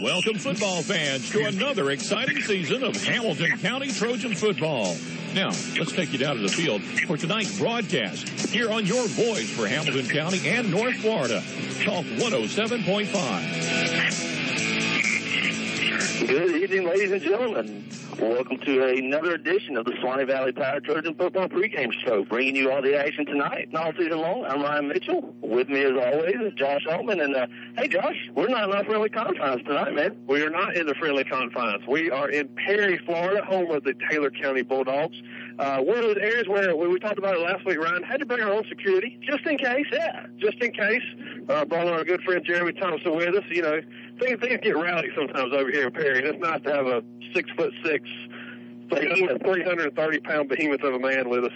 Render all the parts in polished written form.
Welcome, football fans, to another exciting season of Hamilton County Trojan football. Now, let's take you down to the field for tonight's broadcast here on your voice for Hamilton County and North Florida. Talk 107.5. Good evening, ladies and gentlemen. Welcome to another edition of the Swanee Valley Power Trojan Football Pregame Show, bringing you all the action tonight and all season long. I'm Ryan Mitchell. With me, as always, is Josh Altman. And, hey, Josh, we're not in our friendly confines tonight, man. We are not in the friendly confines. We are in Perry, Florida, home of the Taylor County Bulldogs. One of those areas where we talked about it last week, Ryan, had to bring our own security, just in case. Yeah, just in case. Brought on our good friend Jeremy Thompson with us. You know, things get rowdy sometimes over here in Perry, and it's nice to have a 6'6", 330-pound behemoth of a man with us.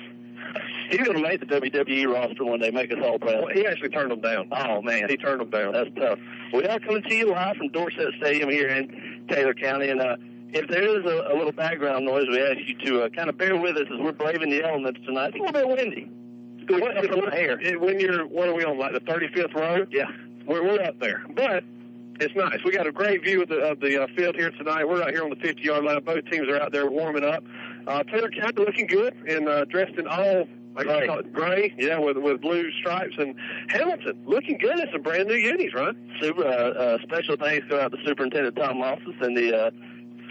He's going to make the WWE roster one day, make us all proud. Well, he actually turned them down. Oh, man. He turned them down. That's tough. We are coming to you live from Dorset Stadium here in Taylor County, and if there is a little background noise, we ask you to kind of bear with us as we're braving the elements tonight. It's a little bit windy. What are we on, like the 35th row? Yeah. We're up there. But it's nice. We got a great view of the field here tonight. We're out here on the 50-yard line. Both teams are out there warming up. Taylor County looking good and dressed in all gray, yeah, with blue stripes. And Hamilton looking good in some brand new unis, right? Super. Special thanks go out to Superintendent Tom Loftus and the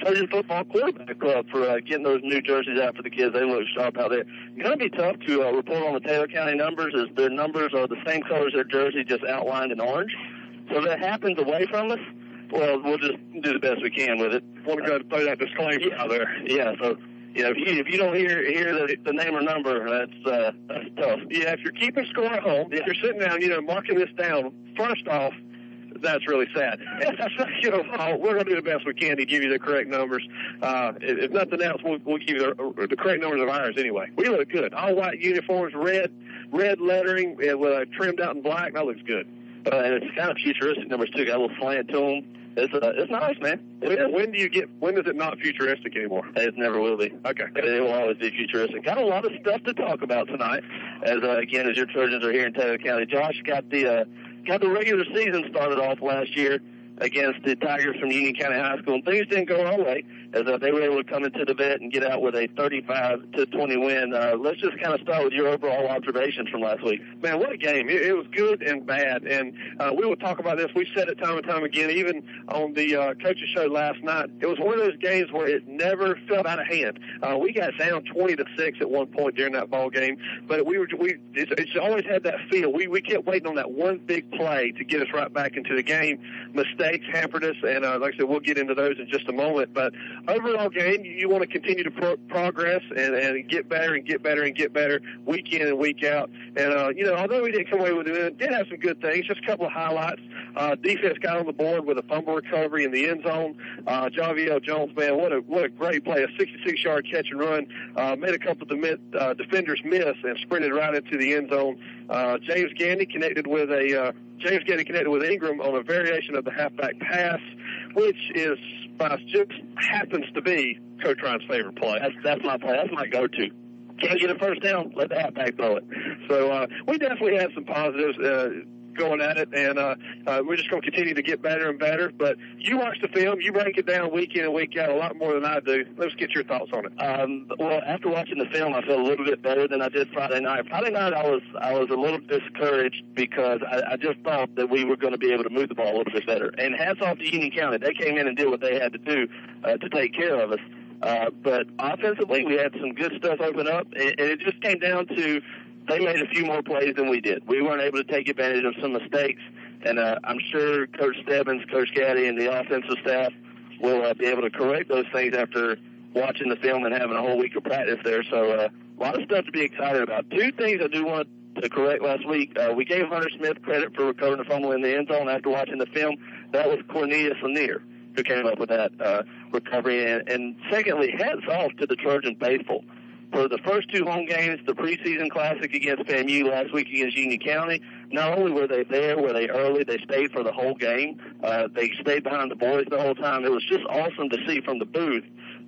Trojan Football Quarterback Club for getting those new jerseys out for the kids. They look sharp out there. It's going to be tough to report on the Taylor County numbers, as their numbers are the same color as their jersey, just outlined in orange. So if that happens away from us, well, we'll just do the best we can with it. Want to go throw that disclaimer out there. Yeah, so if you don't hear the name or number, that's tough. Yeah, if you're keeping score at home, if you're sitting down, marking this down, first off, that's really sad. We're going to do the best we can to give you the correct numbers. If nothing else, we'll give you the correct numbers of ours anyway. We look good. All white uniforms, red lettering, with trimmed out in black. That looks good. And it's kind of futuristic numbers too. Got a little slant to them. It's nice, man. When does it not futuristic anymore? It never will be. Okay. It will always be futuristic. Got a lot of stuff to talk about tonight. As your Trojans are here in Taylor County. Josh got the regular season started off last year against the Tigers from Union County High School, and things didn't go our way, as they were able to come into the vet and get out with a 35-20 win. Let's just kind of start with your overall observations from last week. Man, what a game. It was good and bad, and we will talk about this. We said it time and time again, even on the coaches show last night. It was one of those games where it never felt out of hand. We got down 20-6 at one point during that ball game, but it's always had that feel. We kept waiting on that one big play to get us right back into the game. Mistakes hampered us, and like I said, we'll get into those in just a moment. But overall game, you want to continue to progress and get better and get better and get better week in and week out. And, although we didn't come away with it, did have some good things, just a couple of highlights. Defense got on the board with a fumble recovery in the end zone. Javier Jones, man, what a great play, a 66-yard catch and run. Made a couple of defenders miss and sprinted right into the end zone. James Gandy connected with Ingram on a variation of the halfback pass, which just happens to be Coach Ryan's favorite play. That's my play. That's my go-to. Can't get a first down, let the halfback throw it. So we definitely had some positives going at it, and we're just going to continue to get better and better. But you watch the film, you break it down week in and week out a lot more than I do. Let's get your thoughts on it. Well, after watching the film, I feel a little bit better than I did Friday night. Friday night, I was a little discouraged because I just thought that we were going to be able to move the ball a little bit better. And hats off to Union County. They came in and did what they had to do to take care of us. But offensively, we had some good stuff open up, and it just came down to they made a few more plays than we did. We weren't able to take advantage of some mistakes, and I'm sure Coach Stebbins, Coach Gaddy, and the offensive staff will be able to correct those things after watching the film and having a whole week of practice there. So a lot of stuff to be excited about. Two things I do want to correct last week. We gave Hunter Smith credit for recovering the fumble in the end zone after watching the film. That was Cornelius Lanier who came up with that recovery. And secondly, hats off to the Trojan faithful. For the first two home games, the preseason classic against FAMU last week against Union County, not only were they there, were they early, they stayed for the whole game. They stayed behind the boys the whole time. It was just awesome to see from the booth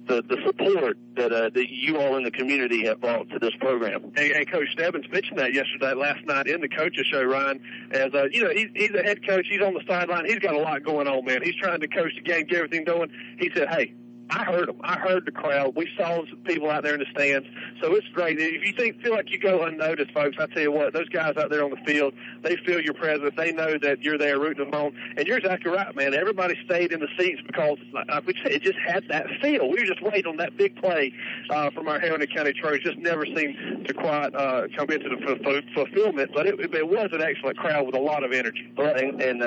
the support that you all in the community have brought to this program. And Coach Stebbins mentioned that last night in the coaches show, Ryan. As he's a head coach. He's on the sideline. He's got a lot going on, man. He's trying to coach the game, get everything going. He said, "Hey, I heard them. I heard the crowd. We saw some people out there in the stands. So it's great. If you feel like you go unnoticed, folks, I tell you what, those guys out there on the field, they feel your presence. They know that you're there rooting them on. And you're exactly right, man. Everybody stayed in the seats because, like we said, it just had that feel. We were just waiting on that big play from our Hamilton County Trojans. Just never seemed to quite come into the fulfillment. But it was an excellent crowd with a lot of energy. Well, and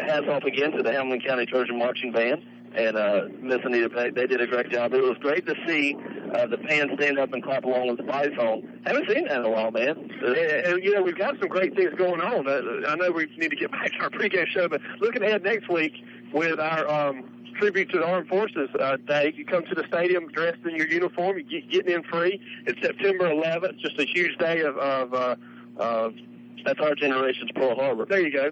hats off again to the Hamilton County Trojan Marching Band. And Miss Anita Peck, they did a great job. It was great to see the fans stand up and clap along with the fight song. Haven't seen that in a while, man. And, we've got some great things going on. I know we need to get back to our pregame show, but looking ahead next week with our tribute to the Armed Forces Day. You come to the stadium dressed in your uniform. You're getting in free. It's September 11th. Just a huge day of that's our generation's Pearl Harbor. There you go.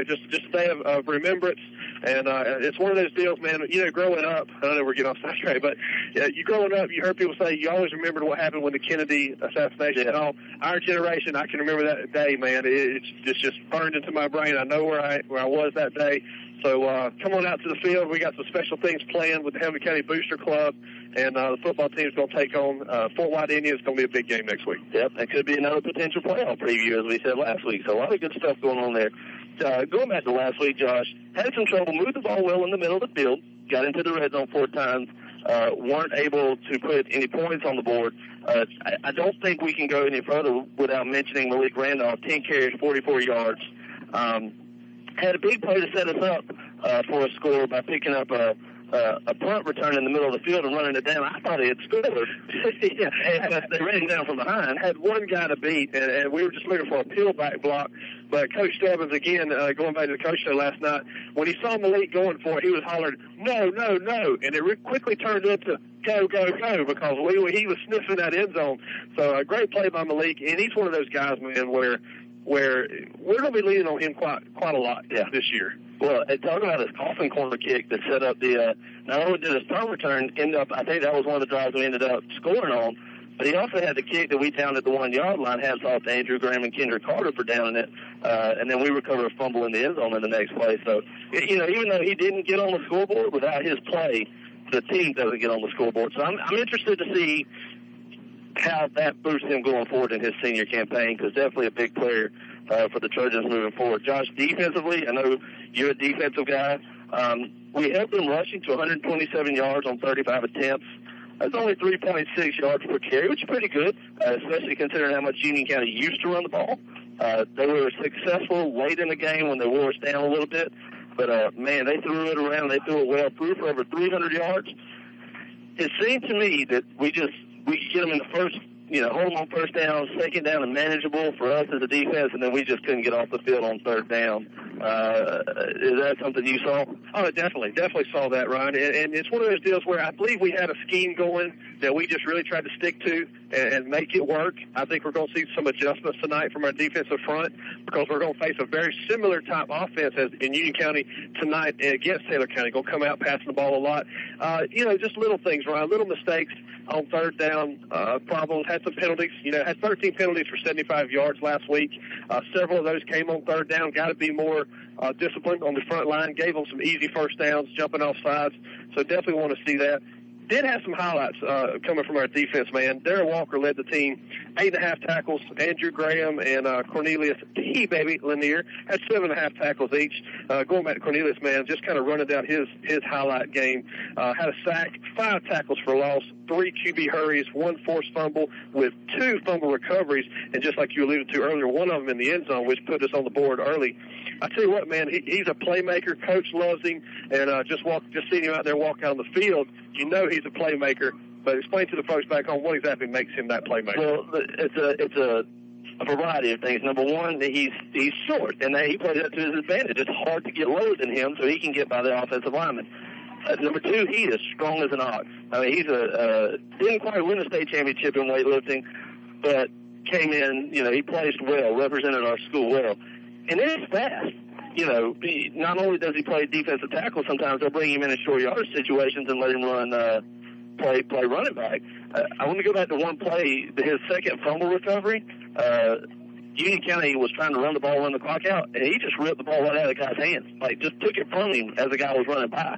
Just a day of remembrance. And it's one of those deals, man. Growing up, I know we're getting off sidetrack, but you growing up, you heard people say you always remembered what happened when the Kennedy assassination. Yeah. And our generation, I can remember that day, man. It's just burned into my brain. I know where I was that day. So come on out to the field. We got some special things planned with the Hamilton County Booster Club, and the football team's going to take on Fort White Indians. It's going to be a big game next week. Yep, it could be another potential playoff preview, as we said last week. So a lot of good stuff going on there. Going back to last week, Josh, had some trouble, moved the ball well in the middle of the field, got into the red zone 4 times, weren't able to put any points on the board. I don't think we can go any further without mentioning Malik Randolph, 10 carries, 44 yards. Had a big play to set us up for a score by picking up a punt return in the middle of the field and running it down. I thought he had scored. But they ran him down from behind. Had one guy to beat, and we were just looking for a peel-back block. But Coach Stebbins, again, going back to the coach show last night, when he saw Malik going for it, he was hollering, no, no, no. And it quickly turned into go, go, go, because he was sniffing that end zone. So a great play by Malik, and he's one of those guys, man, where we're going to be leaning on him quite a lot this year. Well, talk about his coffin corner kick that set up the not only did his punt return end up, I think that was one of the drives we ended up scoring on, but he also had the kick that we downed at the 1-yard line. Hats off to Andrew Graham and Kendrick Carter for downing it, and then we recovered a fumble in the end zone in the next play. So, even though he didn't get on the scoreboard, without his play, the team doesn't get on the scoreboard. So I'm interested to see how that boosts him going forward in his senior campaign, because definitely a big player for the Trojans moving forward. Josh, defensively, I know you're a defensive guy. We held them rushing to 127 yards on 35 attempts. That's only 3.6 yards per carry, which is pretty good, especially considering how much Union County used to run the ball. They were successful late in the game when they wore us down a little bit. But, man, they threw it around. They threw it well through for over 300 yards. It seemed to me that we could get them in the first, hold them on first down, second down, and manageable for us as a defense, and then we just couldn't get off the field on third down. Is that something you saw? Oh, definitely saw that, Ryan. And it's one of those deals where I believe we had a scheme going that we just really tried to stick to and make it work. I think we're going to see some adjustments tonight from our defensive front, because we're going to face a very similar type offense as in Union County tonight against Taylor County. Going to come out passing the ball a lot. Just little things, Ryan, little mistakes on third down, problems. Had some penalties. Had 13 penalties for 75 yards last week. Several of those came on third down. Got to be more disciplined on the front line. Gave them some easy first downs, jumping off sides. So definitely want to see that. Did have some highlights coming from our defense, man. Darren Walker led the team, 8.5 tackles. Andrew Graham and Cornelius Lanier had 7.5 tackles each. Going back to Cornelius, man, just kind of running down his highlight game. Had a sack, 5 tackles for loss, 3 QB hurries, 1 forced fumble with 2 fumble recoveries, and just like you alluded to earlier, one of them in the end zone, which put us on the board early. I tell you what, man, he's a playmaker. Coach loves him, and just seeing him out there walk out on the field, he's a playmaker. But explain to the folks back home what exactly makes him that playmaker. Well, it's a variety of things. Number one, he's short, and he plays that to his advantage. It's hard to get lower than him, so he can get by the offensive lineman. Number two, he is strong as an ox. I mean, he's didn't quite win a state championship in weightlifting, but came in, he placed well, represented our school well. And then he's fast. Not only does he play defensive tackle, sometimes they'll bring him in short yardage situations and let him run play running back. I want to go back to one play, his second fumble recovery. Union County was trying to run the ball, run the clock out, and he just ripped the ball right out of the guy's hands. Like, just took it from him as the guy was running by.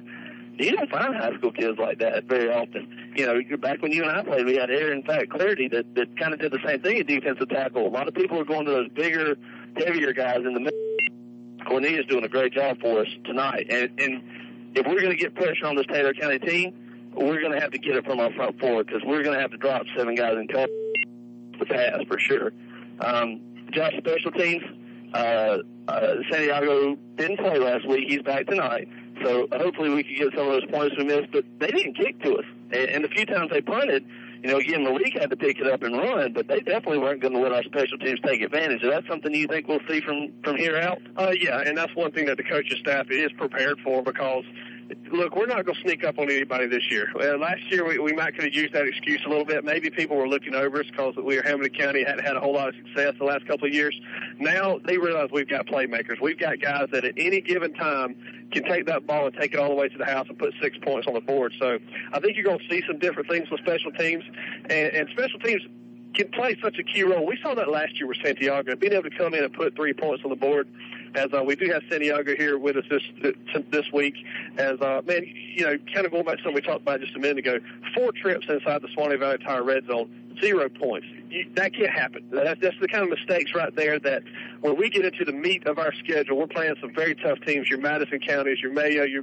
You don't find high school kids like that very often. You know, back when you and I played, we had Aaron Clarity that kind of did the same thing at defensive tackle. A lot of people are going to those bigger, heavier guys in the middle. Cornelia's doing a great job for us tonight. And if we're going to get pressure on this Taylor County team, we're going to have to get it from our front forward because we're going to have to drop 7 guys in cover the pass for sure. Josh, special teams, Santiago didn't play last week. He's back tonight. So hopefully we can get some of those points we missed, but they didn't kick to us. And the few times they punted, you know, again, Malik had to pick it up and run, but they definitely weren't going to let our special teams take advantage. Is that something you think we'll see from here out? Yeah, and that's one thing that the coaching staff is prepared for because, look, we're not going to sneak up on anybody this year. Last year we might could have used that excuse a little bit. Maybe people were looking over us because we were Hamilton County, hadn't had a whole lot of success the last couple of years. Now they realize we've got playmakers. We've got guys that at any given time can take that ball and take it all the way to the house and put 6 points on the board. So I think you're going to see some different things with special teams. And special teams can play such a key role. We saw that last year with Santiago, being able to come in and put 3 points on the board. As we do have Santiago here with us this week. As man, you know, kind of going back to something we talked about just a minute ago. 4 trips inside the Swanee Valley Tire red zone, 0 points. That can't happen. That's the kind of mistakes right there that when we get into the meat of our schedule, we're playing some very tough teams. Your Madison counties, your Mayo, your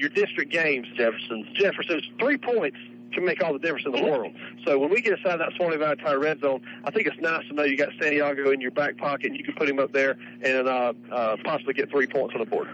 district games, Jefferson's 3 points can make all the difference in the world. So when we get inside that Swanee Valley Tire red zone, I think it's nice to know you got Santiago in your back pocket and you can put him up there and possibly get 3 points on the board.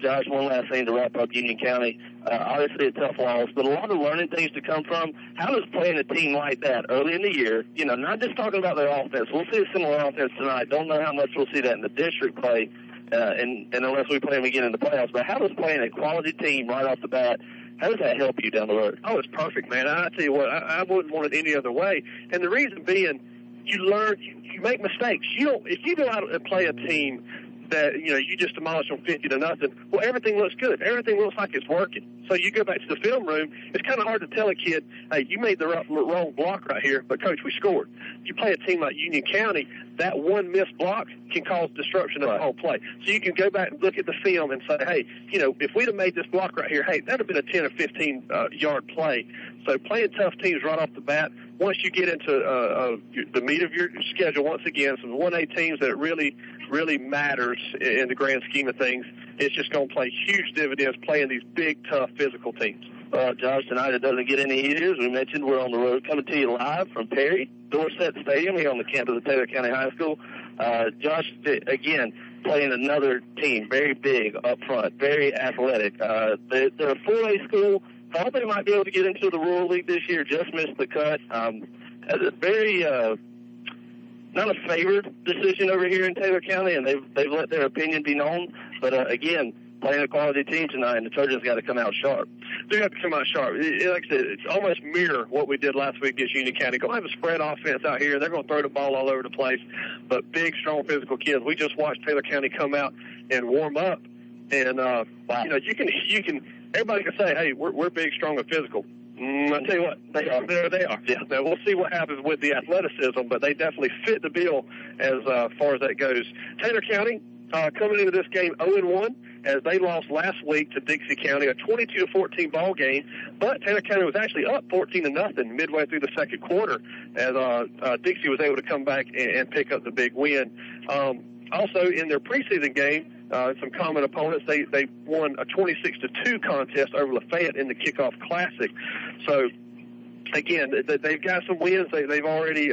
Josh, one last thing to wrap up Union County. Obviously a tough loss, but a lot of learning things to come from. How does playing a team like that early in the year, you know, not just talking about their offense. We'll see a similar offense tonight. Don't know how much we'll see that in the district play, and unless we play them again in the playoffs. But how does playing a quality team right off the bat, how does that help you down the road? Oh, it's perfect, man. I tell you what, I wouldn't want it any other way. And the reason being, you learn, you make mistakes. If you go out and play a team that, you know, you just demolish them 50-0, well, everything looks good. Everything looks like it's working. So you go back to the film room, it's kind of hard to tell a kid, hey, you made the wrong block right here, but, Coach, we scored. You play a team like Union County, that one missed block can cause disruption of the whole play. So you can go back and look at the film and say, hey, you know, if we'd have made this block right here, hey, that would have been a 10 or 15-yard play. So playing tough teams right off the bat, once you get into the meat of your schedule, once again, some 1A teams that really, really matters in the grand scheme of things, it's just going to play huge dividends playing these big, tough, physical teams. Josh, tonight it doesn't get any easier. As we mentioned, we're on the road coming to you live from Perry Dorset Stadium here on the campus of Taylor County High School. Josh, again, playing another team, very big up front, very athletic. They're a 4A school. Thought they might be able to get into the Rural League this year, just missed the cut. A very not a favored decision over here in Taylor County, and they've let their opinion be known. But again, playing a quality team tonight, and the Trojans got to come out sharp. They have to come out sharp. Like I said, it's almost mirror what we did last week against Union County. Going to have a spread offense out here. They're going to throw the ball all over the place. But big, strong, physical kids. We just watched Taylor County come out and warm up. And, you know, you can. Everybody can say, hey, we're big, strong, and physical. I tell you what, they are. They are. Yeah. Now, we'll see what happens with the athleticism, but they definitely fit the bill as far as that goes. Taylor County coming into this game 0-1 as they lost last week to Dixie County, a 22-14 ball game. But Taylor County was actually up 14-0 midway through the second quarter as Dixie was able to come back and pick up the big win. Also, in their preseason game, some common opponents, they won a 26-2 contest over Lafayette in the Kickoff Classic. So, again, they've got some wins. They've already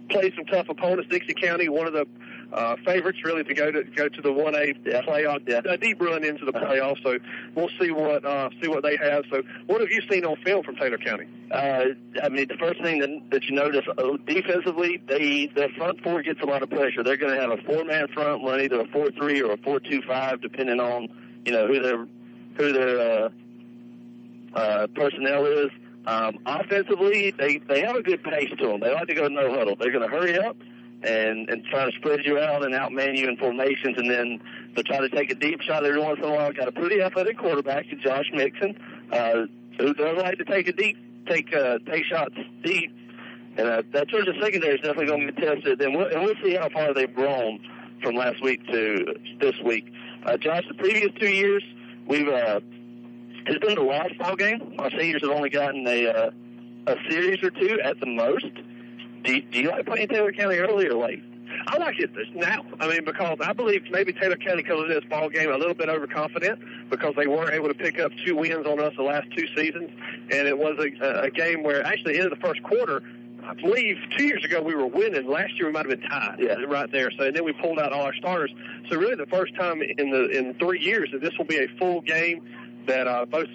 played some tough opponents. Dixie County, one of the favorites really to go to the 1A playoff, a deep run into the playoffs. So we'll see what they have. So what have you seen on film from Taylor County? I mean, the first thing that you notice defensively, their front four gets a lot of pressure. They're going to have a 4-man front, run either a 4-3 or a 4-2-5, depending on who their personnel is. Offensively, they have a good pace to them. They like to go no huddle. They're going to hurry up and try to spread you out and outman you in formations, and then they'll try to take a deep shot every once in a while. Got a pretty athletic quarterback, Josh Mixon. who does like to take shots deep. And that Georgia secondary is definitely going to get tested. And we'll see how far they've grown from last week to this week. Josh, the previous 2 years, it's been a lost ball game. Our seniors have only gotten a series or two at the most. Do you like playing Taylor County early or late? I like it now. I mean, because I believe maybe Taylor County comes into this ball game a little bit overconfident because they weren't able to pick up 2 wins on us the last 2 seasons. And it was a game where actually in the first quarter, I believe 2 years ago we were winning. Last year we might have been tied right there. So then we pulled out all our starters. So really the first time in 3 years that this will be a full game, that both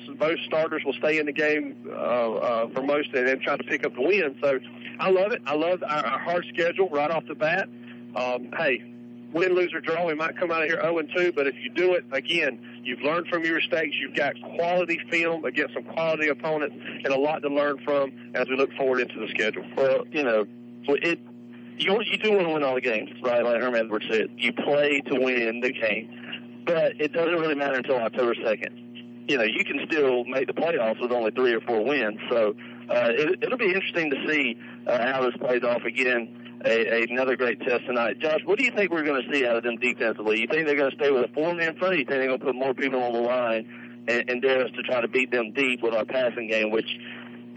starters will stay in the game for most and then try to pick up the win. So I love it. I love our hard schedule right off the bat. Hey, win, lose, or draw, we might come out of here 0-2, but if you do it, again, you've learned from your mistakes. You've got quality film against some quality opponents and a lot to learn from as we look forward into the schedule. Well, you do want to win all the games, right? Like Herm Edwards said, you play to win the game, but it doesn't really matter until October 2nd. You can still make the playoffs with only 3 or 4 wins. So it'll be interesting to see how this plays off again. Another great test tonight. Josh, what do you think we're going to see out of them defensively? You think they're going to stay with a 4-man front, or you think they're going to put more people on the line and dare us to try to beat them deep with our passing game, which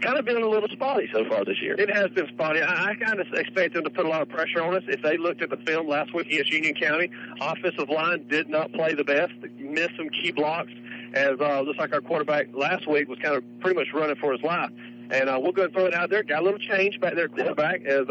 kind of been a little spotty so far this year? It has been spotty. I kind of expect them to put a lot of pressure on us. If they looked at the film last week against Union County, offensive line did not play the best, missed some key blocks, as looks like our quarterback last week was kind of pretty much running for his life. And we'll go and throw it out there. Got a little change back there at quarterback as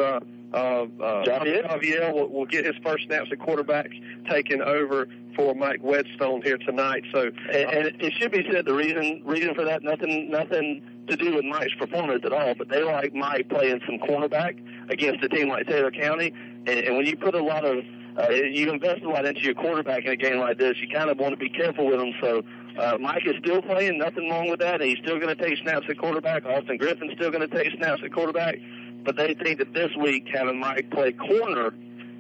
Javier will get his first snaps at quarterback taken over for Mike Wedstone here tonight. So, and it should be said the reason for that, nothing to do with Mike's performance at all, but they like Mike playing some cornerback against a team like Taylor County. And when you put a lot of you invest a lot into your quarterback in a game like this, you kind of want to be careful with him. So Mike is still playing, nothing wrong with that. He's still going to take snaps at quarterback. Austin Griffin's still going to take snaps at quarterback. But they think that this week having Mike play corner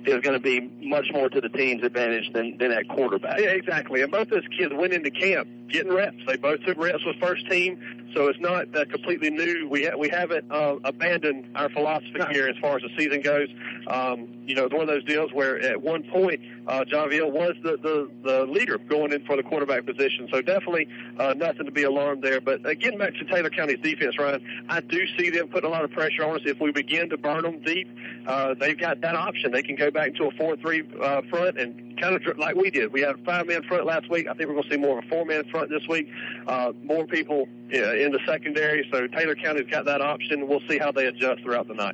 is going to be much more to the team's advantage than at quarterback. Yeah, exactly. And both those kids went into camp getting reps. They both took reps with first team, so it's not completely new. We haven't abandoned our philosophy here as far as the season goes. It's one of those deals where at one point Javier was the leader going in for the quarterback position. So definitely nothing to be alarmed there. But getting back to Taylor County's defense, Ryan, I do see them putting a lot of pressure on us. If we begin to burn them deep, they've got that option. They can go back to a 4-3 front and kind of like we did. We had a 5-man front last week. I think we're going to see more of a 4-man front this week. More people in the secondary. So Taylor County's got that option. We'll see how they adjust throughout the night.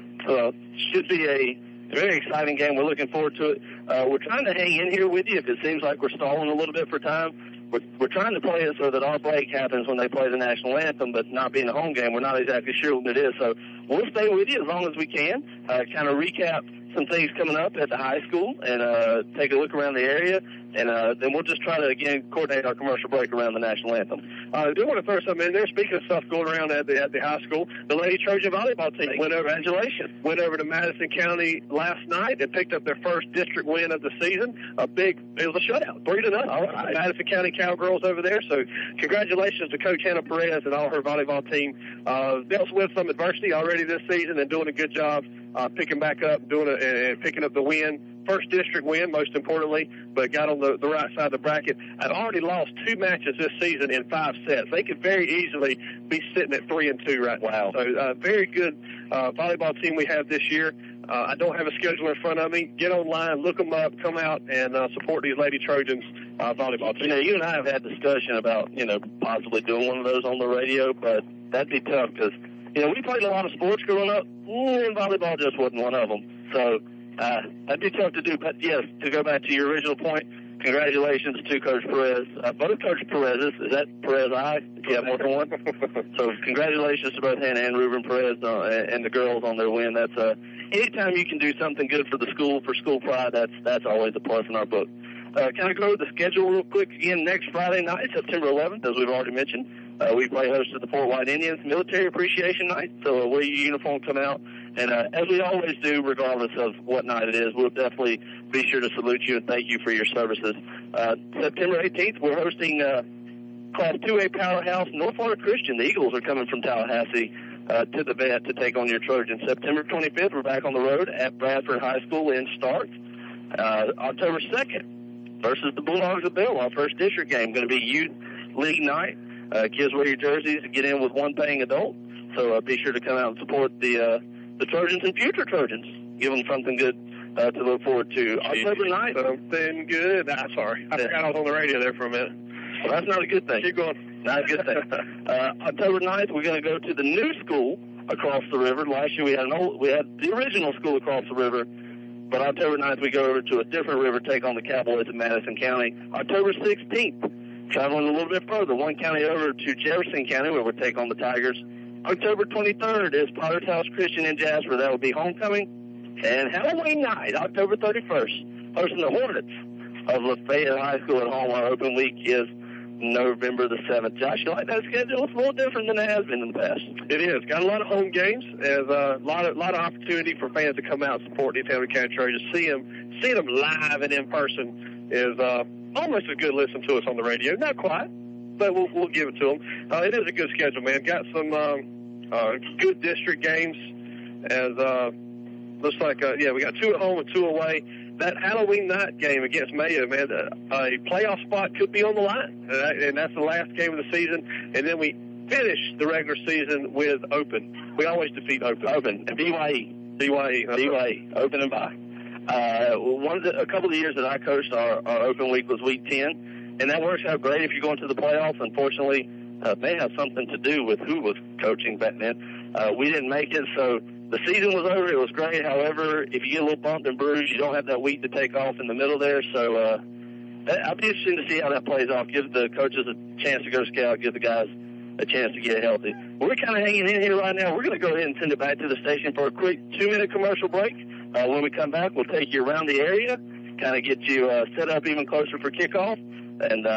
Should be a very exciting game. We're looking forward to it. We're trying to hang in here with you if it seems like we're stalling a little bit for time. We're trying to play it so that our break happens when they play the national anthem, but not being a home game, we're not exactly sure when it is. So we'll stay with you as long as we can, kind of recap some things coming up at the high school and take a look around the area. And then we'll just try to, again, coordinate our commercial break around the national anthem. I do want to throw something in there. Speaking of stuff going around at the high school, the Lady Trojan volleyball team went over to Madison County last night and picked up their first district win of the season. It was a shutout, 3-0. All right. Madison County Cowgirls over there. So congratulations to Coach Hannah Perez and all her volleyball team. Dealt with some adversity already this season and doing a good job picking back up, and picking up the win. First district win, most importantly, but got on the right side of the bracket. I've already lost 2 matches this season in 5 sets. They could very easily be sitting at 3-2 right now. So very good volleyball team we have this year. I don't have a schedule in front of me. Get online, look them up, come out, and support these Lady Trojans volleyball team. You and I have had discussion about, possibly doing one of those on the radio, but that'd be tough because, we played a lot of sports growing up, and volleyball just wasn't one of them. So that'd be tough to do. But, yes, to go back to your original point, congratulations to Coach Perez. Both Coach Perez's. Is that Perez I? Do you have more than one? So congratulations to both Hannah and Ruben Perez and the girls on their win. That's anytime you can do something good for the school, for school pride, that's always a plus in our book. Kind of go over the schedule real quick. Again, next Friday night, September 11th, as we've already mentioned, we play host to the Fort White Indians Military Appreciation Night. So wear your uniform, come out. And as we always do, regardless of what night it is, we'll definitely be sure to salute you and thank you for your services. September 18th, we're hosting Class 2A powerhouse, North Florida Christian. The Eagles are coming from Tallahassee to the vet to take on your Trojans. September 25th, we're back on the road at Bradford High School in Stark. October 2nd versus the Bulldogs of Bell, our first district game. Going to be youth league night. Kids wear your jerseys and get in with one paying adult. So be sure to come out and support the Trojans and future Trojans. Give them something good to look forward to. October 9th. Something good. Sorry. I forgot I was on the radio there for a minute. Well, that's not a good thing. Keep going. Not a good thing. October 9th, we're going to go to the new school across the river. Last year we had the original school across the river, but October 9th we go over to a different river, take on the Cowboys in Madison County. October 16th, traveling a little bit further, one county over to Jefferson County where we'll take on the Tigers. October 23rd is Potter's House Christian in Jasper. That will be homecoming. And Halloween night, October 31st, hosting the Hornets of Lafayette High School at home. Our open week is November the 7th. Josh, you like that schedule? It's a little different than it has been in the past. It is. Got a lot of home games. There's a lot of opportunity for fans to come out and support the Taylor County Trojans. See them live and in person is almost as good listen to us on the radio. Not quite, but we'll give it to them. It is a good schedule, man. Got some good district games. As looks like we got 2 at home and 2 away. That Halloween night game against Mayo, man, a playoff spot could be on the line, and that's the last game of the season. And then we finish the regular season with Open. We always defeat Open. And BYE, Open and Bye. A couple of years that I coached, our Open week was week 10, and that works out great if you're going to the playoffs. Unfortunately, may have something to do with who was coaching back then. We didn't make it, so the season was over. It was great. However, if you get a little bumped and bruised, you don't have that week to take off in the middle there. So I'll be interested to see how that plays off. Give the coaches a chance to go scout. Give the guys a chance to get healthy. We're kind of hanging in here right now. We're going to go ahead and send it back to the station for a quick 2-minute commercial break. When we come back, we'll take you around the area, kind of get you set up even closer for kickoff. And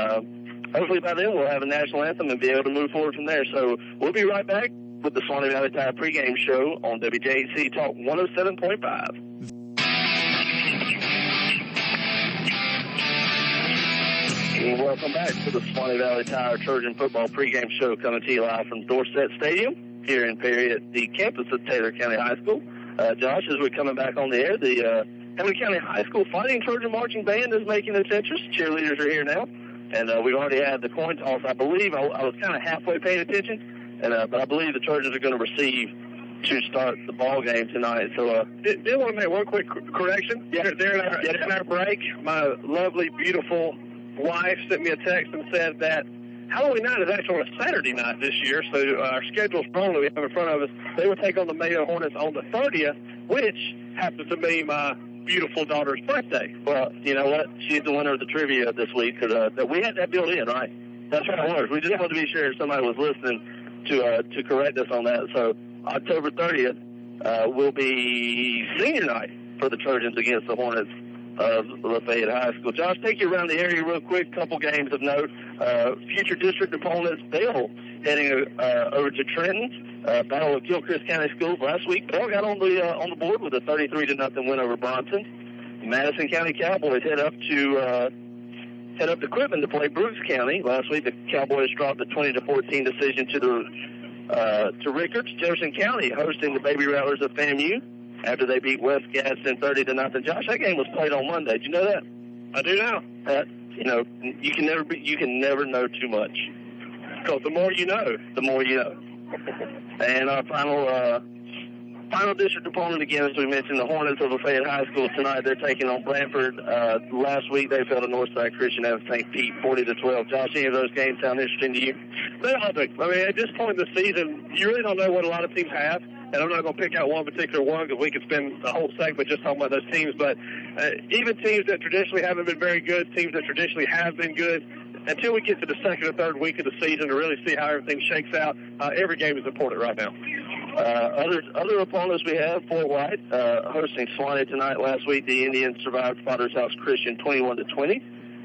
hopefully by then we'll have a national anthem and be able to move forward from there. So we'll be right back with the Swanee Valley Tire pregame show on WJHC Talk 107.5. Welcome back to the Swanee Valley Tire Trojan football pregame show, coming to you live from Dorset Stadium here in Perry at the campus of Taylor County High School. Josh, as we're coming back on the air, the Hamilton County High School Fighting Trojan Marching Band is making its entrance. Cheerleaders are here now, and we've already had the coin toss. I believe I was kind of halfway paying attention. But I believe the Trojans are going to receive to start the ball game tonight. So, did want to make one quick correction. Yeah. In our break, my lovely, beautiful wife sent me a text and said that Halloween night is actually a Saturday night this year. So our schedule's wrong that we have in front of us. They will take on the Mayo Hornets on the 30th, which happens to be my beautiful daughter's birthday. Well, you know what? She's the winner of the trivia this week because we had that built in, right? That's what it was. We just wanted to be sure if somebody was listening to correct us on that. So October 30th will be senior night for the Trojans against the Hornets of Lafayette High School. Josh, take you around the area real quick. Couple games of note. Future district opponents, Bell heading over to Trenton. Battle of Gilchrist County Schools last week. Bell got on the board with a 33-0 win over Bronson. Madison County Cowboys head up to Quitman to play Brooks County. Last week, the Cowboys dropped a 20-14 decision to Rickards. Jefferson County hosting the Baby Rattlers of FAMU after they beat West Gadsden 30-0. Josh, that game was played on Monday. Did you know that? I do now. You can never know too much. Because the more you know. The more you know. And our final district opponent, again, as we mentioned, the Hornets of Lafayette High School tonight. They're taking on Blanford. Last week they fell to Northside Christian out of St. Pete 40-12. Josh, any of those games sound interesting to you? They all do. I mean, at this point in the season, you really don't know what a lot of teams have. And I'm not going to pick out one particular one because we could spend a whole segment just talking about those teams. But even teams that traditionally haven't been very good, teams that traditionally have been good, until we get to the second or third week of the season to really see how everything shakes out, every game is important right now. Other opponents we have, Fort White hosting Swanee tonight. Last week, the Indians survived Potter's House Christian 21-20.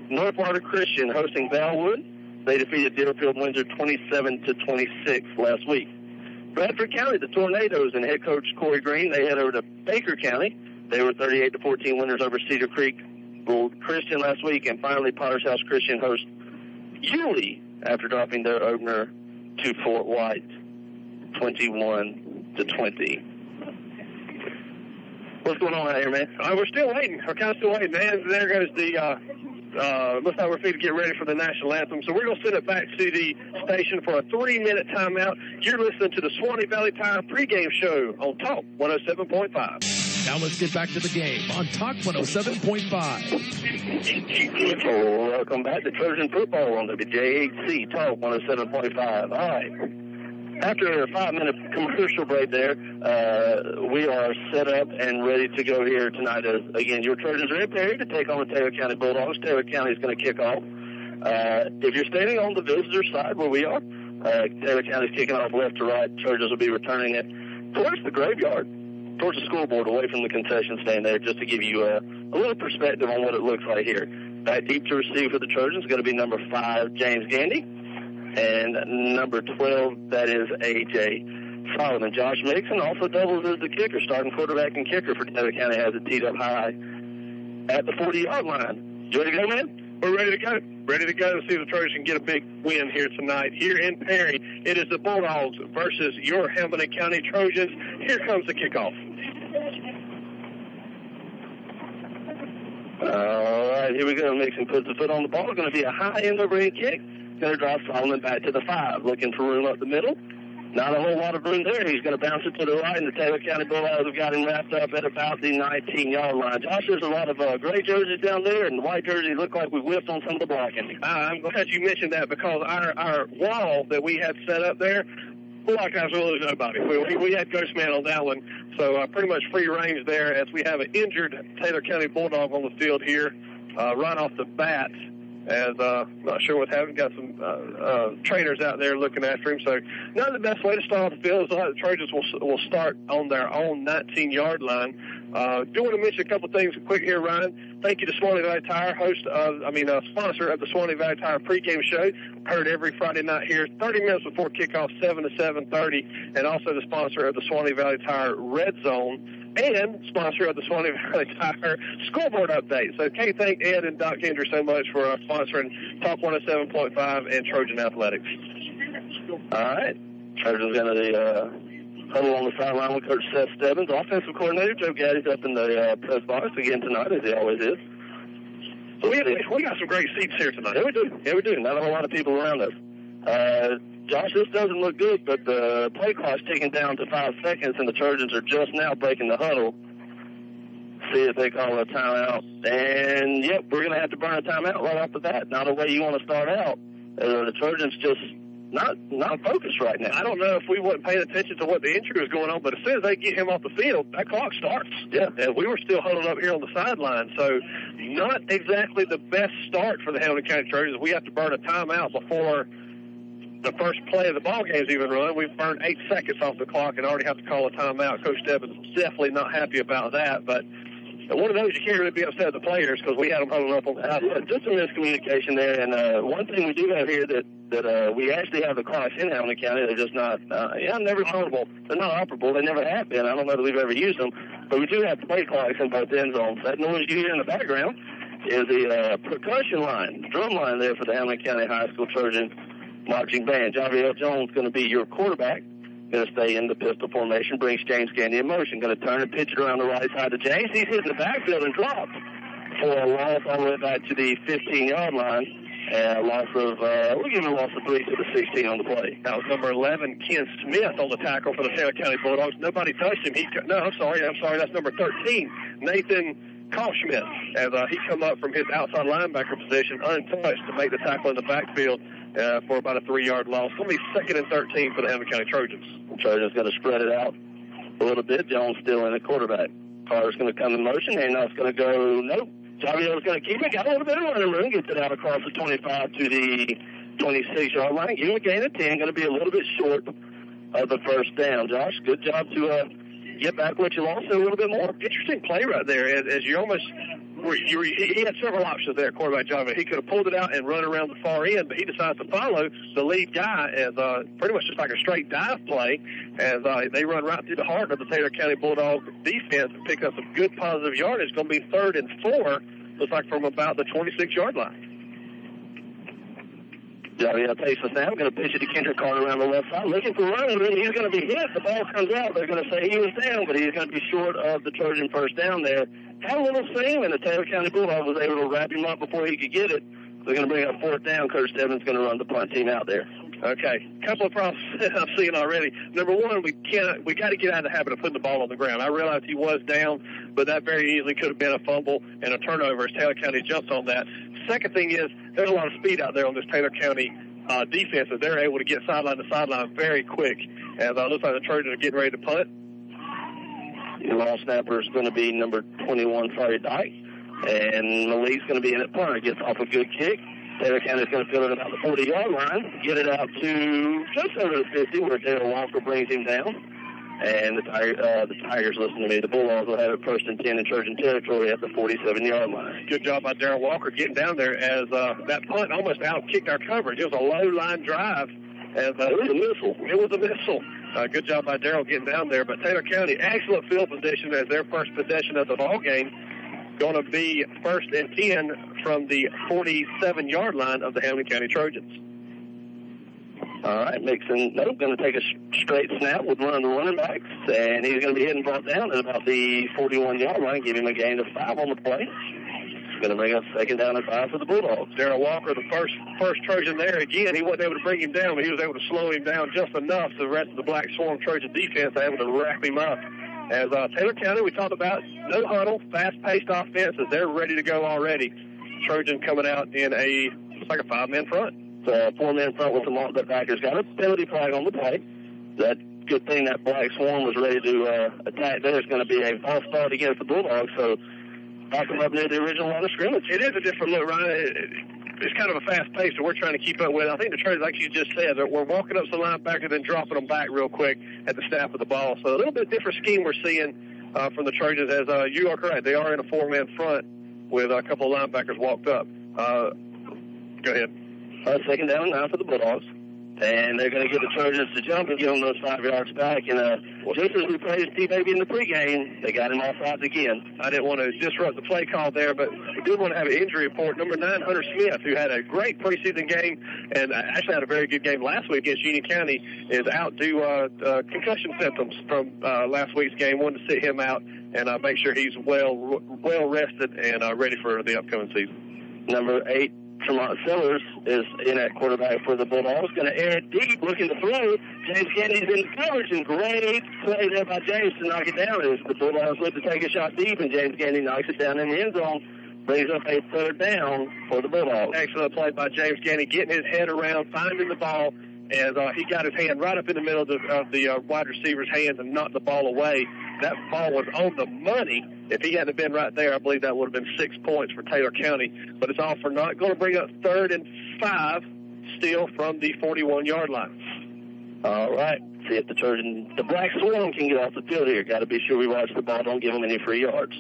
North Florida Christian hosting Valwood. They defeated Deerfield Windsor 27-26 last week. Bradford County, the Tornadoes, and head coach Corey Green, they head over to Baker County. They were 38-14 winners over Cedar Creek Christian last week. And finally, Potter's House Christian hosts Yulee after dropping their opener to Fort White, 21-20. What's going on out here, man? We're still waiting. We're kind of still waiting, man. There goes the looks like we're fit to get ready for the national anthem. So we're going to send it back to the station for a 3-minute timeout. You're listening to the Swanee Valley Tire pregame show on Talk 107.5. Now let's get back to the game on Talk 107.5. Welcome back to Trojan football on WJHC Talk 107.5. All right. After a 5-minute commercial break there, we are set up and ready to go here tonight. Again, your Trojans are in Perry to take on the Taylor County Bulldogs. Taylor County is going to kick off. If you're standing on the visitor side where we are, Taylor County is kicking off left to right. Trojans will be returning it towards the graveyard, towards the scoreboard, away from the concession stand there, just to give you a little perspective on what it looks like here. Back deep to receive for the Trojans is going to be number 5, James Gandy. And number 12, that is A.J. Solomon. Josh Mixon also doubles as the kicker. Starting quarterback and kicker for Taylor County has it teed up high at the 40-yard line. You ready to go, man? We're ready to go. Ready to go to see if the Trojans can get a big win here tonight. Here in Perry, it is the Bulldogs versus your Hamilton County Trojans. Here comes the kickoff. All right, here we go. Mixon puts the foot on the ball. Going to be a high end over end kick. Going to drive Solomon back to the 5, looking for room up the middle. Not a whole lot of room there. He's going to bounce it to the right, and the Taylor County Bulldogs have got him wrapped up at about the 19-yard line. Josh, there's a lot of gray jerseys down there, and the white jerseys look like we whiffed on some of the blocking. I'm glad you mentioned that because our wall that we had set up there, like I was really nobody. We had Ghost Man on that one, so pretty much free range there as we have an injured Taylor County Bulldog on the field here right off the bat. As not sure what's happening, got some trainers out there looking after him. So not the best way to start off the field is the Trojans will start on their own 19-yard line. Do want to mention a couple things quick here, Ryan. Thank you to Swanee Valley Tire, sponsor of the Swanee Valley Tire pregame show. Heard every Friday night here, 30 minutes before kickoff, 7 to 7:30, and also the sponsor of the Swanee Valley Tire Red Zone. And sponsor of the Swanee Valley Tire scoreboard update. So can't thank Ed and Doc Hendry so much for sponsoring Talk 107.5 and Trojan Athletics. All right. Trojan's going to huddle on the sideline with Coach Seth Stebbins. Offensive coordinator Joe Gaddy's up in the press box again tonight, as he always is. So we got some great seats here tonight. Yeah, we do. Not a whole lot of people around us. Josh, this doesn't look good, but the play clock's ticking down to 5 seconds, and the Trojans are just now breaking the huddle. See if they call a timeout. And, yep, we're going to have to burn a timeout right off the bat. Not a way you want to start out. The Trojans just not focused right now. I don't know if we wasn't paying attention to what the injury was going on, but as soon as they get him off the field, that clock starts. Yeah. And we were still huddled up here on the sideline, so not exactly the best start for the Hamilton County Trojans. We have to burn a timeout before the first play of the ball game's even run. We've burned 8 seconds off the clock and already have to call a timeout. Coach Stebbins is definitely not happy about that, but one of those you can't really be upset at the players because we had them huddled up on the outside. Just a miscommunication there, and one thing we do have here that we actually have the clocks in Hamilton County. They're just not, never operable. They're not operable. They never have been. I don't know that we've ever used them, but we do have play clocks in both end zones. That noise you hear in the background is the percussion line, drum line there for the Hamilton County High School Trojan marching band. Javier Jones going to be your quarterback. Going to stay in the pistol formation. Brings James Gandy in motion. Going to turn and pitch it around the right side to James. He's hit the backfield and dropped for a loss all the way back to the 15-yard line. And we'll give him a loss of 3 to the 16 on the play. That was number 11, Ken Smith, on the tackle for the Taylor County Bulldogs. Nobody touched him. I'm sorry. That's number 13, Nathan Koschmidt, as he come up from his outside linebacker position untouched to make the tackle in the backfield for about a 3-yard loss. It's going to be 2nd and 13 for the Hamilton County Trojans. The Trojans going to spread it out a little bit. Jones still in at quarterback. Carter's going to come in motion. Handoff's going to go, nope. Javier's going to keep it. Got a little bit of running room. Gets it out across the 25 to the 26-yard line. Give him a gain of 10. Going to be a little bit short of the first down. Josh, good job to get back what you lost a little bit more. Interesting play right there, as you almost he had several options there, quarterback Javier. He could have pulled it out and run around the far end, but he decides to follow the lead guy as pretty much just like a straight dive play as they run right through the heart of the Taylor County Bulldog defense and pick up some good positive yardage. It's going to be 3rd and 4, looks like from about the 26-yard line. Javier takes the snap, going to pitch it to Kendrick Carter around the left side, looking for running room. He's going to be hit. The ball comes out. They're going to say he was down, but he's going to be short of the Trojan first down there. Had a little seam, and the Taylor County Bulldogs was able to wrap him up before he could get it. They're going to bring up fourth down. Coach Stebbins going to run the punt team out there. Okay, a couple of problems I'm seeing already. Number one, we got to get out of the habit of putting the ball on the ground. I realized he was down, but that very easily could have been a fumble and a turnover as Taylor County jumps on that. Second thing is there's a lot of speed out there on this Taylor County defense, as they're able to get sideline to sideline very quick. As it looks like the Trojans are getting ready to punt. The long snapper is going to be number 21, Ferry Dyke, and Malik's going to be in at punt. Gets off a good kick. Taylor County's going to fill it about the 40-yard line, get it out to just over the 50, where Taylor Walker brings him down. And the Tigers, listen to me, the Bulldogs will have it first and 10 in Trojan territory at the 47-yard line. Good job by Darrell Walker getting down there, as that punt almost out-kicked our coverage. It was a low-line drive. As, it was a missile. It was a missile. Good job by Darrell getting down there. But Taylor County, excellent field position as their first possession of the ball game. Going to be first and 10 from the 47-yard line of the Hamilton County Trojans. All right, Mixon, going to take a straight snap with one of the running backs, and he's going to be hit and brought down at about the 41-yard line, give him a gain of 5 on the play. Going to bring up second down and 5 for the Bulldogs. Darrell Walker, the first Trojan there. Again, he wasn't able to bring him down, but he was able to slow him down just enough so the rest of the Black Swarm Trojan defense able to wrap him up. As Taylor County, we talked about, no huddle, fast-paced offense as they're ready to go already. Trojan coming out in looks like a 5-man front. So 4-man front with the backers. Got a penalty flag on the play. That good thing that Black Swarm was ready to attack. There's going to be a false start against the Bulldogs, so back them up near the original line of scrimmage. It is a different look, Ryan. It's kind of a fast pace that we're trying to keep up with. I think the Trojans, like you just said, we're walking up to the linebacker, then dropping them back real quick at the snap of the ball. So a little bit different scheme we're seeing from the Trojans. As you are correct, they are in a 4-man front with a couple of linebackers walked up. Go ahead. Second down and 9 for the Bulldogs. And they're going to get the Trojans to jump and give them those 5 yards back. And just as we praised T-Baby in the pregame, they got him off sides again. I didn't want to disrupt the play call there, but we did want to have an injury report. Number 9, Hunter Smith, who had a great preseason game and actually had a very good game last week against Union County, is out due concussion symptoms from last week's game. Wanted to sit him out and make sure he's well rested and ready for the upcoming season. Number 8, Tremont Sellers is in at quarterback for the Bulldogs. Going to air it deep, looking to throw. James Kennedy's in coverage, and great play there by James to knock it down. As the Bulldogs look to take a shot deep, and James Kennedy knocks it down in the end zone. Brings up a third down for the Bulldogs. Excellent play by James Kennedy, getting his head around, finding the ball, as he got his hand right up in the middle of the wide receiver's hands and knocked the ball away. That ball was on the money. If he hadn't been right there, I believe that would have been 6 points for Taylor County. But it's all for naught. Going to bring up 3rd and 5 still from the 41-yard line. All right. See if the Black Swarm can get off the field here. Got to be sure we watch the ball. Don't give them any free yards.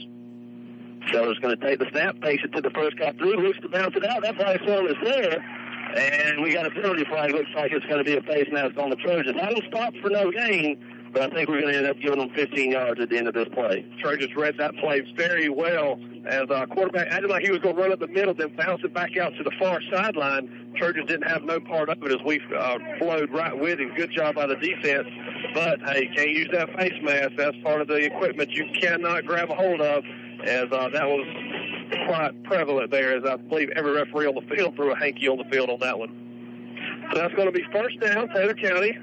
Sellers going to take the snap, takes it to the first guy through, looks to bounce it out. That Black Swarm is there. And we got a penalty flag. Looks like it's going to be a face mask on the Trojans. I don't stop for no gain, but I think we're going to end up giving them 15 yards at the end of this play. Trojans read that play very well as quarterback acted like he was going to run up the middle, then bounce it back out to the far sideline. Trojans didn't have no part of it as we flowed right with him. Good job by the defense. But, hey, can't use that face mask. That's part of the equipment you cannot grab a hold of, as that was quite prevalent there, as I believe every referee on the field threw a hanky on the field on that one. So that's going to be first down, Taylor County.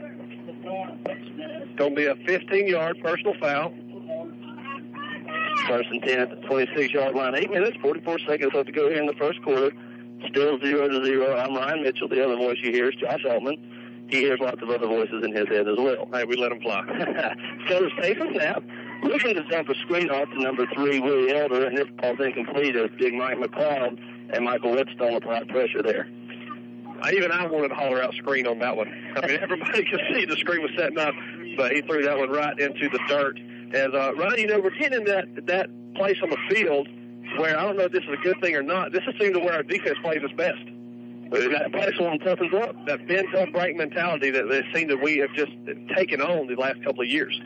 Going to be a 15-yard personal foul. First and 10 at the 26-yard line. 8 minutes, 44 seconds left to go here in the first quarter. Still 0-0. I'm Ryan Mitchell. The other voice you hear is Josh Altman. He hears lots of other voices in his head as well. Hey, we let him fly. Sellers takes a snap. Looking to dump a screen off to number 3, Willie Elder, and this ball's incomplete as Big Mike McLeod and Michael Whetstone applied pressure there. Even I wanted to holler out screen on that one. I mean, everybody could see the screen was setting up, but he threw that one right into the dirt. As Ryan, we're getting in that place on the field where I don't know if this is a good thing or not. This is seems to where our defense plays its best. That place one toughens up. That bend don't break mentality that it seems that we have just taken on the last couple of years.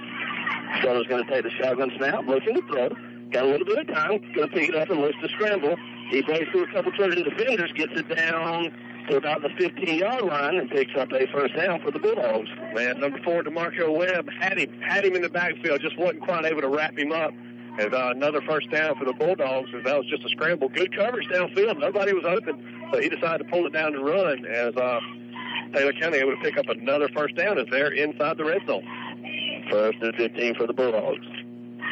Sellers going to take the shotgun snap, looking to throw. Got a little bit of time. Going to pick it up and looks to scramble. He breaks through a couple Trojan defenders, gets it down to about the 15-yard line and picks up a first down for the Bulldogs. Man, number 4, DeMarco Webb had him in the backfield, just wasn't quite able to wrap him up. And another first down for the Bulldogs, as that was just a scramble. Good coverage downfield. Nobody was open, so he decided to pull it down and run as Taylor County able to pick up another first down as they're inside the red zone. First and 15 for the Bulldogs.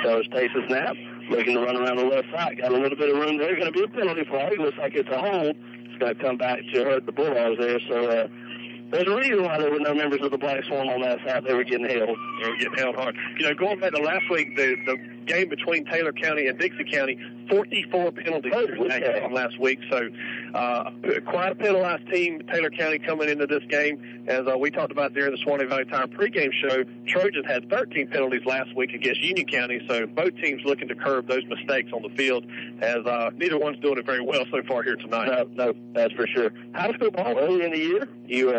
Sellers takes a snap, looking to run around the left side. Got a little bit of room there. Going to be a penalty flag. Looks like it's a hold. It's going to come back to hurt the Bulldogs there. So there's a reason why there were no members of the Black Swan on that side. They were getting held. They were getting held hard. You know, going back to last week, the game between Taylor County and Dixie County, 44 penalties last week. So quite a penalized team, Taylor County, coming into this game. As we talked about during the Swanee Valley Tire pregame show, Trojans had 13 penalties last week against Union County. So both teams looking to curb those mistakes on the field, as neither one's doing it very well so far here tonight. No, that's for sure. High school ball early in the year, you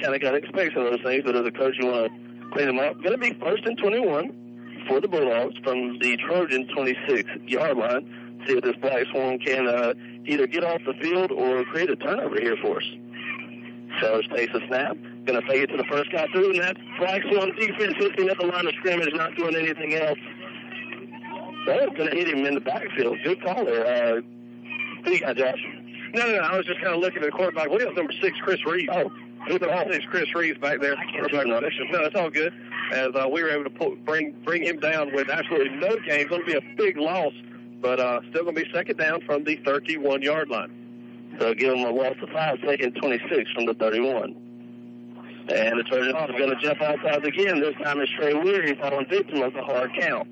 kind of got to expect some of those things, but as a coach, you want to clean them up. Going to be first and 21 for the Bulldogs from the Trojan 26-yard line. See if this Black Swan can either get off the field or create a turnover here for us. Sellers takes a snap. Going to fake it to the first guy through, and that Black Swan defense looking at the line of scrimmage, not doing anything else. So going to hit him in the backfield. Good call there. Who you got, Josh? No, I was just kind of looking at the quarterback. What is number 6, Chris Reeves? Oh. It's Chris Reeves back there. No, it's all good. As we were able to bring him down with absolutely no gain. It's going to be a big loss, but still going to be second down from the 31-yard line. So give him a loss of 5, second 26 from the 31. And the Trojans are going to jump outside again. This time it's Trey Weary falling victim of the hard count.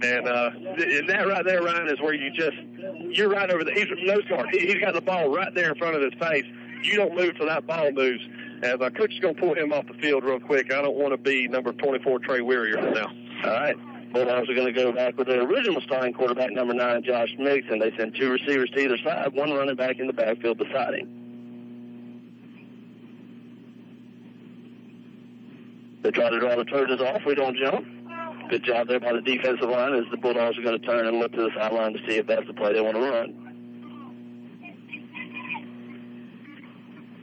And that right there, Ryan, is where you're right over he's nose guard. He's got the ball right there in front of his face. You don't move till that ball moves. As our coach is going to pull him off the field real quick. I don't want to be number 24, Trey Weary, right now. All right. Bulldogs are going to go back with their original starting quarterback, number 9, Josh Mixon. They send 2 receivers to either side, 1 running back in the backfield beside him. They try to draw the Trojans off. We don't jump. Good job there by the defensive line as the Bulldogs are going to turn and look to the sideline to see if that's the play they want to run.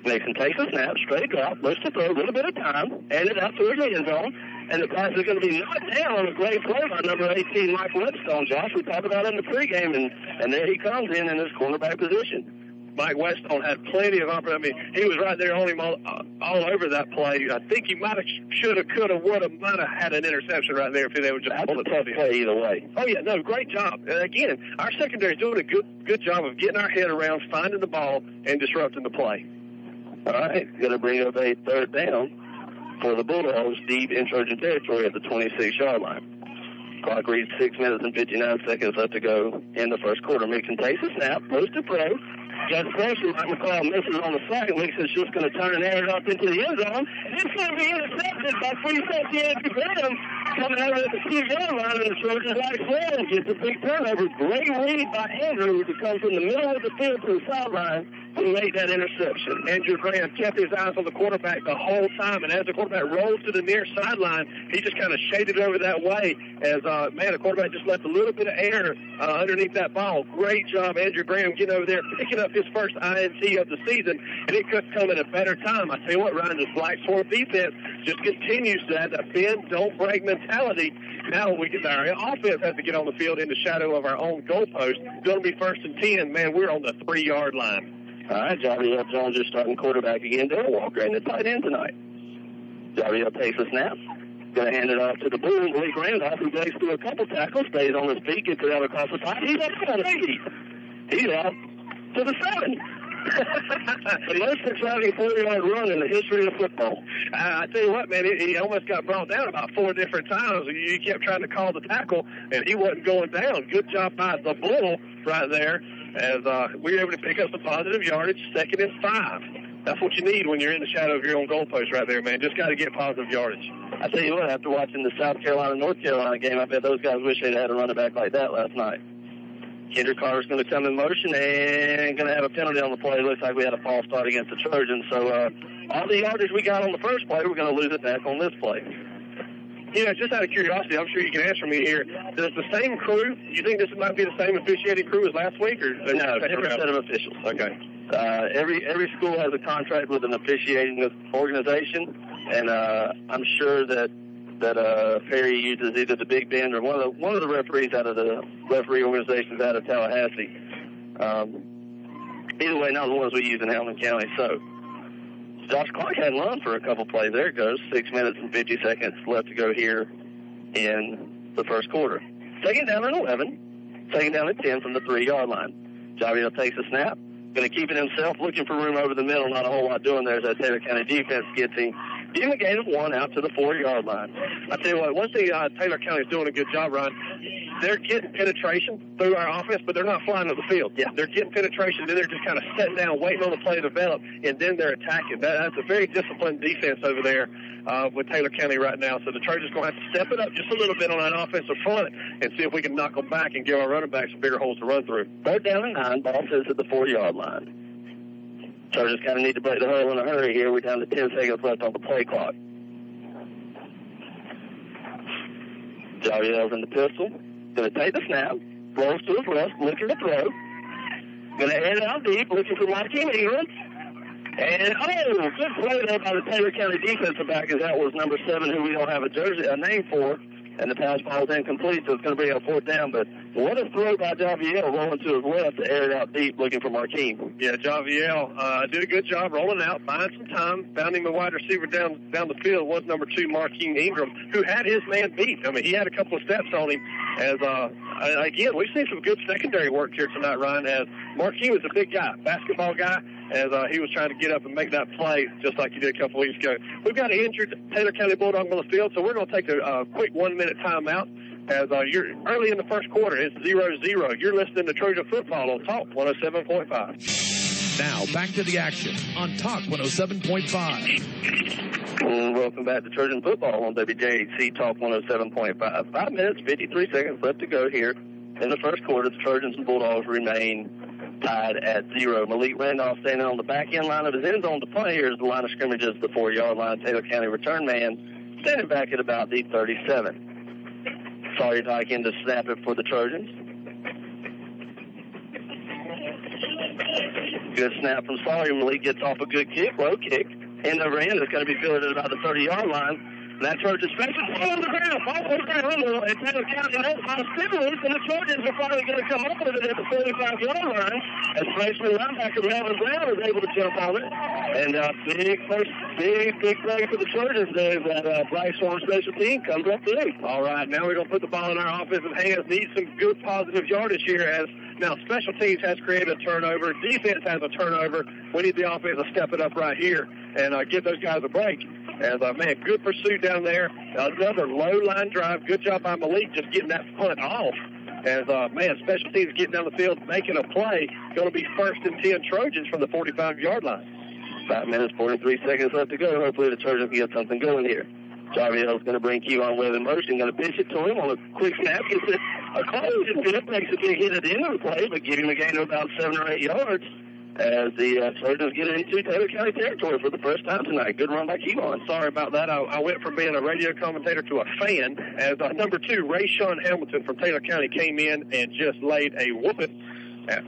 Mason takes a snap, straight drop, looks to throw, a little bit of time, and it out to his end zone. And the pass is going to be knocked down on a great play by number 18, Mike Whetstone. Josh, we talked about it in the pregame, and there he comes in his cornerback position. Mike Whetstone had plenty of opportunity. I mean, he was right there on him all over that play. I think he might have, should have, could have, would have, might have had an interception right there if they would just pull it. That's a tough play either way. Oh, yeah, no, great job. And again, our secondary is doing a good job of getting our head around, finding the ball, and disrupting the play. All right, going to bring up a third down for the Bulldogs deep in Trojan territory at the 26-yard line. Clock reads 6 minutes and 59 seconds left to go in the first quarter. Mixon takes a snap, goes to throw. Got pressure. Mike McCall misses on the flag. Mixon's just going to turn and air it up into the end zone. It's going to be intercepted by free safety Andrew Graham coming out of the 2-yard line, and the Trojans like Fred gets a big turnover. Great read by Andrew to come from the middle of the field to the sideline to make that interception. Andrew Graham kept his eyes on the quarterback the whole time, and as the quarterback rolled to the near sideline, he just kind of shaded over that way as, the quarterback just left a little bit of air underneath that ball. Great job, Andrew Graham, getting over there, picking up his first INT of the season, and it could come at a better time. I tell you what, Ryan, this Black Swan defense just continues to have that bend, don't break mentality. Now our offense has to get on the field in the shadow of our own goalpost. Going to be first and 10. Man, we're on the 3-yard line. All right, Javier Jones is starting quarterback again. Darryl Walker in the tight end tonight. Javier takes a snap. Going to hand it off to the Bulls. Blake Randolph, who breaks through a couple tackles, stays on his feet, gets it out across the top. He's out of speed. He's out to the 7. The most exciting 40-yard run in the history of football. I tell you what, man, he almost got brought down about 4 different times. You kept trying to call the tackle, and he wasn't going down. Good job by the Bull right there as we were able to pick up some positive yardage, 2nd and 5. That's what you need when you're in the shadow of your own goalpost right there, man. Just got to get positive yardage. I tell you what, after watching the South Carolina-North Carolina game, I bet those guys wish they'd had a running back like that last night. Kendrick Carter's going to come in motion and going to have a penalty on the play. Looks like we had a false start against the Trojans. So all the yardage we got on the first play, we're going to lose it back on this play. You know, just out of curiosity, I'm sure you can answer me here. Does the same crew, you think this might be the same officiating crew as last week? Or no, different set of officials. Okay. Every school has a contract with an officiating organization, and I'm sure that Perry uses either the Big Bend or one of the referees out of the referee organizations out of Tallahassee. Either way, not the ones we use in Hamilton County. So Josh Clark hadn't run for a couple plays. There it goes. 6 minutes and 50 seconds left to go here in the first quarter. Second down and 11. Second down and 10 from the 3-yard line. Javier takes a snap. Going to keep it himself, looking for room over the middle. Not a whole lot doing there as that Taylor County defense gets him. Give him a gain of 1 out to the 4-yard line. I tell you what, one thing Taylor County is doing a good job, Ron. They're getting penetration through our offense, but they're not flying up the field. Yeah, they're getting penetration, then they're just kind of sitting down, waiting on the play to develop, and then they're attacking. That's a very disciplined defense over there with Taylor County right now. So the Trojans going to have to step it up just a little bit on that offensive front and see if we can knock them back and give our running backs some bigger holes to run through. Third down and 9, ball sits at the 4-yard line. Trojans kind of need to break the huddle in a hurry here. We're down to 10 seconds left on the play clock. Javiel's in the pistol. Going to take the snap. Rolls to his left. Looking to throw. Going to head out deep. Looking for Marquis Ingram. And, good play there by the Taylor County defensive back, as that was number 7, who we don't have a name for. And the pass ball is incomplete, so it's going to be a 4th down. But what a throw by Javier, rolling to his left to air it out deep, looking for Marquis. Yeah, Javier did a good job rolling out, buying some time, found him a wide receiver down the field. Was number 2, Marquis Ingram, who had his man beat. I mean, he had a couple of steps on him. As again, we've seen some good secondary work here tonight, Ryan, as Marquis was a big guy, basketball guy, as he was trying to get up and make that play just like he did a couple weeks ago. We've got an injured Taylor County Bulldog on the field, so we're going to take a quick 1-minute timeout. As you're early in the first quarter, it's 0-0. You're listening to Trojan Football on Talk 107.5. Now back to the action on Talk 107.5. Welcome back to Trojan Football on WJHC Talk 107.5. 5 minutes, 53 seconds left to go here in the first quarter. The Trojans and Bulldogs remain tied at 0. Malik Randolph standing on the back end line of his end zone to play. Here's the line of scrimmages, the 4-yard line. Taylor County return man standing back at about the 37. Sawyer Dyke in to snap it for the Trojans. Good snap from Sawyer. Malik gets off a good kick, low kick. End over end. It's going to be fielded at about the 30-yard line. And that Trojan special ball on the ground. And Taylor County knows how to stimulate, and the Trojans are finally going to come up with it at the 45-yard line. As freshman linebacker Melvin Brown is able to jump on it. And big play for the Trojans there. That Bryce Swan special team comes up big. All right, now we're going to put the ball in our offensive hands. Need some good positive yardage here. As now special teams has created a turnover. Defense has a turnover. We need the offense to step it up right here and give those guys a break. As man, good pursuit down there. Another low line drive. Good job by Malik just getting that punt off. As man, special teams getting down the field, making a play. Going to be 1st and 10 Trojans from the 45-yard line. 5 minutes, 43 seconds left to go. Hopefully the Trojans can get something going here. Javier is going to bring Kevon Webb in motion. Going to pitch it to him on a quick snap. Gets it a close and good. Makes a big hit at the end of the play, but giving him a gain of about 7 or 8 yards. As the Trojans get into Taylor County territory for the first time tonight. Good run by Kevon. Sorry about that. I went from being a radio commentator to a fan as number 2, Rayshawn Hamilton from Taylor County came in and just laid a whooping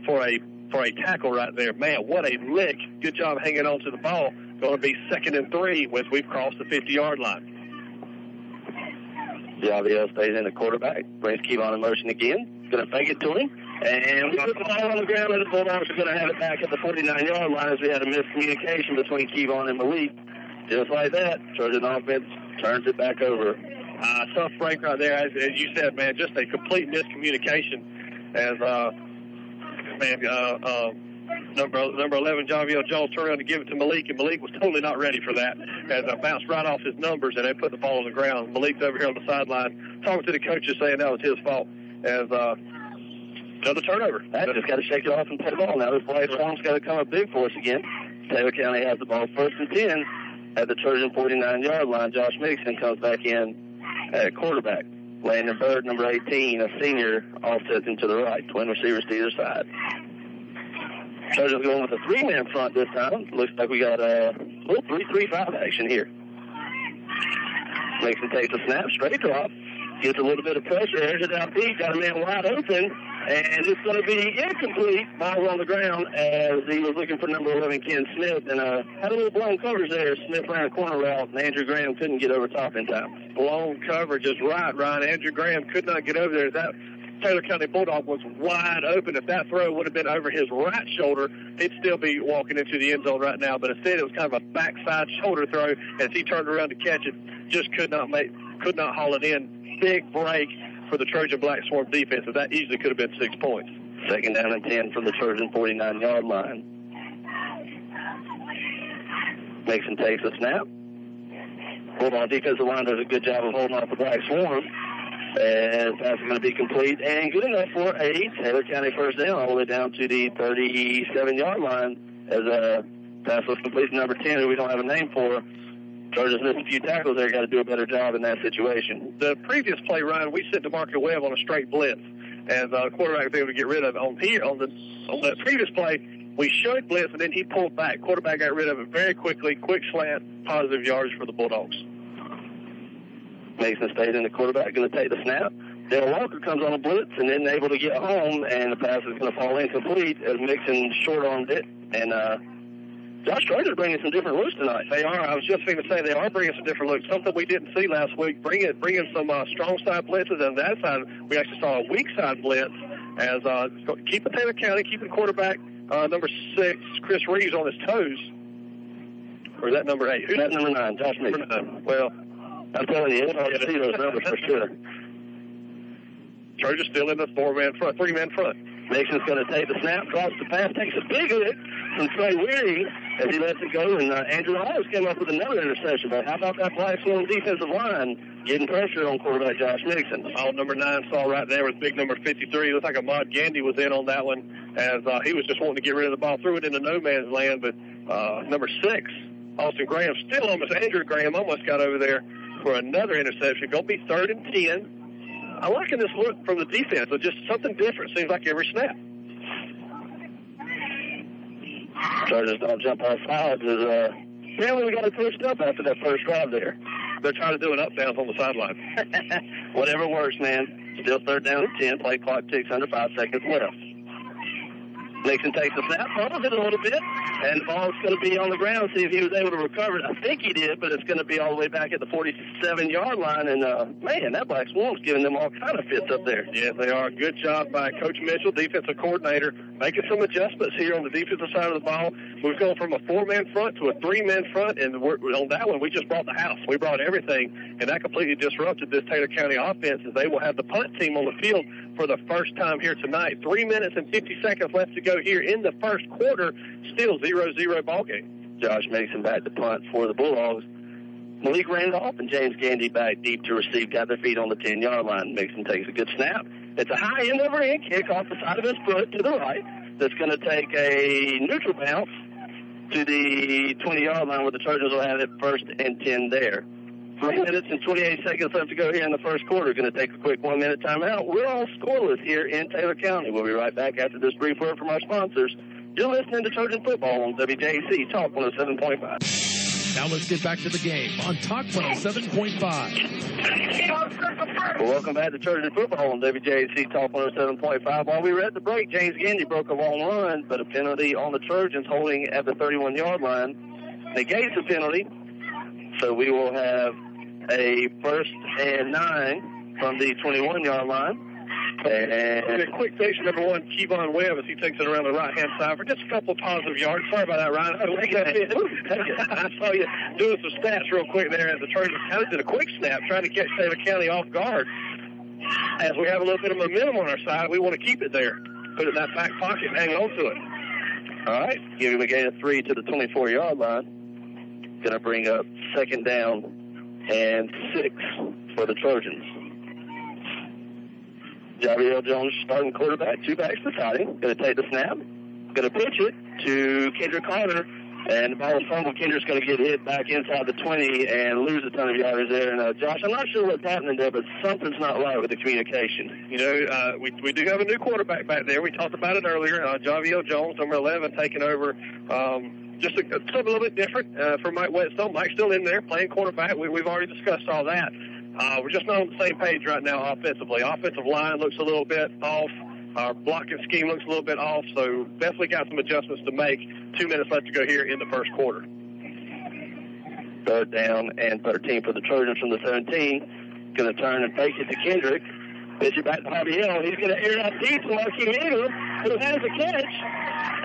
for a tackle right there. Man, what a lick. Good job hanging on to the ball. Going to be 2nd and 3 with we've crossed the 50-yard line. Javier stays in the quarterback. Brings Kevon in motion again. Going to fake it to him. And we put the ball on the ground, and the Bulldogs are going to have it back at the 49-yard line as we had a miscommunication between Kevon and Malik. Just like that, Trojan offense turns it back over. Tough break right there. As you said, man, just a complete miscommunication. As, number 11, Javier Jones, turned around to give it to Malik, and Malik was totally not ready for that. As I bounced right off his numbers, and they put the ball on the ground. Malik's over here on the sideline talking to the coaches saying that was his fault. As another turnover. That just got to shake it off and play the ball. Now this Bryce Swan's got to come up big for us again. Taylor County has the ball 1st and 10 at the Trojan 49-yard line. Josh Mixon comes back in at quarterback. Landon Bird, number 18, a senior, offsets him to the right. Twin receivers to either side. Trojans going with a 3-man front this time. Looks like we got a little 3-3-5 action here. Mixon takes a snap, straight drop. Gets a little bit of pressure, airs it out deep, got a man wide open, And it's going to be incomplete. Ball on the ground as he was looking for number 11, Ken Smith, and had a little blown coverage there. Smith ran a corner route, and Andrew Graham couldn't get over top in time. Blown coverage is right, Ryan. Andrew Graham could not get over there. That Taylor County Bulldog was wide open. If that throw would have been over his right shoulder, he'd still be walking into the end zone right now. But instead, it was kind of a backside shoulder throw. As he turned around to catch it, just could not haul it in. Big break for the Trojan Black Swarm defense. And that easily could have been 6 points. Second down and 10 from the Trojan 49-yard line. Mason takes a snap. Bulldog defensive line does a good job of holding off the Black Swarm. And that's going to be complete and good enough for a Taylor County first down all the way down to the 37-yard line as a pass was complete to number 10, who we don't have a name for. Trojans missed a few tackles there. Got to do a better job in that situation. The previous play, Ryan, we sent DeMarco Webb on a straight blitz, and the quarterback was able to get rid of it. On the previous play, we showed blitz, and then he pulled back. Quarterback got rid of it very quickly. Quick slant, positive yardage for the Bulldogs. Mason stayed in the quarterback, going to take the snap. Dale Walker comes on a blitz and then able to get home, and the pass is going to fall incomplete as Mixon short-armed it. And Josh Trader's bringing some different looks tonight. They are. I was just going to say they are bringing some different looks, something we didn't see last week, bringing some strong side blitzes. And that side, we actually saw a weak side blitz as keeping Taylor County, keeping quarterback number 6, Chris Reeves, on his toes. Or is that number 8? That's number 9, Josh Mixon. Well, I'm telling you, it's hard to see those numbers for sure. Trojan's still in the 3-man front. Mason's going to take the snap, drops the pass, takes a big hit from Trey Weary as he lets it go, and Andrew Hollis came up with another interception. But how about that Black Swarm defensive line getting pressure on quarterback Josh Mixon? All number 9 saw right there was big number 53. Looked like Ahmad Gandy was in on that one as he was just wanting to get rid of the ball, threw it into no man's land. But number 6, Austin Graham, still almost Andrew Graham, almost got over there for another interception. Going to be 3rd and 10. I'm liking this look from the defense, but just something different. Seems like every snap. Chargers don't jump off sides. Apparently we got it pushed up after that first drive there. They're trying to do an up downs on the sideline. Whatever works, man. Still 3rd down and 10. Play clock ticks under 5 seconds left. Nixon takes the snap, fumbles it a little bit, and the ball's going to be on the ground. See if he was able to recover it. I think he did, but it's going to be all the way back at the 47-yard line. And, man, that Black Swarm's giving them all kind of fits up there. Yes, they are. Good job by Coach Mitchell, defensive coordinator, making some adjustments here on the defensive side of the ball. We've gone from a 4-man front to a 3-man front, and on that one, we just brought the house. We brought everything, and that completely disrupted this Taylor County offense as they will have the punt team on the field for the first time here tonight. 3 minutes and 50 seconds left to go here in the first quarter. Still 0-0 ball game. Josh Mason back to punt for the Bulldogs. Malik Randolph and James Gandy back deep to receive. Got their feet on the 10-yard line. Mason takes a good snap. It's a high end over end kick off the side of his foot to the right. That's going to take a neutral bounce to the 20-yard line where the Trojans will have it 1st and 10 there. 3 minutes and 28 seconds left to go here in the first quarter. Going to take a quick 1-minute timeout. We're all scoreless here in Taylor County. We'll be right back after this brief word from our sponsors. You're listening to Trojan Football on WJHC Talk 107.5. Now let's get back to the game on Talk 107.5. Well, welcome back to Trojan Football on WJHC Talk 107.5. While we were at the break, James Gandy broke a long run, but a penalty on the Trojans holding at the 31-yard line negates the penalty. So we will have a 1st and 9 from the 21-yard line. And a quick fix, number 1, Kevon Webb, as he takes it around the right-hand side for just a couple of positive yards. Sorry about that, Ryan. I saw you doing some stats real quick there as the Trojans kind of did a quick snap, trying to catch Taylor County off guard. As we have a little bit of momentum on our side, we want to keep it there. Put it in that back pocket and hang on to it. All right, giving a gain of 3 to the 24-yard line. Going to bring up 2nd down and 6 for the Trojans. Javier Jones, starting quarterback, 2 backs beside him. Going to take the snap. Going to pitch it to Kendrick Carter. And the ball is fumbled. Kendrick's going to get hit back inside the 20 and lose a ton of yardage there. And, Josh, I'm not sure what's happening there, but something's not right with the communication. You know, we do have a new quarterback back there. We talked about it earlier. Javier Jones, number 11, taking over. Just something a little bit different for Mike Whetstone. Mike's still in there playing quarterback. We've already discussed all that. We're just not on the same page right now offensively. Offensive line looks a little bit off. Our blocking scheme looks a little bit off, so definitely got some adjustments to make. 2 minutes left to go here in the first quarter. Third down and 13 for the Trojans from the 17. Going to turn and fake it to Kendrick. Pitch it back to Javier. He's going to air it out deep to Marquis Ingram, who has the catch.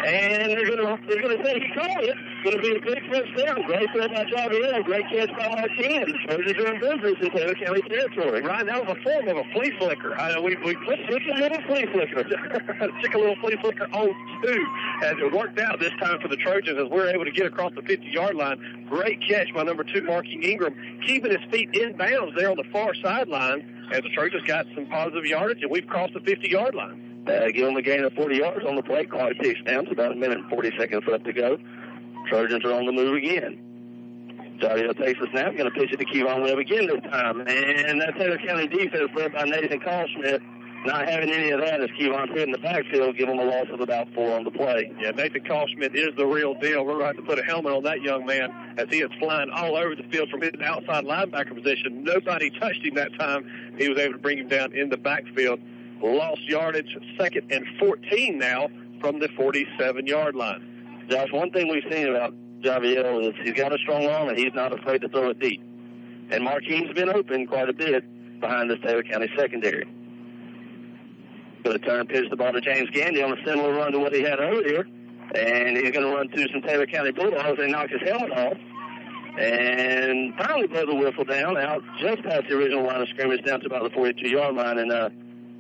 And they're going to say he caught it. Going to be a big first down. Great play by Javier. Great catch by Marquis. The Trojans are in business in Taylor County territory. Ryan, that was a form of a flea flicker. We put a little flea flicker. Took a little flea flicker on two, as it worked out this time for the Trojans as we're able to get across the 50-yard line. Great catch by number 2, Marquis Ingram, keeping his feet in bounds there on the far sideline as the Trojans got some positive yardage, and we've crossed the 50-yard line. Give them a gain of 40 yards on the play. Clock ticks down. It's about a minute and 40 seconds left to go. Trojans are on the move again. Javier takes the snap. Going to pitch it to Kevon Webb again this time. And that Taylor County defense led by Nathan Callschmidt. Not having any of that as Kevon's hit in the backfield, give them a loss of about 4 on the play. Yeah, Nathan Callschmidt is the real deal. We're going to have to put a helmet on that young man as he is flying all over the field from his outside linebacker position. Nobody touched him that time. He was able to bring him down in the backfield. Lost yardage, 2nd and 14 now from the 47-yard line. Josh, one thing we've seen about Javier is he's got a strong arm and he's not afraid to throw it deep. And Marquis been open quite a bit behind this Taylor County secondary. Going to turn and pitch the ball to James Gandy on a similar run to what he had earlier. And he's going to run through some Taylor County Bulldogs and knock his helmet off. And finally blow the whistle down out just past the original line of scrimmage down to about the 42-yard line. And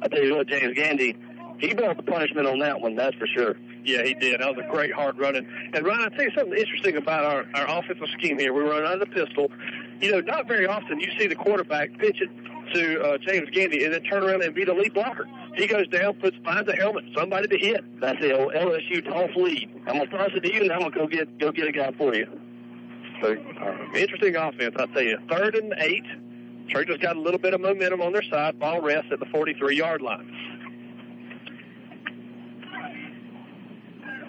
I tell you what, James Gandy, he brought the punishment on that one, that's for sure. Yeah, he did. That was a great hard running. And, Ryan, I'll tell you something interesting about our offensive scheme here. We run out of the pistol. You know, not very often you see the quarterback pitch it to James Gandy and then turn around and be the lead blocker. He goes down, finds a helmet, somebody to hit. That's the old LSU toss lead. I'm going to toss it to you, and I'm going to go get a guy for you. So, interesting offense, I'll tell you. 3rd and 8. Trojans got a little bit of momentum on their side. Ball rests at the 43-yard line.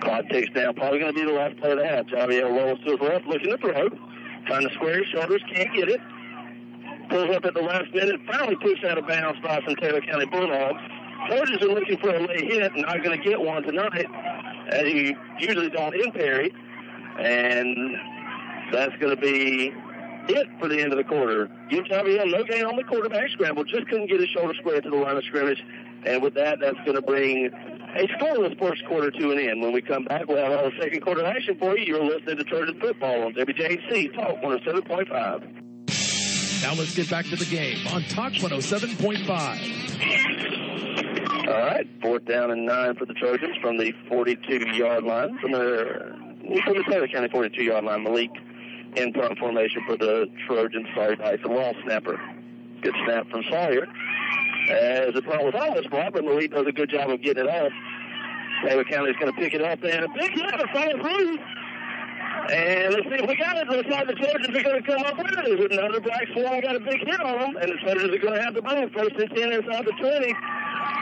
Clock takes down. Probably going to be the last play of the half. Javier rolls to his left, looking to throw. Trying to square his shoulders, can't get it. Pulls up at the last minute, finally pushed out of bounds by some Taylor County Bulldogs. Trojans are looking for a late hit, and not going to get one tonight, as you usually don't in Perry. And that's going to be it for the end of the quarter. Give Javier no gain on the quarterback scramble, just couldn't get his shoulder square to the line of scrimmage. And with that, that's going to bring a scoreless first quarter to an end. When we come back, we'll have all the second quarter action for you. You're listening to Trojan Football on WJHC Talk 107.5. Now let's get back to the game on Talk 107.5. All right, 4th down and 9 for the Trojans from the 42-yard line. From the Taylor County 42-yard line, Malik in front formation for the Trojans. Sorry, by the wall snapper. Good snap from Sawyer. As the problem was almost blocked, but Malik does a good job of getting it off. Taylor County's going to pick it up, and a big hit to follow through. And let's see if we got it. Looks like the Trojans are going to come up with it. With another black swan, got a big hit on them, and the Trojans are going to have the ball 1st and 10 inside the 20.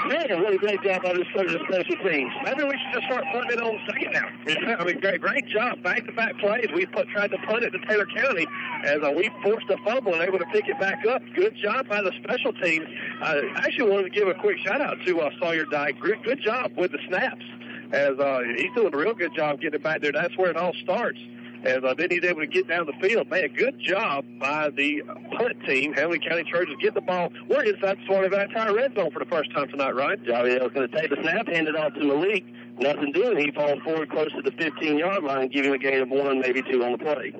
Man, a really great job by the Trojans special teams. Maybe we should just start punting it on second now. Yeah, I mean, great job. Back-to-back plays. We tried to punt it to Taylor County as we forced a fumble and able to pick it back up. Good job by the special teams. I actually wanted to give a quick shout-out to Sawyer Dyke. Good job with the snaps. As he's doing a real good job getting it back there. That's where it all starts. As then he's able to get down the field. Man, good job by the punt team. Hamilton County Trojans get the ball. We're inside the Swanee Valley Tire red zone for the first time tonight, right? Javier is going to take the snap, hand it off to Malik. Nothing doing. He falls forward close to the 15-yard line, giving a gain of 1, maybe 2 on the play.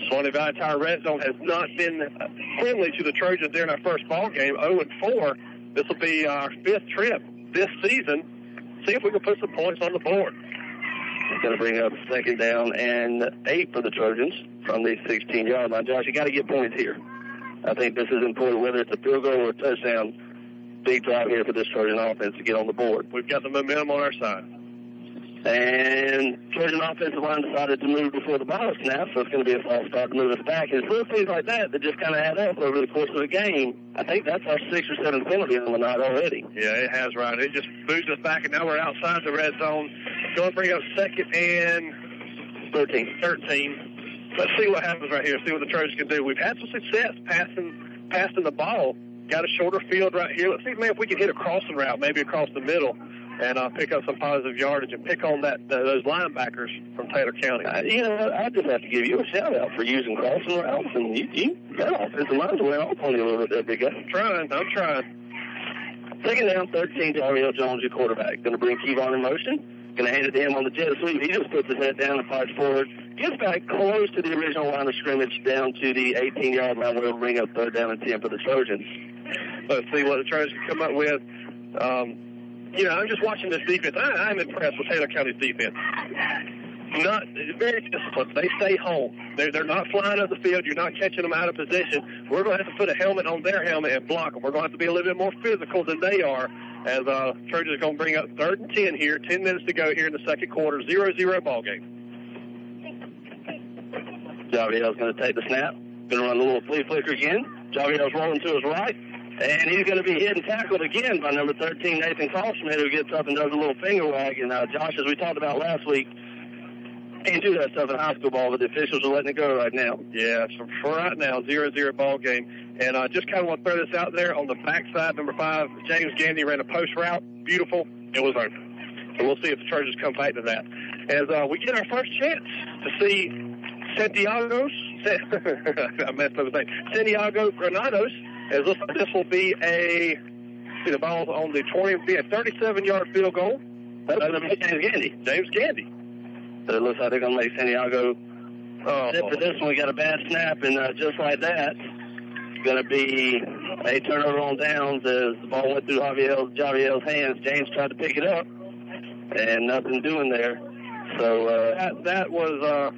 Swanee Valley Tire red zone has not been friendly to the Trojans there in our first ball game. 0-4. This will be our 5th trip this season. See if we can put some points on the board. It's going to bring up 2nd down and 8 for the Trojans from the 16-yard line. Josh, you got to get points here. I think this is important, whether it's a field goal or a touchdown. Big drive here for this Trojan offense to get on the board. We've got the momentum on our side. And Trojan offensive line decided to move before the ball snap, so it's going to be a false start to move us back. And it's little things like that just kind of add up over the course of the game. I think that's our 6th or 7th penalty on the night already. Yeah, it has, Ryan. It just moves us back, and now we're outside the red zone. Going to bring up 2nd and 13. Let's see what happens right here. See what the Trojans can do. We've had some success passing the ball got a shorter field right here. Let's see, man, if we can hit a crossing route, maybe across the middle, and pick up some positive yardage and pick on those linebackers from Taylor County. I just have to give you a shout-out for using crossing routes, and that offensive line's went off on you a little bit there, big guy. I'm trying. Second down, 13, Jarrell Jones, your quarterback. Going to bring Kevon in motion. Going to hand it to him on the jet sweep. He just puts his head down and fights forward. Gets back close to the original line of scrimmage, down to the 18-yard line, where it'll bring up 3rd down and 10 for the Trojans. Let's see what the Trojans come up with. I'm just watching this defense. I'm impressed with Taylor County's defense. Not very disciplined. They stay home. They're not flying up the field. You're not catching them out of position. We're going to have to put a helmet on their helmet and block them. We're going to have to be a little bit more physical than they are, as Trojans are going to bring up 3rd and 10 here. 10 minutes to go here in the second quarter. 0-0 ball game. Javiel's going to take the snap. Going to run a little flea flicker again. Javiel's rolling to his right. And he's going to be hit and tackled again by number 13, Nathan Callschmidt, who gets up and does a little finger wag. And Josh, as we talked about last week, can't do that stuff in high school ball, but the officials are letting it go right now. Yeah, so for right now, 0-0 ball game. And I just kind of want to throw this out there. On the backside, number 5, James Gandy ran a post route. Beautiful. It was open. So we'll see if the Trojans come back to that. As we get our first chance to see Santiago Granados, as this will be the ball on the 20, be a 37-yard field goal. That's going to be James Gandy. So it looks like they're going to make Santiago sit for this one. We got a bad snap, and just like that, it's going to be a turnover on downs as the ball went through Javiel's hands. James tried to pick it up, and nothing doing there. So that was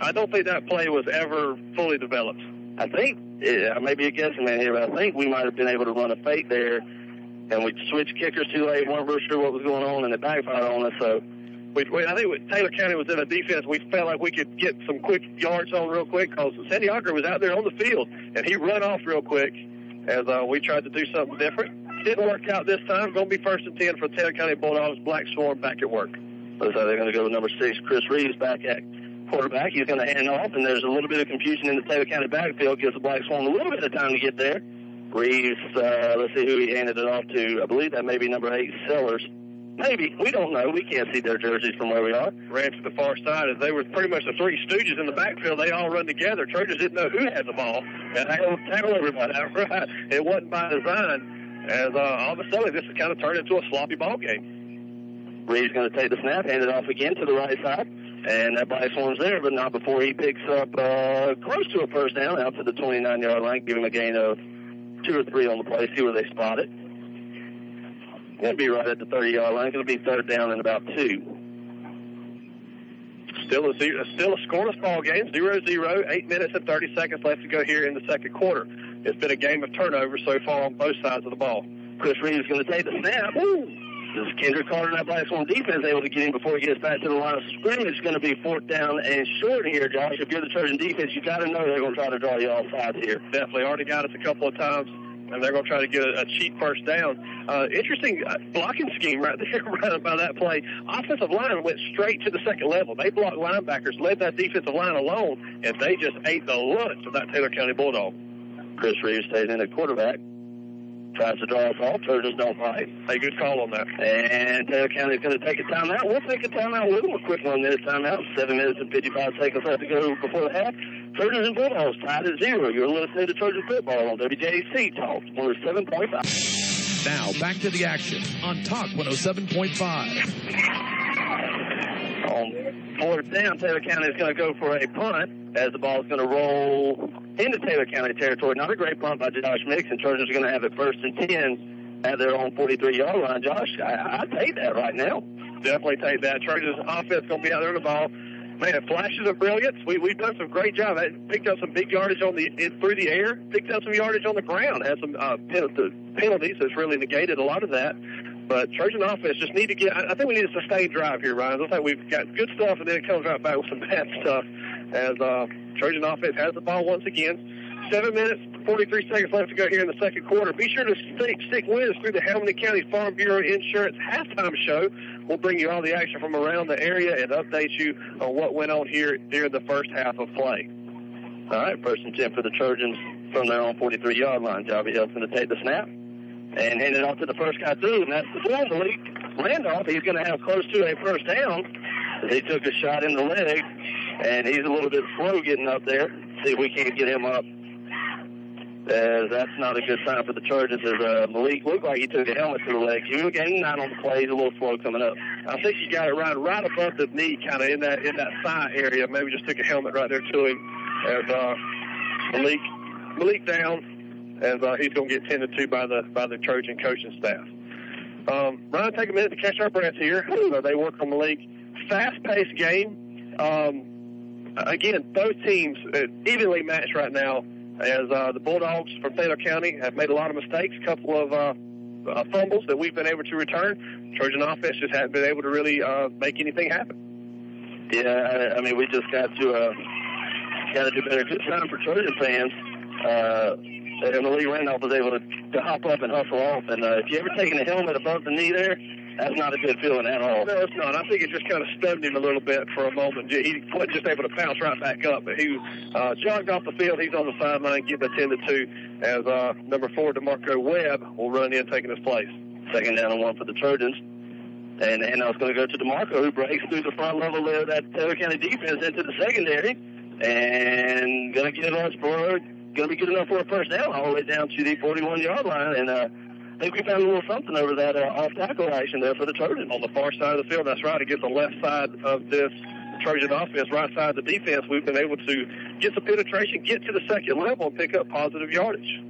I don't think that play was ever fully developed. I think, I may be a guessing man here, but I think we might have been able to run a fake there, and we switched kickers too late. Weren't really sure what was going on, and it backfired on us. So I think when Taylor County was in a defense, we felt like we could get some quick yards on real quick because Santiago was out there on the field, and he ran off real quick as we tried to do something different. Didn't work out this time. Going to be 1st and 10 for Taylor County Bulldogs. Black Swarm back at work. Looks like they're going to go with number 6, Chris Reeves, back at quarterback. He's going to hand off, and there's a little bit of confusion in the Taylor County backfield. Gives the Black Swarm a little bit of time to get there. Reeves, let's see who he handed it off to. I believe that may be number 8, Sellers. Maybe. We don't know. We can't see their jerseys from where we are. Ran to the far side as they were pretty much the 3 stooges in the backfield. They all run together. Trojans didn't know who had the ball. And tackle everybody. Right. It wasn't by design. As all of a sudden, this has kind of turned into a sloppy ball game. Reeves going to take the snap, hand it off again to the right side. And that Black Swarm's there, but not before he picks up close to a 1st down out to the 29-yard line. Give him a gain of 2 or 3 on the play. See where they spot it. Going to be right at the 30-yard line. It's going to be 3rd down and about 2. Still a scoreless ball game, 0-0, 8 minutes and 30 seconds left to go here in the second quarter. It's been a game of turnovers so far on both sides of the ball. Chris Reeves is going to take the snap. Woo! This is Kendrick Carter and that Black Swarm defense able to get him before he gets back to the line of scrimmage. It's going to be 4th down and short here, Josh. If you're the Trojan defense, you got to know they're going to try to draw you off sides here. Definitely. Already got us a couple of times, and they're going to try to get a cheap 1st down. Interesting blocking scheme right there right by that play. Offensive line went straight to the second level. They blocked linebackers, led that defensive line alone, and they just ate the lunch of that Taylor County Bulldog. Chris Reeves stays in at quarterback. Tries to draw us off. Trojans don't fight. A good call on that. And Taylor County is going to take a timeout. We'll take a timeout with them. A quick 1 minute timeout. 7 minutes and 55 seconds left to go before the half. Trojans and Bulldogs tied at 0. You're listening to Trojan Football on WJHC Talk 107.5. Now back to the action on Talk 107.5. On 4th down, Taylor County is going to go for a punt as the ball is going to roll into Taylor County territory. Not a great punt by Josh Mix, and Trojans are going to have it 1st and 10 at their own 43-yard line. Josh, I take that right now. Definitely take that. Trojans offense going to be out there on the ball. Man, flashes of brilliance. We've done some great job. Picked up some big yardage through the air. Picked up some yardage on the ground. Had some penalties that's really negated a lot of that. But Trojan offense just need to get. I think we need a sustained drive here, Ryan. I think we've got good stuff, and then it comes right back with some bad stuff. As Trojan offense has the ball once again. 7 minutes, 43 seconds left to go here in the second quarter. Be sure to stick with us through the Hamilton County Farm Bureau Insurance halftime show. We'll bring you all the action from around the area and update you on what went on here during the first half of play. All right, 1st and 10 for the Trojans from their own 43-yard line. Javi Hill's going to take the snap and hand it off to the first guy through, and that's the boy, Malik Randolph. He's going to have close to a first down. He took a shot in the leg, and he's a little bit slow getting up there. See if we can't get him up. That's not a good sign for the Trojans, as Malik looked like he took a helmet to the leg. He was getting 9 on the play. He's a little slow coming up. I think he got it right above the knee, kind of in that thigh area. Maybe just took a helmet right there to him. As Malik down, as he's going to get tended to by the Trojan coaching staff. Ryan, take a minute to catch our breath here. They work on Malik. Fast-paced game. Again, both teams evenly matched right now, as the Bulldogs from Taylor County have made a lot of mistakes, a couple of fumbles that we've been able to return. Trojan offense just hasn't been able to really make anything happen. Yeah, I mean, we just got to do better. Good sign for Trojan fans. And Malik Randolph was able to hop up and hustle off. And if you ever taken a helmet above the knee there, that's not a good feeling at all. No, it's not. I think it just kind of stunned him a little bit for a moment. He wasn't just able to bounce right back up, but he jogged off the field. He's on the sideline getting attended to, as number 4, DeMarco Webb, will run in taking his place. Second down and 1 for the Trojans. And I was going to go to DeMarco, who breaks through the front level of that Taylor County defense into the secondary, and going to get us for going to be good enough for a first down all the way down to the 41-yard line. And I think we found a little something over that off-tackle action there for the Trojans. On the far side of the field, that's right, against the left side of this Trojan offense, right side of the defense, we've been able to get some penetration, get to the second level, and pick up positive yardage.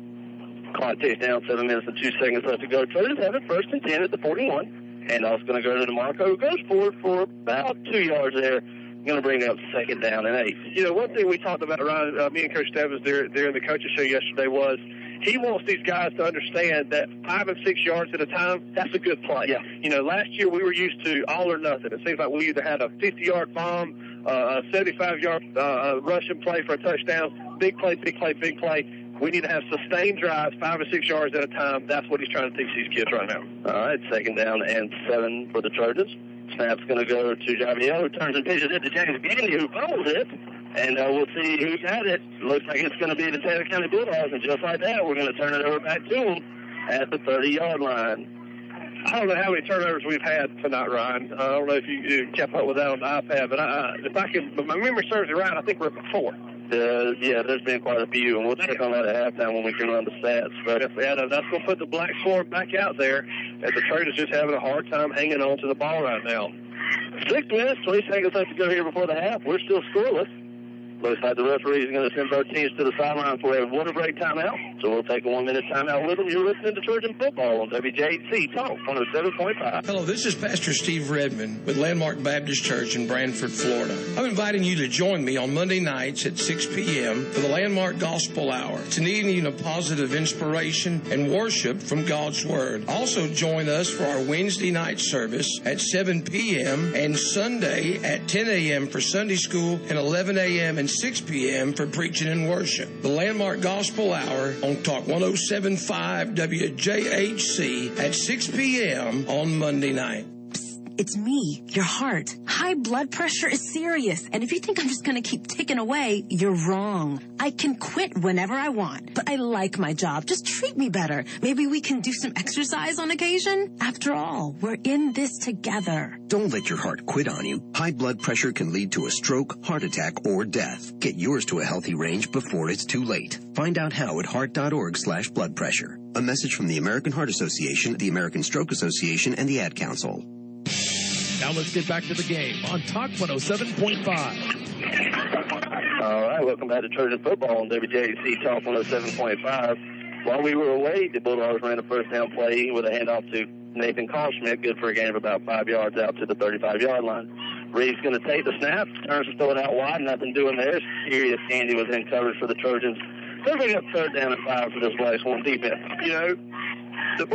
Clock takes down, 7 minutes and 2 seconds left to go. Trojans have it first and 10 at the 41. And I was going to go to DeMarco, who goes forward for about 2 yards there. Going to bring up second down and 8. You know, one thing we talked about, Ryan, me and Coach Stebbins there in the coaches show yesterday was he wants these guys to understand that 5 and 6 yards at a time, that's a good play. Yeah. You know, last year we were used to all or nothing. It seems like we either had a 50-yard bomb, a 75-yard rushing play for a touchdown, big play, big play, big play. We need to have sustained drives, 5 or 6 yards at a time. That's what he's trying to teach these kids right now. All right, second down and 7 for the Trojans. Snap's going to go to Javier, who turns and pitches it to James Gandy, who fumbles it. And we'll see who's got it. Looks like it's going to be the Taylor County Bulldogs. And just like that, we're going to turn it over back to them at the 30-yard line. I don't know how many turnovers we've had tonight, Ryan. I don't know if you kept up with that on the iPad, but if my memory serves me right, I think we're at 4. Yeah, there's been quite a few, and we'll check on that at halftime when we can run the stats. But that's going to put the Black Swarm back out there, as the Trojans just having a hard time hanging on to the ball right now. 6 minutes, 20 seconds left to go here before the half. We're still scoreless. Looks like the referee is going to send both teams to the sideline for a water break timeout. So we'll take a 1-minute timeout with them. You're listening to Trojan Football on WJHC Talk 107.5. Hello, this is Pastor Steve Redmond with Landmark Baptist Church in Brantford, Florida. I'm inviting you to join me on Monday nights at 6 p.m. for the Landmark Gospel Hour. It's needing a positive inspiration and worship from God's Word. Also join us for our Wednesday night service at 7 p.m. and Sunday at 10 a.m. for Sunday school and 11 a.m. and 6 p.m. for preaching and worship. The Landmark Gospel Hour on Talk 107.5 WJHC at 6 p.m. on Monday night. It's me, your heart. High blood pressure is serious, and if you think I'm just going to keep ticking away, you're wrong. I can quit whenever I want, but I like my job. Just treat me better. Maybe we can do some exercise on occasion. After all, we're in this together. Don't let your heart quit on you. High blood pressure can lead to a stroke, heart attack, or death. Get yours to a healthy range before it's too late. Find out how at heart.org/blood pressure. A message from the American Heart Association, the American Stroke Association, and the Ad Council. Now let's get back to the game on Talk 107.5. All right, welcome back to Trojan Football on WJHC Talk 107.5. While we were away, the Bulldogs ran a first down play with a handoff to Nathan Carlschmidt, good for a gain of about 5 yards out to the 35-yard line. Reed's going to take the snap, turns to throw it out wide, nothing doing there. Serious Candy was in coverage for the Trojans. They're bringing up third down and 5 for this Black Swarm defense. You know, the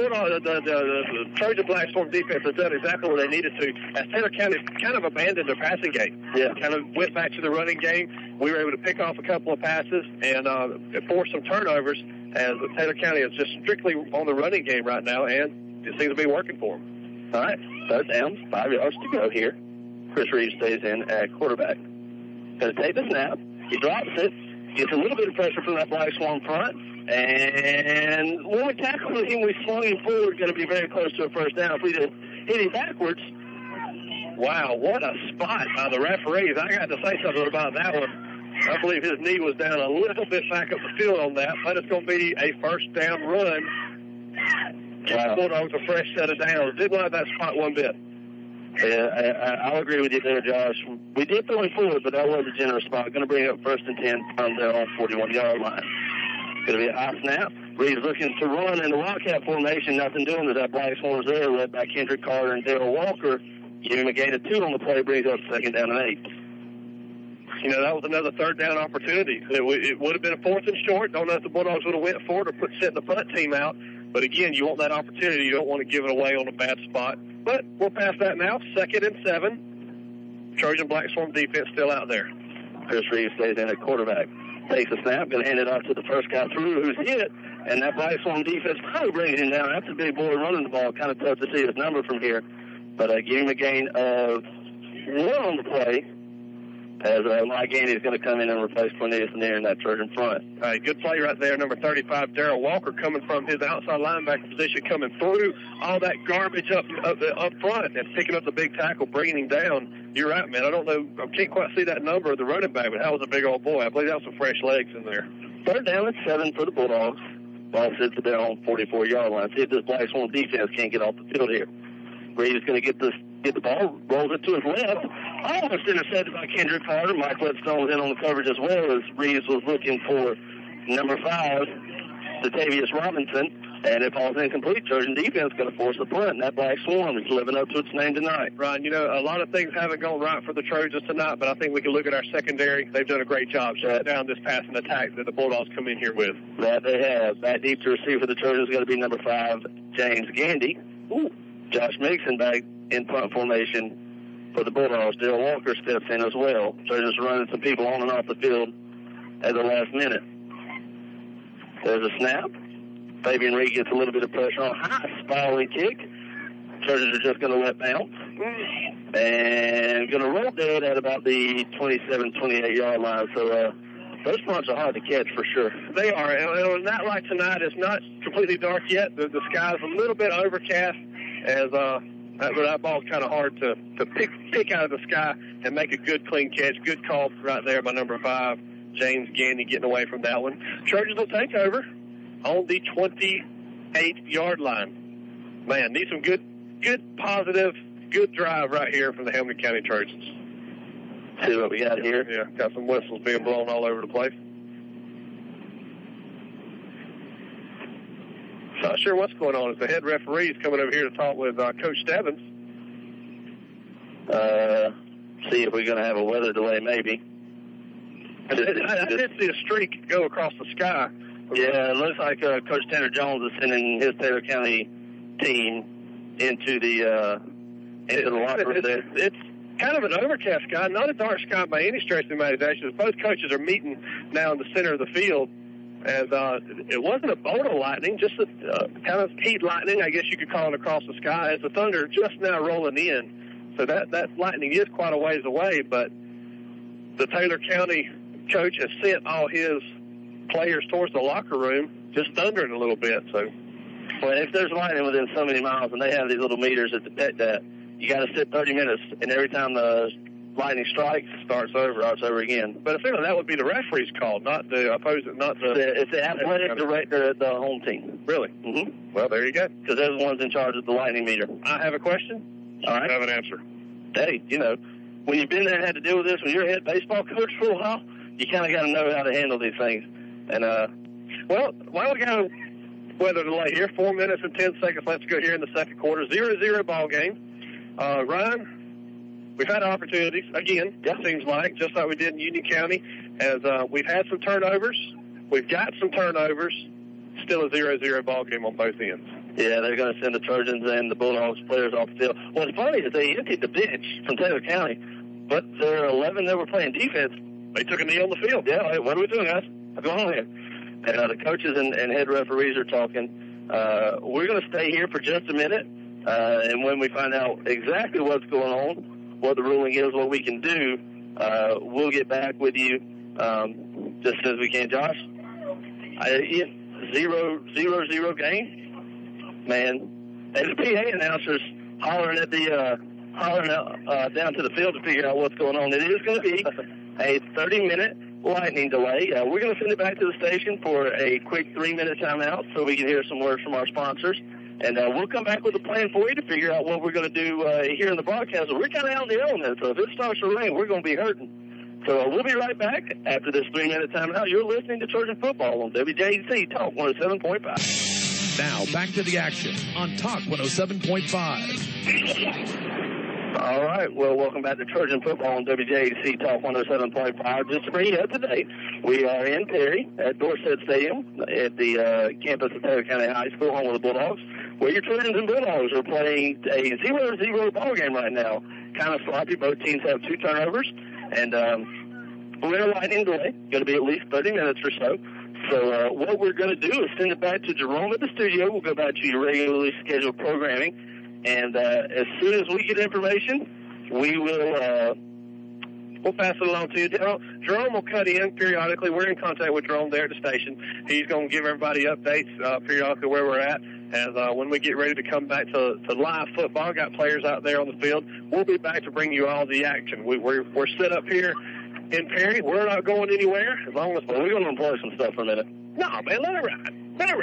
Trojan Black Storm defense has done exactly what they needed to, as Taylor County kind of abandoned their passing game. Yeah. Kind of went back to the running game. We were able to pick off a couple of passes and force some turnovers, as Taylor County is just strictly on the running game right now, and it seems to be working for them. All right, third down, 5 yards to go here. Chris Reeves stays in at quarterback. Going to take the snap. He drops it. Gets a little bit of pressure from that Black Swan front. And when we tackled him, we swung him forward, going to be very close to a first down. If we just hit him backwards. Wow, what a spot by the referees. I got to say something about that one. I believe his knee was down a little bit back up the field on that, but it's going to be a first down run. Wow. Bulldogs a fresh set of downs. Didn't like that spot one bit. Yeah, I'll agree with you there, Josh. We did throw him forward, but that was a generous spot. Going to bring up 1st and 10 from there on 41-yard line. Going to be a high snap. Reed's looking to run in the Wildcat formation. Nothing doing with that. Black Swans there, led by Kendrick Carter and Daryl Walker. Giving him a gain of 2 on the play, brings up 2nd down and 8. You know, that was another third down opportunity. It would have been a 4th and short. Don't know if the Bulldogs would have went for it or sent the punt team out. But again, you want that opportunity. You don't want to give it away on a bad spot. But we're past that now. 2nd and 7. Trojan Black Swan defense still out there. Chris Reeves stays in at quarterback. Takes a snap, going to hand it off to the first guy through who's hit. And that Black Swan defense probably brings him down. That's a big boy running the ball. Kind of tough to see his number from here. But give him a gain of 1 on the play. As Mike Gandy is going to come in and replace Cornelius Neer in that Trojan front. All right, good play right there. Number 35, Daryl Walker, coming from his outside linebacker position, coming through all that garbage up front and picking up the big tackle, bringing him down. You're right, man. I don't know. I can't quite see that number of the running back, but that was a big old boy. I believe that was some fresh legs in there. 3rd down and 7 for the Bulldogs. Ball sits at their own 44-yard line. See if this Black Swan defense can't get off the field here. Reed is going to get the ball, rolls it to his left. Almost intercepted by Kendrick Carter. Mike Whetstone was in on the coverage as well as Reeves was looking for number 5, Datavius Robinson. And if all's incomplete, Trojan defense going to force the punt. And that Black Swan is living up to its name tonight. Ryan, you know, a lot of things haven't gone right for the Trojans tonight, but I think we can look at our secondary. They've done a great job shutting down this passing attack that the Bulldogs come in here with. That they have. Back deep to receive for the Trojans is going to be number 5, James Gandy. Ooh. Josh Mixon back in punt formation for the Bulldogs. Daryl Walker steps in as well. Trojans running some people on and off the field at the last minute. There's a snap. Fabian Reed gets a little bit of pressure on. High spiraling kick. Trojans are just going to let bounce. And going to roll dead at about the 27, 28-yard line. So those punts are hard to catch for sure. They are. And not like tonight. It's not completely dark yet. The sky's a little bit overcast. As that ball's kind of hard to pick out of the sky and make a good, clean catch. Good call right there by number 5, James Gandy, getting away from that one. Trojans will take over on the 28-yard line. Man, need some good, positive, good drive right here from the Hamilton County Trojans. See what we got here? Yeah, got some whistles being blown all over the place. Not sure what's going on. As the head referee is coming over here to talk with Coach Stebbins. See if we're going to have a weather delay, maybe. I did see a streak go across the sky. Yeah, it looks like Coach Tanner Jones is sending his Taylor County team into the locker room there. It's kind of an overcast sky, not a dark sky by any stretch of the imagination. Both coaches are meeting now in the center of the field. As it wasn't a bolt of lightning, just a kind of heat lightning, I guess you could call it, across the sky as the thunder just now rolling in. So that lightning is quite a ways away, but the Taylor County coach has sent all his players towards the locker room, just thundering a little bit. So, well, if there's lightning within so many miles and they have these little meters that detect that, you got to sit 30 minutes, and every time the lightning strikes, starts over again. But I feel like that would be the referee's call, not the opposite, not the... It's the athletic director at the home team. Really? Mm-hmm. Well, there you go. Because they're the ones in charge of the lightning meter. I have a question. All right. I have an answer. Hey, you know, when you've been there and had to deal with this, when you're a head baseball coach for a while, you kind of got to know how to handle these things. And, well, while we got a weather delay here, 4 minutes and 10 seconds left to go here in the second quarter, 0-0 ball game. Ryan, we've had opportunities, again, it seems like, just like we did in Union County, as we've had some turnovers. We've got some turnovers. Still a 0-0 ball game on both ends. Yeah, they're going to send the Trojans and the Bulldogs players off the field. What's funny is they emptied the bench from Taylor County, but there are 11 that were playing defense. They took a knee on the field. Yeah, hey, what are we doing, guys? What's going on here? And the coaches and head referees are talking. We're going to stay here for just a minute, and when we find out exactly what's going on, what the ruling is, what we can do, we'll get back with you. just as soon as we can. Josh, 0-0 game. Man, and the PA announcers hollering at the down to the field to figure out what's going on. It is going to be a 30-minute lightning delay. We're going to send it back to the station for a quick 3-minute timeout so we can hear some words from our sponsors. And we'll come back with a plan for you to figure out what we're going to do here in the broadcast. We're kind of out in the element, so if it starts to rain, we're going to be hurting. So we'll be right back after this 3-minute timeout. You're listening to Trojan Football on WJHC Talk 107.5. Now, back to the action on Talk 107.5. All right. Well, welcome back to Trojan Football on WJHC Talk 107.5. Just to bring you up to date, we are in Perry at Dorset Stadium at the campus of Taylor County High School, home of the Bulldogs, where your Trojans and Bulldogs are playing a 0-0 ball game right now. Kind of sloppy. Both teams have 2 turnovers. And we're in a lightning delay. Going to be at least 30 minutes or so. So what we're going to do is send it back to Jerome at the studio. We'll go back to your regularly scheduled programming. And as soon as we get information, we will we'll pass it along to you. Jerome will cut in periodically. We're in contact with Jerome there at the station. He's going to give everybody updates periodically where we're at. As when we get ready to come back to live football, got players out there on the field. We'll be back to bring you all the action. We're set up here in Perry. We're not going anywhere as long as we're going to employ some stuff for a minute. No, man, let it ride. All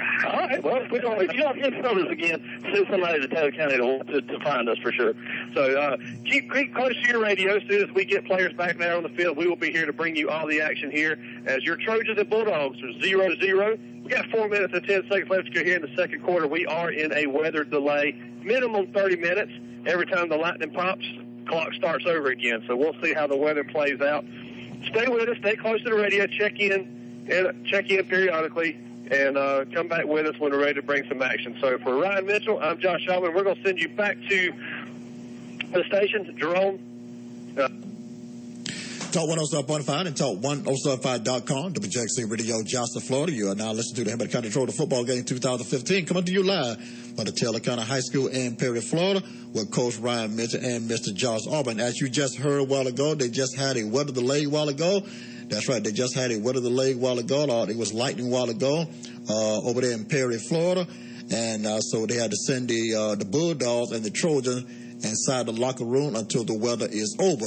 right. Well, if you don't get notice again, send somebody to Taylor County to find us for sure. So keep close to your radio. As soon as we get players back there on the field, we will be here to bring you all the action here as your Trojans and Bulldogs are 0-0. We got 4 minutes and 10 seconds left to go here in the second quarter. We are in a weather delay, minimum 30 minutes. Every time the lightning pops, clock starts over again. So we'll see how the weather plays out. Stay with us. Stay close to the radio. Check in periodically. And come back with us when we're ready to bring some action. So for Ryan Mitchell, I'm Josh Altman. We're going to send you back to the station, to Jerome. Talk 107.5 and Talk 107.5.com. WJHC Radio, Johnson, Florida. You are now listening to the Hamilton County Trojans Football Game 2015. Coming to you live from the Taylor County High School in Perry, Florida, with Coach Ryan Mitchell and Mr. Josh Altman. As you just heard a while ago, they just had a weather delay a while ago. That's right. They just had a weather delay a while ago. It was lightning a while ago over there in Perry, Florida. And so they had to send the Bulldogs and the Trojans inside the locker room until the weather is over.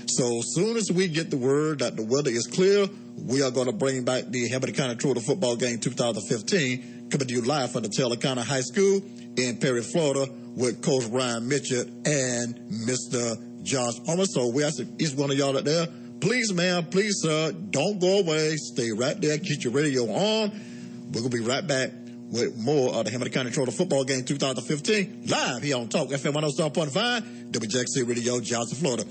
So as soon as we get the word that the weather is clear, we are going to bring back the Hamilton County Trojan Football Game 2015, coming to you live from the Taylor County High School in Perry, Florida, with Coach Ryan Mitchell and Mr. Josh Altman. So we ask each one of y'all out there, please, ma'am, please, sir, don't go away. Stay right there. Keep your radio on. We're going to be right back with more of the Hamilton County Trojan Football Game 2015 live here on Talk FM 107.5, WJHC Radio, Johnson, Florida.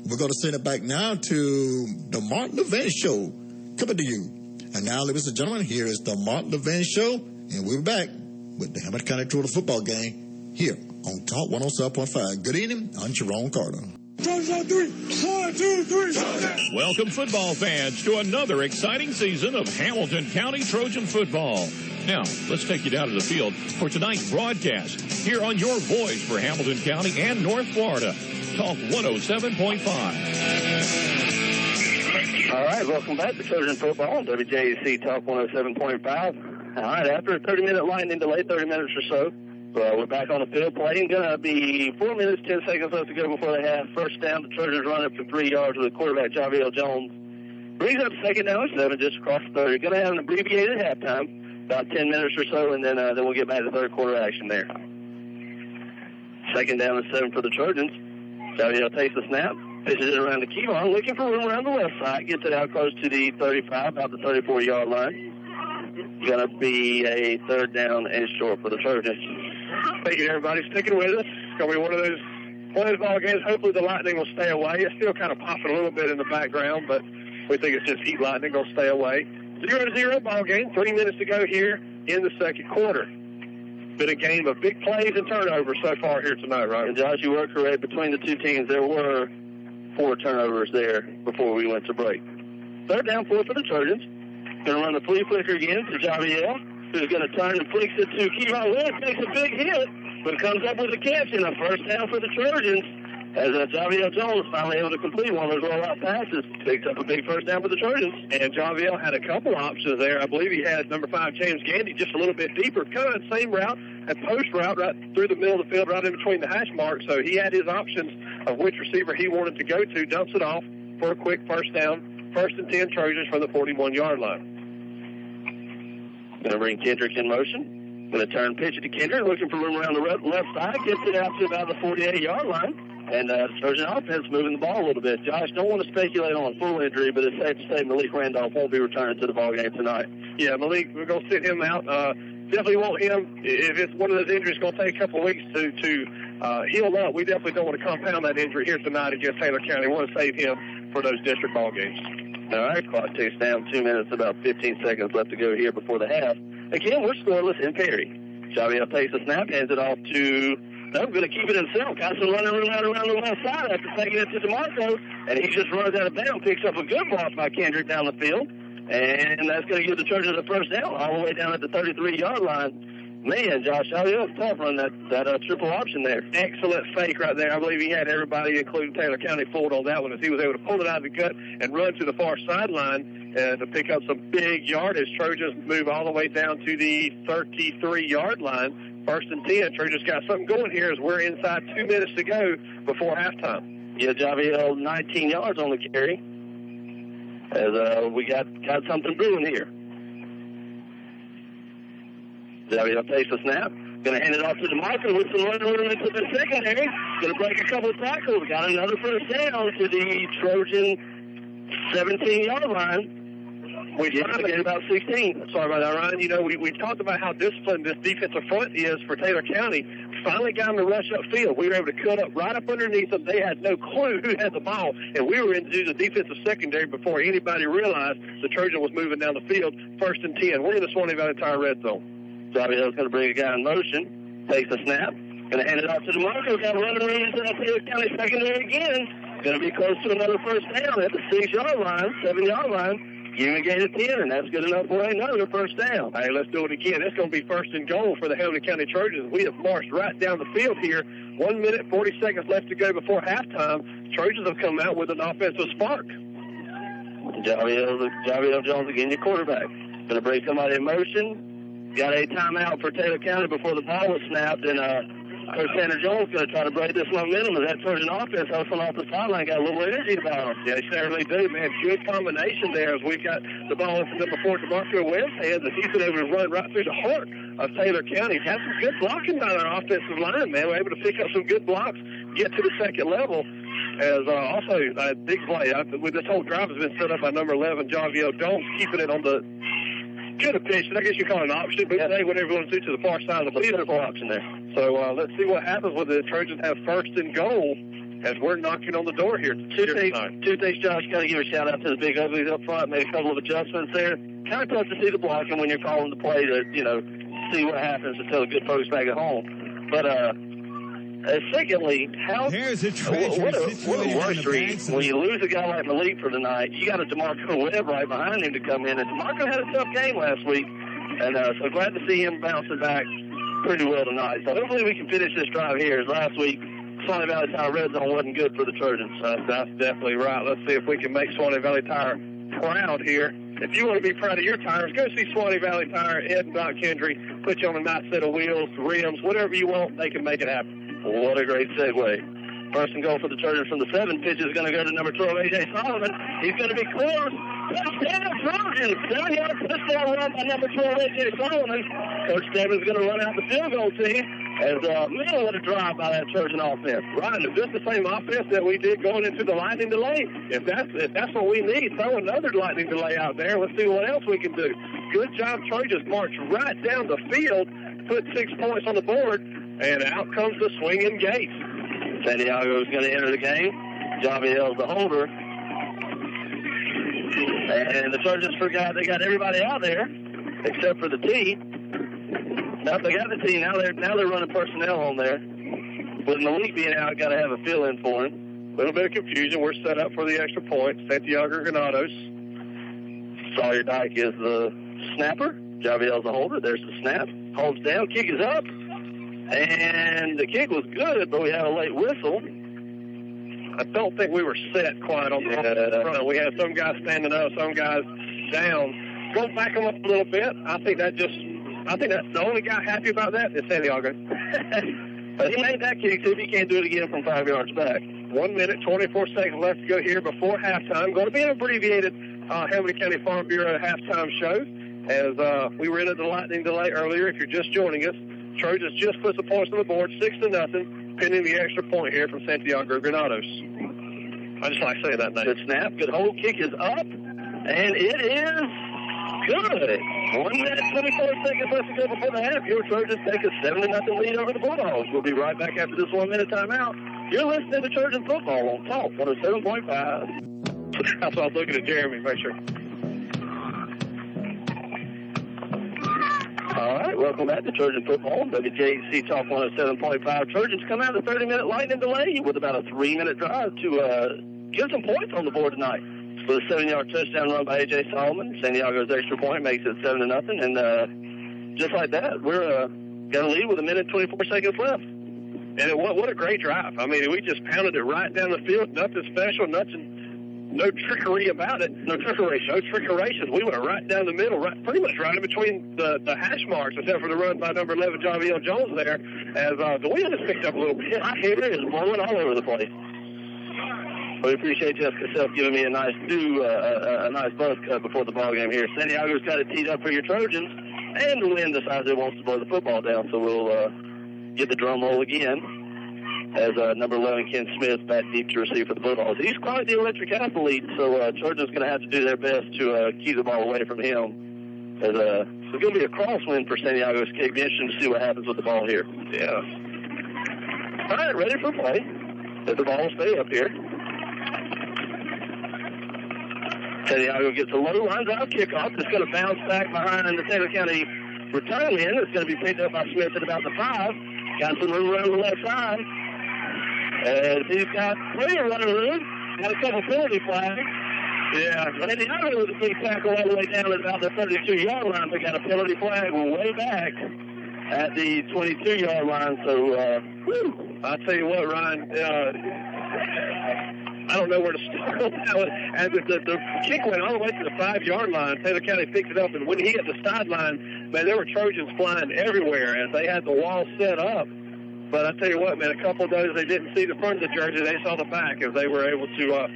We're going to send it back now to the Mark Levin Show, coming to you. And now, ladies and gentlemen, here is the Mark Levin Show, and we're back with the Hamilton County Trojan Football Game here on Talk 107.5. Good evening. I'm Jerome Carter. Welcome, football fans, to another exciting season of Hamilton County Trojan football. Now, let's take you down to the field for tonight's broadcast here on your voice for Hamilton County and North Florida, Talk 107.5. All right, welcome back to Trojan Football on WJHC Talk 107.5. All right, after a 30-minute lightning delay, 30 minutes or so, we're back on the field playing. Going to be 4 minutes, 10 seconds left to go before they have first down. The Trojans run up to 3 yards with quarterback Javier Jones. Brings up second down and 7 just across the 30. Going to have an abbreviated halftime, about 10 minutes or so, and then we'll get back to third quarter action there. Second down and 7 for the Trojans. Javier takes the snap, pitches it around the key line, looking for room around the left side, gets it out close to the 35, about the 34-yard line. Going to be a third down and short for the Trojans. Thank you, everybody, sticking with us. It's going to be one of those ball games. Hopefully the lightning will stay away. It's still kind of popping a little bit in the background, but we think it's just heat lightning going to stay away. 0-0 ball game. 3 minutes to go here in the second quarter. Been a game of big plays and turnovers so far here tonight, right? And Josh, you were correct. Between the two teams, there were 4 turnovers there before we went to break. Third down, 4 for the Trojans. Going to run the flea flicker again to Javier, who's going to turn and flicks it to Kevon Lewis. Makes a big hit, but comes up with a catch and a first down for the Trojans. As Javier Jones finally able to complete one of those rollout passes, picks up a big first down for the Trojans. And Javier had a couple options there. I believe he had number 5, James Gandy, just a little bit deeper, kind of the same route, a post route right through the middle of the field, right in between the hash marks. So he had his options of which receiver he wanted to go to, dumps it off for a quick first down, 1st and 10 Trojans from the 41-yard line. Going to bring Kendrick in motion. Going to turn pitch it to Kendrick, looking for room around the left side, gets it out to about the 48-yard line. And Trojan offense moving the ball a little bit. Josh, don't want to speculate on a full injury, but it's safe to say Malik Randolph won't be returning to the ballgame tonight. Yeah, Malik, we're going to sit him out. Definitely want him, if it's one of those injuries, going to take a couple of weeks to heal up. We definitely don't want to compound that injury here tonight against Taylor County. We want to save him for those district ball games. All right, clock ticks down, 2 minutes, about 15 seconds left to go here before the half. Again, we're scoreless in Perry. Javier takes a snap, hands it off to... No, going to keep it himself. Got some running around the left side after taking it to DeMarco, and he just runs out of bounds, picks up a good block by Kendrick down the field, and that's going to give the Trojans a first down all the way down at the 33-yard line. Man, Josh, that was tough running that triple option there. Excellent fake right there. I believe he had everybody, including Taylor County, fooled on that one as he was able to pull it out of the gut and run to the far sideline and to pick up some big yardage. Trojans move all the way down to the 33-yard line. 1st and 10. Trojans got something going here as we're inside 2 minutes to go before halftime. Yeah, Javier 19 yards on the carry. As we got something brewing here. Javier takes a snap. Going to hand it off to DeMarco with some running room into the secondary. Going to break a couple of tackles. Got another first down to the Trojan 17-yard line. We finally get about 16. Sorry about that, Ryan. You know, we talked about how disciplined this defensive front is for Taylor County. Finally got them to rush upfield. We were able to cut up right up underneath them. They had no clue who had the ball, and we were into the defensive secondary before anybody realized the Trojan was moving down the field. 1st and 10. We're in the Swanee Valley Tire red zone. Javier's going to bring a guy in motion. Takes a snap. Going to hand it off to DeMarco. Got running room into that Taylor County secondary again. Going to be close to another first down at the 6-yard line, 7-yard line. Give him a gain of 10, and that's good enough for another first down. Hey, let's do it again. It's going to be 1st and goal for the Hamilton County Trojans. We have marched right down the field here. 1 minute, 40 seconds left to go before halftime. Trojans have come out with an offensive spark. Javier Jones again, your quarterback. Going to bring somebody in motion. Got a timeout for Taylor County before the ball was snapped, and Coach Sanders Jones going to try to break this momentum as that Trojan offense hustling off the sideline. Got a little energy about them. Yeah, they certainly do, man. Good combination there as we got the ball opened up before DeMarco Webb's hands, and he's been able to run right through the heart of Taylor County. Had some good blocking by their offensive line, man. We're able to pick up some good blocks, get to the second level. As also a big play. This whole drive has been set up by number 11, Javier Jones, keeping it on the could have pitched it. I guess you call it an option, but today whatever you want to do to the far side of the field, option there. So let's see what happens when the Trojans have 1st and goal as we're knocking on the door here. Two things, Josh. Got to give a shout out to the big uglies up front. Made a couple of adjustments there. Kind of tough to see the blocking when you're calling the play to see what happens to tell the good folks back at home. But secondly, what a worsery when you lose a guy like Malik for tonight. You got a DeMarco Webb right behind him to come in, and DeMarco had a tough game last week, and so glad to see him bouncing back pretty well tonight. So hopefully we can finish this drive here. As last week, Swanee Valley Tire red zone wasn't good for the Trojans. That's definitely right. Let's see if we can make Swanee Valley Tire proud here. If you want to be proud of your tires, go see Swanee Valley Tire, Ed and Doc Kendry. Put you on a nice set of wheels, rims, whatever you want, they can make it happen. What a great segue. 1st and goal for the Trojans from the 7. Pitch is going to go to number 12, A.J. Solomon. He's going to be close. Touchdown, Trojans. 7-yard touchdown run by number 12, A.J. Solomon. Coach Stebbins is going to run out the field goal team. As, man, what a drive by that Trojan offense. Ryan, is this the same offense that we did going into the lightning delay? If that's what we need, throw another lightning delay out there. Let's see what else we can do. Good job, Trojans march right down the field, put 6 points on the board, and out comes the swinging gate. Santiago is going to enter the game. Javier the holder. And the Trojans forgot they got everybody out there except for the T. Now they got the T. Now they're running personnel on there. With Malik being out, got to have a fill-in for him. A little bit of confusion. We're set up for the extra point. Santiago Granados. Sawyer Dyke is the snapper. Javier's the holder. There's the snap. Holds down. Kick is up. And the kick was good, but we had a late whistle. I don't think we were set quite on the front. We had some guys standing up, some guys down. Go back them up a little bit. I think that's the only guy happy about that is Santiago. But he made that kick, too. He can't do it again from 5 yards back. 1 minute, 24 seconds left to go here before halftime. Going to be an abbreviated Hamilton County Farm Bureau halftime show. As we were in at the lightning delay earlier, if you're just joining us, Trojans just put the points on the board, 6-0, pending the extra point here from Santiago Granados. I just like saying that name. Good snap, good hold, kick is up, and it is good. 1 minute, 24 seconds left to go before the half. Your Trojans take a 7-0 lead over the Bulldogs. We'll be right back after this 1 minute timeout. You're listening to Trojan Football on Talk 107.5. That's why I was looking at Jeremy, make sure. All right, welcome back to Trojan Football, WJHC Talk 107.5. Trojans come out of the 30-minute lightning delay with about a 3-minute drive to get some points on the board tonight. With a 7-yard touchdown run by A.J. Solomon, Santiago's extra point makes it 7-0, and just like that, we're got a lead with 1 minute 24 seconds left. And what a great drive. I mean, we just pounded it right down the field, nothing special, no trickery about it, no trickerations. We went right down the middle, pretty much right in between the hash marks, except for the run by number 11, Javier Jones there, as the wind has picked up a little bit. My hair is blowing all over the place. We appreciate Jessica Self giving me a nice buzz cut before the ball game here. Santiago's got it teed up for your Trojans, and the wind decides it wants to blow the football down, so we'll get the drum roll again. As number 11, Ken Smith, back deep to receive for the Bulldogs. He's quite the electric athlete, so Trojans going to have to do their best to keep the ball away from him. As it's going to be a crosswind for Santiago's kick. Be interesting to see what happens with the ball here. Yeah. All right, ready for play. Let the ball stay up here. Santiago gets a low line drive kickoff. It's going to bounce back behind the Taylor County return in. It's going to be picked up by Smith at about the 5. Got some room around the left side. And he's got plenty of running room. Got a couple penalty flags. Yeah, Santiago with a big tackle all the way down at about the 32-yard line. They got a penalty flag way back at the 22-yard line. So, I'll tell you what, Ryan, I don't know where to start on that one. And the kick went all the way to the 5-yard line. Taylor County picked it up, and when he hit the sideline, man, there were Trojans flying everywhere as they had the wall set up. But I tell you what, man, a couple of those, they didn't see the front of the jersey. They saw the back as they were able to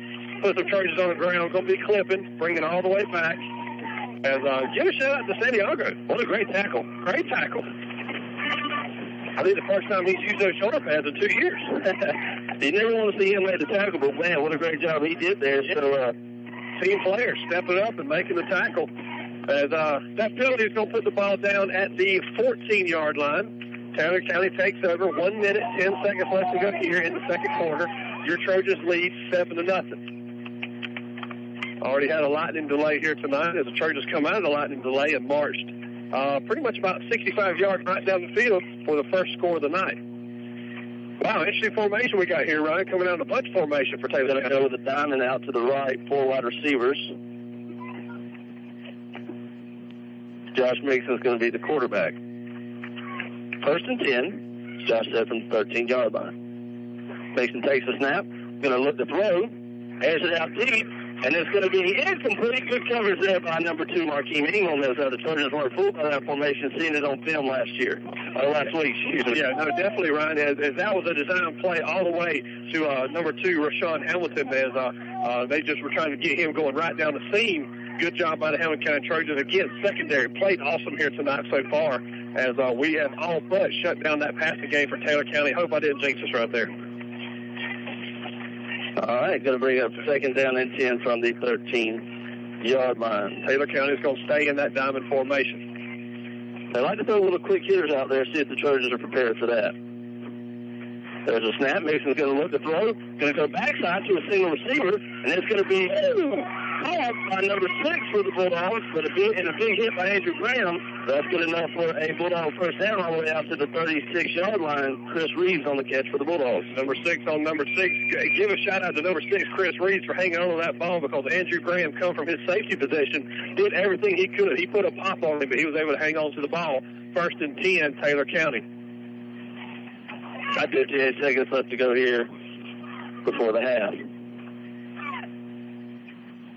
put some Trojans on the ground. Going to be clipping, bring it all the way back. As give a shout out to Santiago. What a great tackle. Great tackle. I think the first time he's used those shoulder pads in 2 years. You never want to see him make the tackle, but man, what a great job he did there. So, team player stepping up and making the tackle. As that penalty is going to put the ball down at the 14-yard line. Taylor County takes over. 1 minute, 10 seconds left to go here in the second quarter. Your Trojans lead 7-0. Already had a lightning delay here tonight as the Trojans come out of the lightning delay and marched pretty much about 65 yards right down the field for the first score of the night. Wow, interesting formation we got here, Ryan, coming out in a bunch formation for Taylor County. Go with the diamond out to the right, 4 wide receivers. Josh Mixon's going to be the quarterback. First and 10. Josh set from the 13-yard line. Mason takes a snap. Going to look to throw. Airs it out deep. And it's going to be incomplete. Good coverage there by number 2, Markeem Ingram. As the Trojans weren't fooled by that formation, seeing it on film last week. Yeah, no, definitely, Ryan. As that was a design play all the way to number 2, Rashawn Hamilton. As they just were trying to get him going right down the seam. Good job by the Hamilton County Trojans. Again, secondary played awesome here tonight so far. As we have all but shut down that passing game for Taylor County. Hope I didn't jinx us right there. All right, going to bring up second down and 10 from the 13-yard line. Taylor County is going to stay in that diamond formation. They like to throw little quick hitters out there, see if the Trojans are prepared for that. There's a snap. Mason's going to look to throw. Going to go backside to a single receiver, and it's going to be caught by number 6 for the Bulldogs, but a big hit by Andrew Graham. That's good enough for a Bulldog first down all the way out to the 36-yard line. Chris Reeves on the catch for the Bulldogs. Number 6 on number 6. Give a shout out to number 6, Chris Reeves, for hanging on to that ball because Andrew Graham come from his safety position, did everything he could. He put a pop on him, but he was able to hang on to the ball. First and 10, Taylor County. Got 58 seconds left to go here before the half.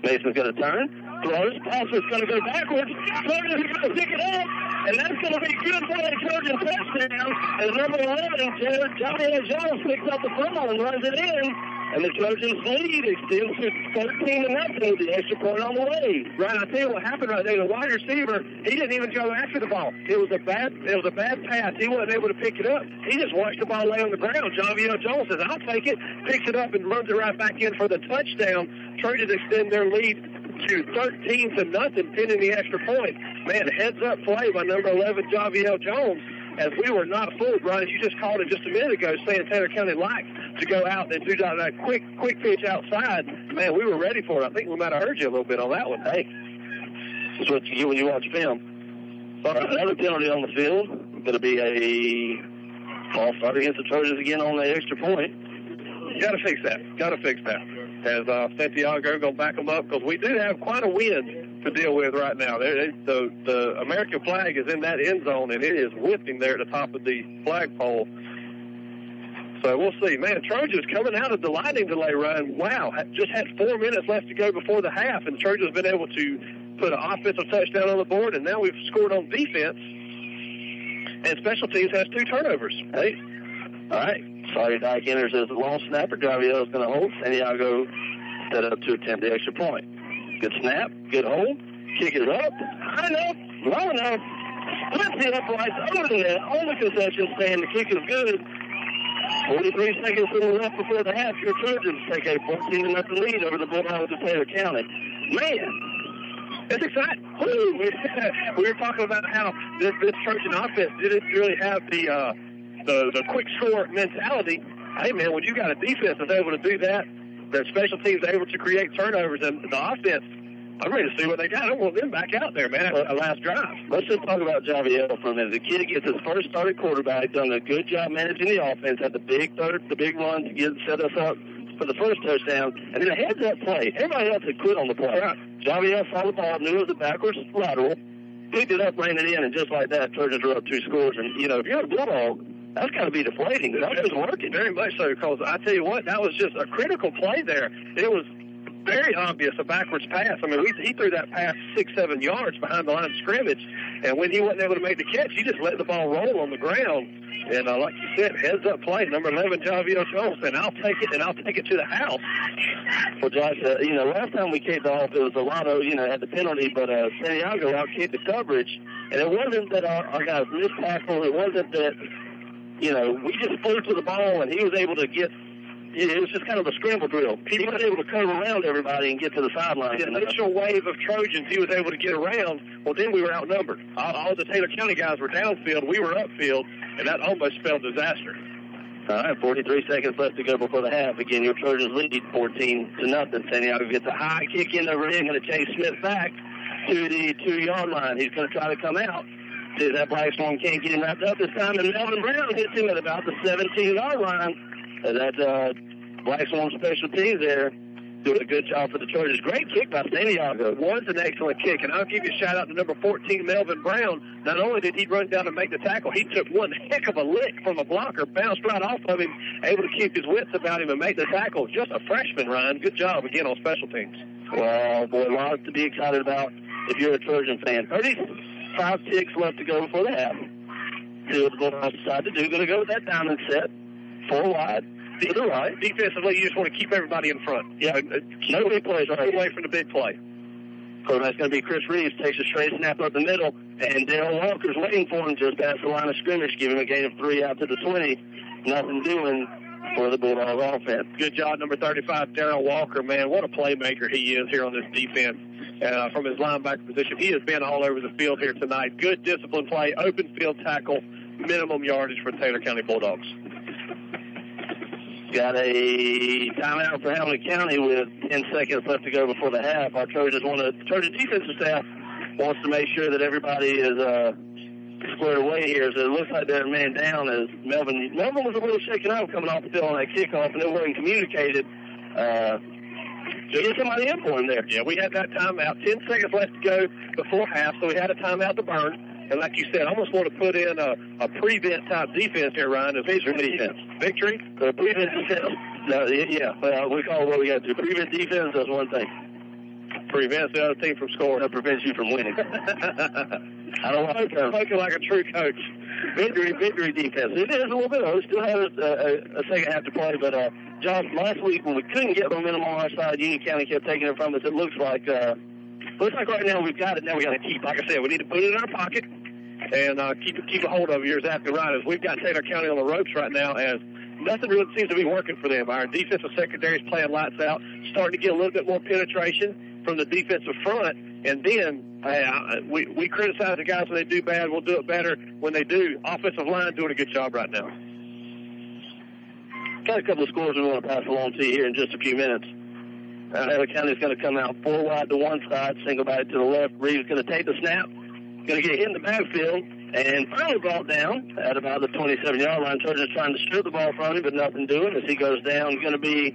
Mason's going to turn. Throws. Pass is going to go backwards. Trojans are going to pick it up. And that's going to be good for the Trojan touchdown. And number 11, Johnny Jones picks up the football and runs it in. And the Trojans lead extends to 13-0 with the extra point on the way. Right, I tell you what happened right there. The wide receiver, he didn't even go after the ball. It was a bad pass. He wasn't able to pick it up. He just watched the ball lay on the ground. Javier Jones says, "I'll take it," picks it up and runs it right back in for the touchdown. Trojans extend their lead to 13-0, pinning the extra point. Man, heads-up play by number 11, Javier Jones. As we were not fooled, Brian, as you just called it just a minute ago, saying Taylor County likes to go out and do that quick pitch outside. Man, we were ready for it. I think we might have heard you a little bit on that one. Hey, that's what you get when you watch film. All right, another penalty on the field. Going to be a false start against the Trojans again on the extra point. Got to fix that. As Santiago going to back them up, because we do have quite a wind to deal with right now. The American flag is in that end zone, and it is whipping there at the top of the flagpole. So we'll see. Man, Trojans coming out of the lightning delay run. Wow, just had 4 minutes left to go before the half, and Trojans been able to put an offensive touchdown on the board, and now we've scored on defense. And special teams has 2 turnovers. Hey, all right. Sorry, Dyke enters as the long snapper. Javier is going to hold. Santiago set up to attempt the extra point. Good snap, good hold. Kick it up. High enough, low enough. Splits the uprights over the net. On the concession stand, the kick is good. 43 seconds left before the half. Your Trojans take a 14-0 lead over the Bulldogs of Taylor County. Man, it's exciting. We were talking about how this Trojan offense didn't really have the quick score mentality. Hey, man, when you got a defense that's able to do that, their special teams are able to create turnovers, and the offense, I'm ready to see what they got. I don't want them back out there, man, at the last drive. Let's just talk about Javier for a minute. The kid gets his first started quarterback, done a good job managing the offense, had the big run to set us up for the first touchdown, and then a heads-up play. Everybody else had quit on the play. Right. Javier saw the ball, knew it was a backwards lateral, picked it up, ran it in, and just like that, Trojans were up 2 scores. And, you know, if you're a Bulldog, that's got to be deflating. That was working. Very much so, because I tell you what, that was just a critical play there. It was very obvious a backwards pass. I mean, he threw that pass 6-7 yards behind the line of scrimmage, and when he wasn't able to make the catch, he just let the ball roll on the ground. And like you said, heads-up play, number 11, Javier Jones, and I'll take it to the house. Well, Josh, last time we kicked off, it was a lot of, had the penalty, but Santiago out-kicked the coverage, and it wasn't that our guys missed tackle. It wasn't that, we just flew to the ball, and he was able to get, it was just kind of a scramble drill. He was able to come around everybody and get to the sideline. The initial wave of Trojans, he was able to get around. Well, then we were outnumbered. All the Taylor County guys were downfield. We were upfield, and that almost spelled disaster. All right, 43 seconds left to go before the half. Again, your Trojans lead 14-0. Santiago gets a high kick in over here, going to chase Smith back to the 2-yard line. He's going to try to come out. See, that Black Storm can't get him wrapped up this time, and Melvin Brown hits him at about the 17-yard line. That Black Storm special teams there doing a good job for the Trojans. Great kick by Santiago. Was an excellent kick, and I'll give you a shout-out to number 14, Melvin Brown. Not only did he run down and make the tackle, he took one heck of a lick from a blocker, bounced right off of him, able to keep his wits about him and make the tackle. Just a freshman, Ryan. Good job again on special teams. Well, boy, lots to be excited about if you're a Trojan fan. 35 ticks left to go before the half. See what the Bulldogs decide to do. Going to go with that diamond set. 4 wide. To the right. Defensively, you just want to keep everybody in front. Yeah. No big plays. Right. Away from the big play. Quarterback's going to be Chris Reeves. Takes a straight snap up the middle. And Darryl Walker's waiting for him just past the line of scrimmage. Give him a gain of 3 out to the 20. Nothing doing for the Bulldog offense. Good job, number 35, Darryl Walker. Man, what a playmaker he is here on this defense. From his linebacker position, he has been all over the field here tonight. Good discipline play, open field tackle, minimum yardage for Taylor County Bulldogs. Got a timeout for Hamilton County with 10 seconds left to go before the half. Our Trojan defensive staff wants to make sure that everybody is squared away here. So it looks like they're man down as Melvin was a little shaken up coming off the field on that kickoff, and it wasn't communicated. Get somebody in for him there. Yeah, we had that timeout. 10 seconds left to go before half, so we had a timeout to burn. And like you said, I almost want to put in a prevent type defense here, Ryan. Is victory defense? Victory? Prevent defense. No, yeah. We call it what we got to do. Prevent defense, that's one thing. Prevents the other team from scoring. That prevents you from winning. I don't want to spoken like a true coach. Victory defense. It is a little bit. We still have a second half to play, but John, last week when we couldn't get momentum on our side, Union County kept taking it from us. It looks like right now we've got it. Now we got to keep. Like I said, we need to put it in our pocket and keep a hold of it. You're exactly right. As we've got Taylor County on the ropes right now, as nothing really seems to be working for them. Our defensive secondary is playing lights out, starting to get a little bit more penetration from the defensive front, and then we criticize the guys when they do bad. We'll do it better when they do. Offensive line doing a good job right now. Got a couple of scores we want to pass along to you here in just a few minutes. Taylor County is going to come out 4 wide to one side, single back to the left. Reeves going to take the snap, going to get hit in the backfield, and finally brought down at about the 27-yard line. Trojans trying to strip the ball from him, but nothing doing as he goes down. Going to be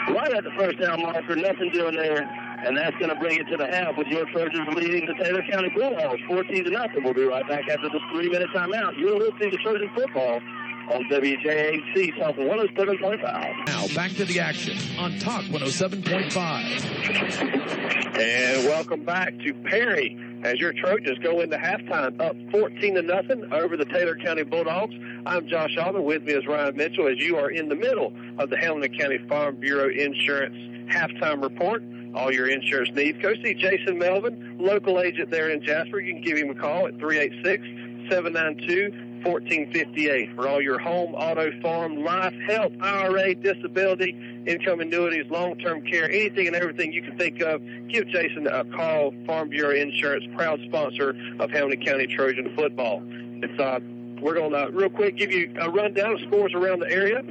right at the first down marker, nothing doing there, and that's going to bring it to the half with your Trojans leading the Taylor County Bulldogs 14-0. We'll be right back after this 3-minute timeout. You're listening to Trojan Football on WJHC Talk 107.5. Now back to the action on Talk 107.5. And welcome back to Perry as your Trojans go into halftime up 14-0 over the Taylor County Bulldogs. I'm Josh Altman. With me is Ryan Mitchell as you are in the middle of the Hamilton County Farm Bureau Insurance halftime report. All your insurance needs. Go see Jason Melvin, local agent there in Jasper. You can give him a call at 386-792-1458 for all your home, auto, farm, life, health, IRA, disability, income annuities, long-term care, anything and everything you can think of. Give Jason a call. Farm Bureau Insurance, proud sponsor of Hamilton County Trojan football. We're going to real quick give you a rundown of scores around the area.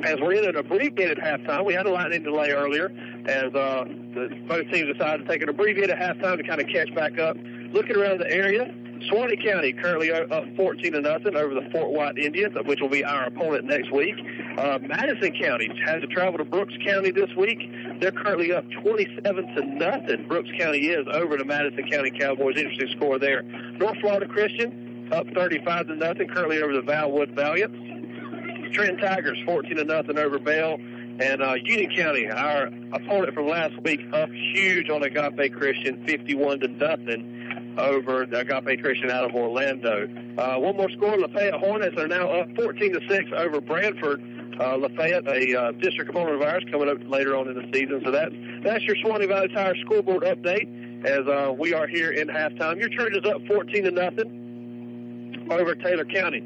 As we're in an abbreviated halftime, we had a lightning delay earlier as both teams decided to take an abbreviated halftime to kind of catch back up. Looking around the area, Suwannee County currently up 14-0 over the Fort White Indians, which will be our opponent next week. Madison County has to travel to Brooks County this week. They're currently up 27-0. Brooks County is over the Madison County Cowboys. Interesting score there. North Florida Christian up 35-0, currently over the Valwood Valiants. Trenton Tigers 14-0 over Bell. And Union County, our opponent from last week, up huge on Agape Christian, 51-0 over the Agape Christian out of Orlando. One more score, Lafayette Hornets are now up 14-6 over Branford. Lafayette, a district opponent of ours, coming up later on in the season. So that's your Suwannee Valley Tire scoreboard update as we are here in halftime. Your Trojans up 14-0 over Taylor County.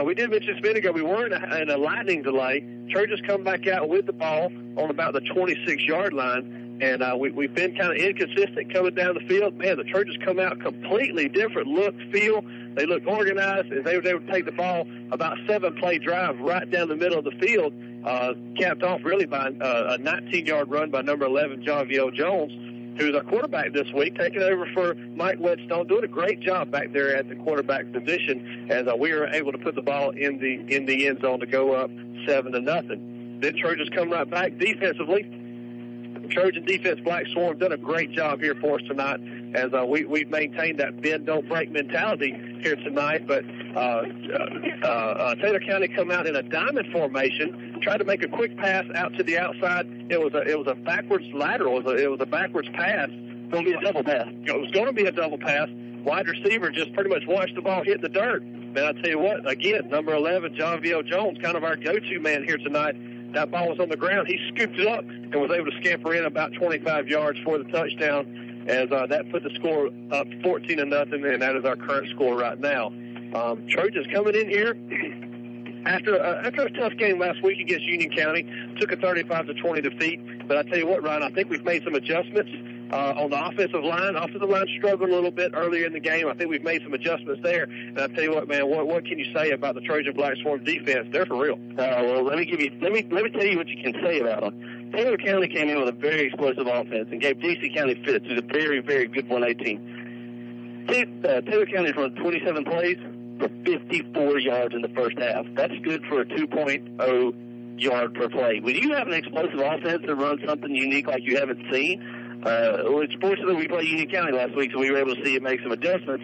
We did mention a minute ago we were in a lightning delay. Trojans come back out with the ball on about the 26-yard line, and we've been kind of inconsistent coming down the field. Man, the Trojans come out completely different look, feel. They look organized, and they were able to take the ball about 7-play drive right down the middle of the field, capped off really by a 19-yard run by number 11, John V.O. Jones, who's our quarterback this week, taking over for Mike Whetstone, doing a great job back there at the quarterback position as we were able to put the ball in the end zone to go up 7-0. Then Trojans come right back defensively. Trojan defense, Black Swarm, done a great job here for us tonight as we've maintained that bend, don't break mentality here tonight. But Taylor County come out in a diamond formation, tried to make a quick pass out to the outside. It was a backwards lateral. It was a backwards pass. It's going to be a double pass. It was going to be a double pass. Wide receiver just pretty much watched the ball hit the dirt. Man, I tell you what, again, number 11, John V.O. Jones, kind of our go-to man here tonight. That ball was on the ground. He scooped it up and was able to scamper in about 25 yards for the touchdown as that put the score up 14-0, and that is our current score right now. Trojans coming in here after a tough game last week against Union County, took a 35-20 defeat. But I tell you what, Ryan, I think we've made some adjustments on the offensive line. Offensive line struggled a little bit earlier in the game. I think we've made some adjustments there. And I tell you what, man, what can you say about the Trojan Black Swarm defense? They're for real. Well, let me tell you what you can say about them. Taylor County came in with a very explosive offense and gave D.C. County fits, who's a very, very good 1A team. Taylor County's run 27 plays for 54 yards in the first half. That's good for a 2.0 yard per play. When you have an explosive offense that runs something unique like you haven't seen, Which fortunately we played Union County last week, so we were able to see it make some adjustments.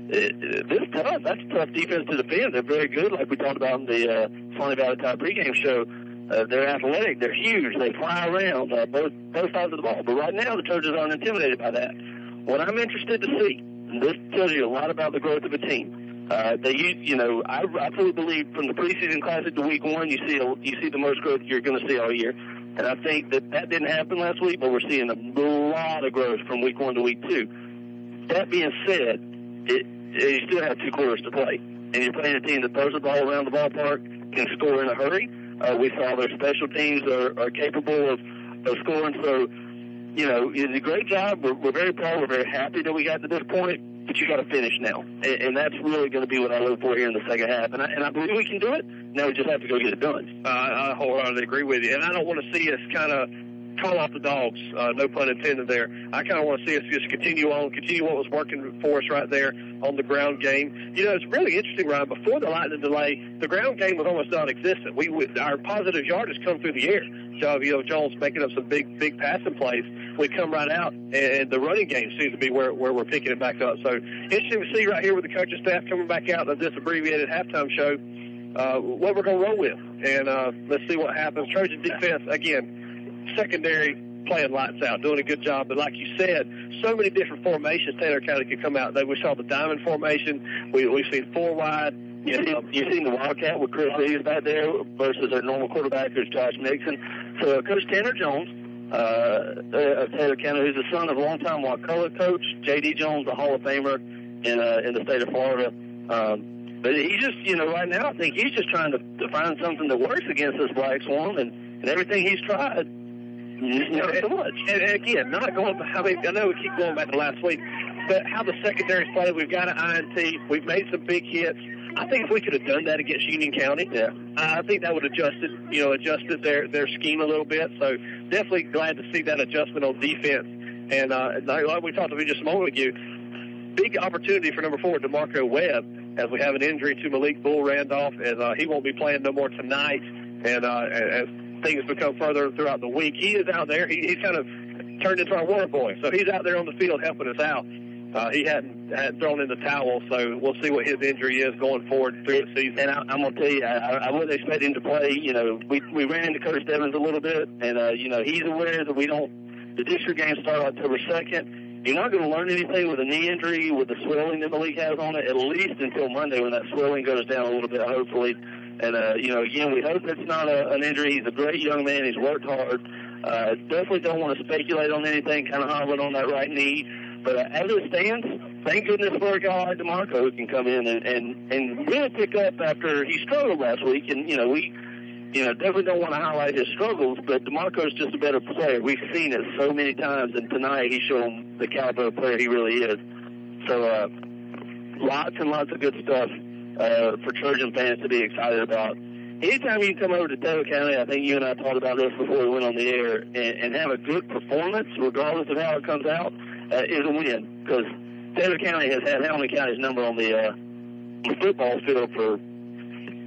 This is tough. That's a tough defense to defend. They're very good, like we talked about in the Swanee Valley Tide pregame show. They're athletic. They're huge. They fly around both sides of the ball. But right now, the Trojans aren't intimidated by that. What I'm interested to see, and this tells you a lot about the growth of a team. I fully believe from the preseason classic to week one, you see the most growth you're going to see all year. And I think that didn't happen last week, but we're seeing a lot of growth from week one to week two. That being said, you still have 2 quarters to play, and you're playing a team that throws the ball around the ballpark, can score in a hurry. We saw their special teams are capable of scoring. So, it's a great job. We're very proud. We're very happy that we got to this point, but you got to finish now. And that's really going to be what I look for here in the second half. And I believe we can do it. Now we just have to go get it done. I wholeheartedly agree with you. And I don't want to see us kind of call off the dogs, no pun intended there. I kind of want to see us just continue what was working for us right there on the ground game. It's really interesting, Ryan. Before the lightning delay, the ground game was almost non-existent. Our positive yardage come through the air. So, Jones making up some big passing plays. We come right out, and the running game seems to be where we're picking it back up. So, interesting to see right here with the coaching staff coming back out of this abbreviated halftime show what we're going to roll with. And let's see what happens. Trojan defense, again, secondary playing lights out, doing a good job. But like you said, so many different formations Taylor County could come out. We saw the diamond formation. We've seen 4 wide. You've seen the Wildcat with Chris Lees back there versus their normal quarterback, who's Josh Nixon. So Coach Tanner Jones of Taylor County, who's the son of longtime Wakulla coach J.D. Jones, a Hall of Famer in the state of Florida. But he just, right now I think he's just trying to find something that works against this Black Swan, and everything he's tried. So much. And again, not going. I know we keep going back to last week, but how the secondary's played. We've got an INT. We've made some big hits. I think if we could have done that against Union County, I think that would have adjusted their scheme a little bit. So definitely glad to see that adjustment on defense. And like we talked about just a moment ago, big opportunity for number 4, DeMarco Webb, as we have an injury to Malik Bull Randolph, and he won't be playing no more tonight. And as things become further throughout the week, he is out there. He's kind of turned into our water boy. So he's out there on the field helping us out. He hadn't thrown in the towel, so we'll see what his injury is going forward through the season. And I'm going to tell you, I wasn't expecting him to play. We ran into Coach Devins a little bit, and, he's aware that the district games start October 2nd. You're not going to learn anything with a knee injury, with the swelling that Malik has on it, at least until Monday when that swelling goes down a little bit, hopefully. And, again, we hope it's not an injury. He's a great young man. He's worked hard. Definitely don't want to speculate on anything, kind of hobbling on that right knee. But as it stands, thank goodness for a guy like DeMarco who can come in and really pick up after he struggled last week. And, we definitely don't want to highlight his struggles, but DeMarco's just a better player. We've seen it so many times, and tonight he's shown the caliber of player he really is. So lots and lots of good stuff for Trojan fans to be excited about. Anytime you can come over to Taylor County, I think you and I talked about this before we went on the air, and have a good performance, regardless of how it comes out, is a win. Because Taylor County has had Hamilton County's number on the football field for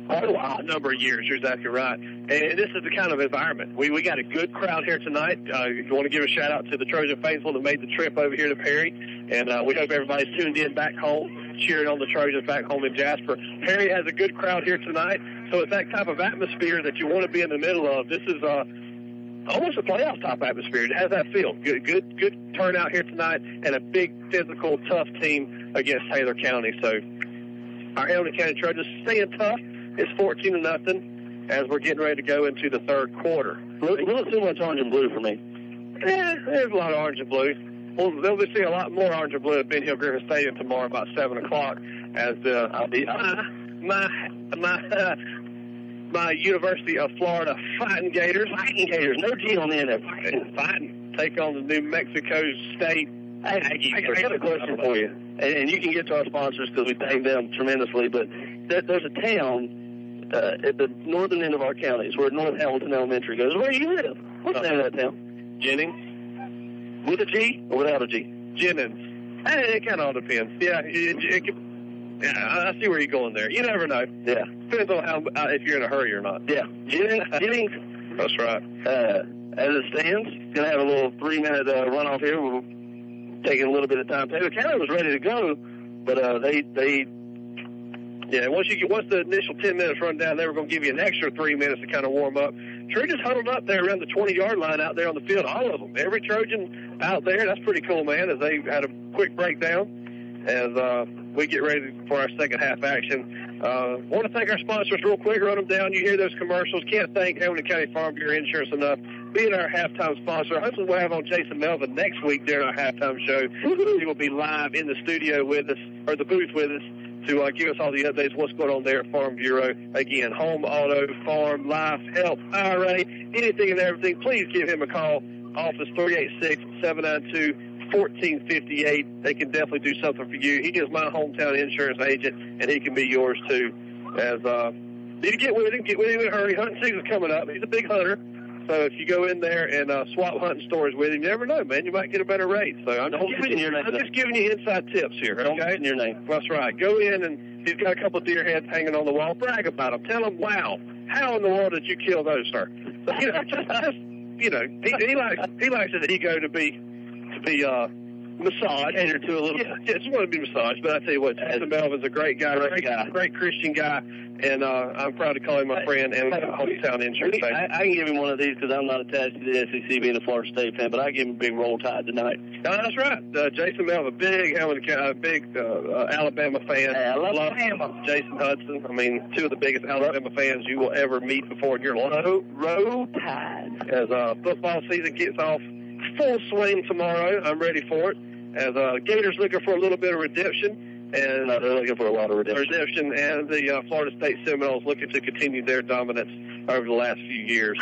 quite a while. A number of years. You're exactly right. And this is the kind of environment. We got a good crowd here tonight. We want to give a shout-out to the Trojan faithful that made the trip over here to Perry. And we hope everybody's tuned in back home, cheering on the Trojans back home in Jasper. Perry has a good crowd here tonight. So it's that type of atmosphere that you want to be in the middle of. This is almost a playoff type atmosphere. It has that feel. Good turnout here tonight, and a big, physical, tough team against Taylor County. So our Hamilton County Trojans staying tough. It's 14-0 as we're getting ready to go into the third quarter. A little too much orange and blue for me. There's a lot of orange and blue. Well, they'll be seeing a lot more orange and blue at Ben Hill Griffin Stadium tomorrow about 7 o'clock as my University of Florida Fighting Gators, no G on the end of fighting, take on the New Mexico State. I got a question for you, and you can get to our sponsors because we thank them tremendously, but there's a town at the northern end of our counties where North Hamilton Elementary goes. Where do you live? What's the name of that town? Jennings. With a G or without a G? Jennings. It kind of all depends. Yeah, I see where you're going there. You never know. Yeah. Depends on if you're in a hurry or not. Yeah. Jennings. That's right. as it stands, going to have a little 3-minute runoff here. We'll take a little bit of time. Taylor County was ready to go, but once the initial 10 minutes run down, they were going to give you an extra 3 minutes to kind of warm up. Trojans huddled up there around the 20-yard line out there on the field, all of them. Every Trojan out there, that's pretty cool, man, as they had a quick breakdown as we get ready for our second half action. Want to thank our sponsors real quick. Run them down. You hear those commercials. Can't thank Hamilton County Farm Bureau Insurance enough being our halftime sponsor. Hopefully we'll have on Jason Melvin next week during our halftime show. He will be live in the studio with us, or the booth with us, to give us all the updates, what's going on there at Farm Bureau. Again, home, auto, farm, life, health, IRA, anything and everything. Please give him a call. Office 386-792-1458. They can definitely do something for you. He is my hometown insurance agent, and he can be yours too. As need to get with him in a hurry. Hunting season's coming up. He's a big hunter. So if you go in there and swap hunting stories with him, you never know, man. You might get a better rate. So I'm just giving you inside tips here, okay? Don't your name. That's right. Go in, and he's got a couple of deer heads hanging on the wall. Brag about them. Tell him, wow, how in the world did you kill those, sir? So, he likes his ego to be massaged. Cater to a little bit. Yeah, just want to be massaged. But I tell you what, Jason Melvin's a great guy, great Christian guy. And I'm proud to call him my friend and hometown insurance agent. I can give him one of these because I'm not attached to the SEC being a Florida State fan, but I give him a big Roll Tide tonight. No, that's right. Jason Melvin, big Alabama fan. Alabama. Jason Hudson. I mean, two of the biggest Alabama fans you will ever meet before in your life. Roll Tide. As football season gets off full swing tomorrow, I'm ready for it. As Gators looking for a little bit of redemption. And they're looking for a lot of redemption, and the Florida State Seminoles looking to continue their dominance over the last few years.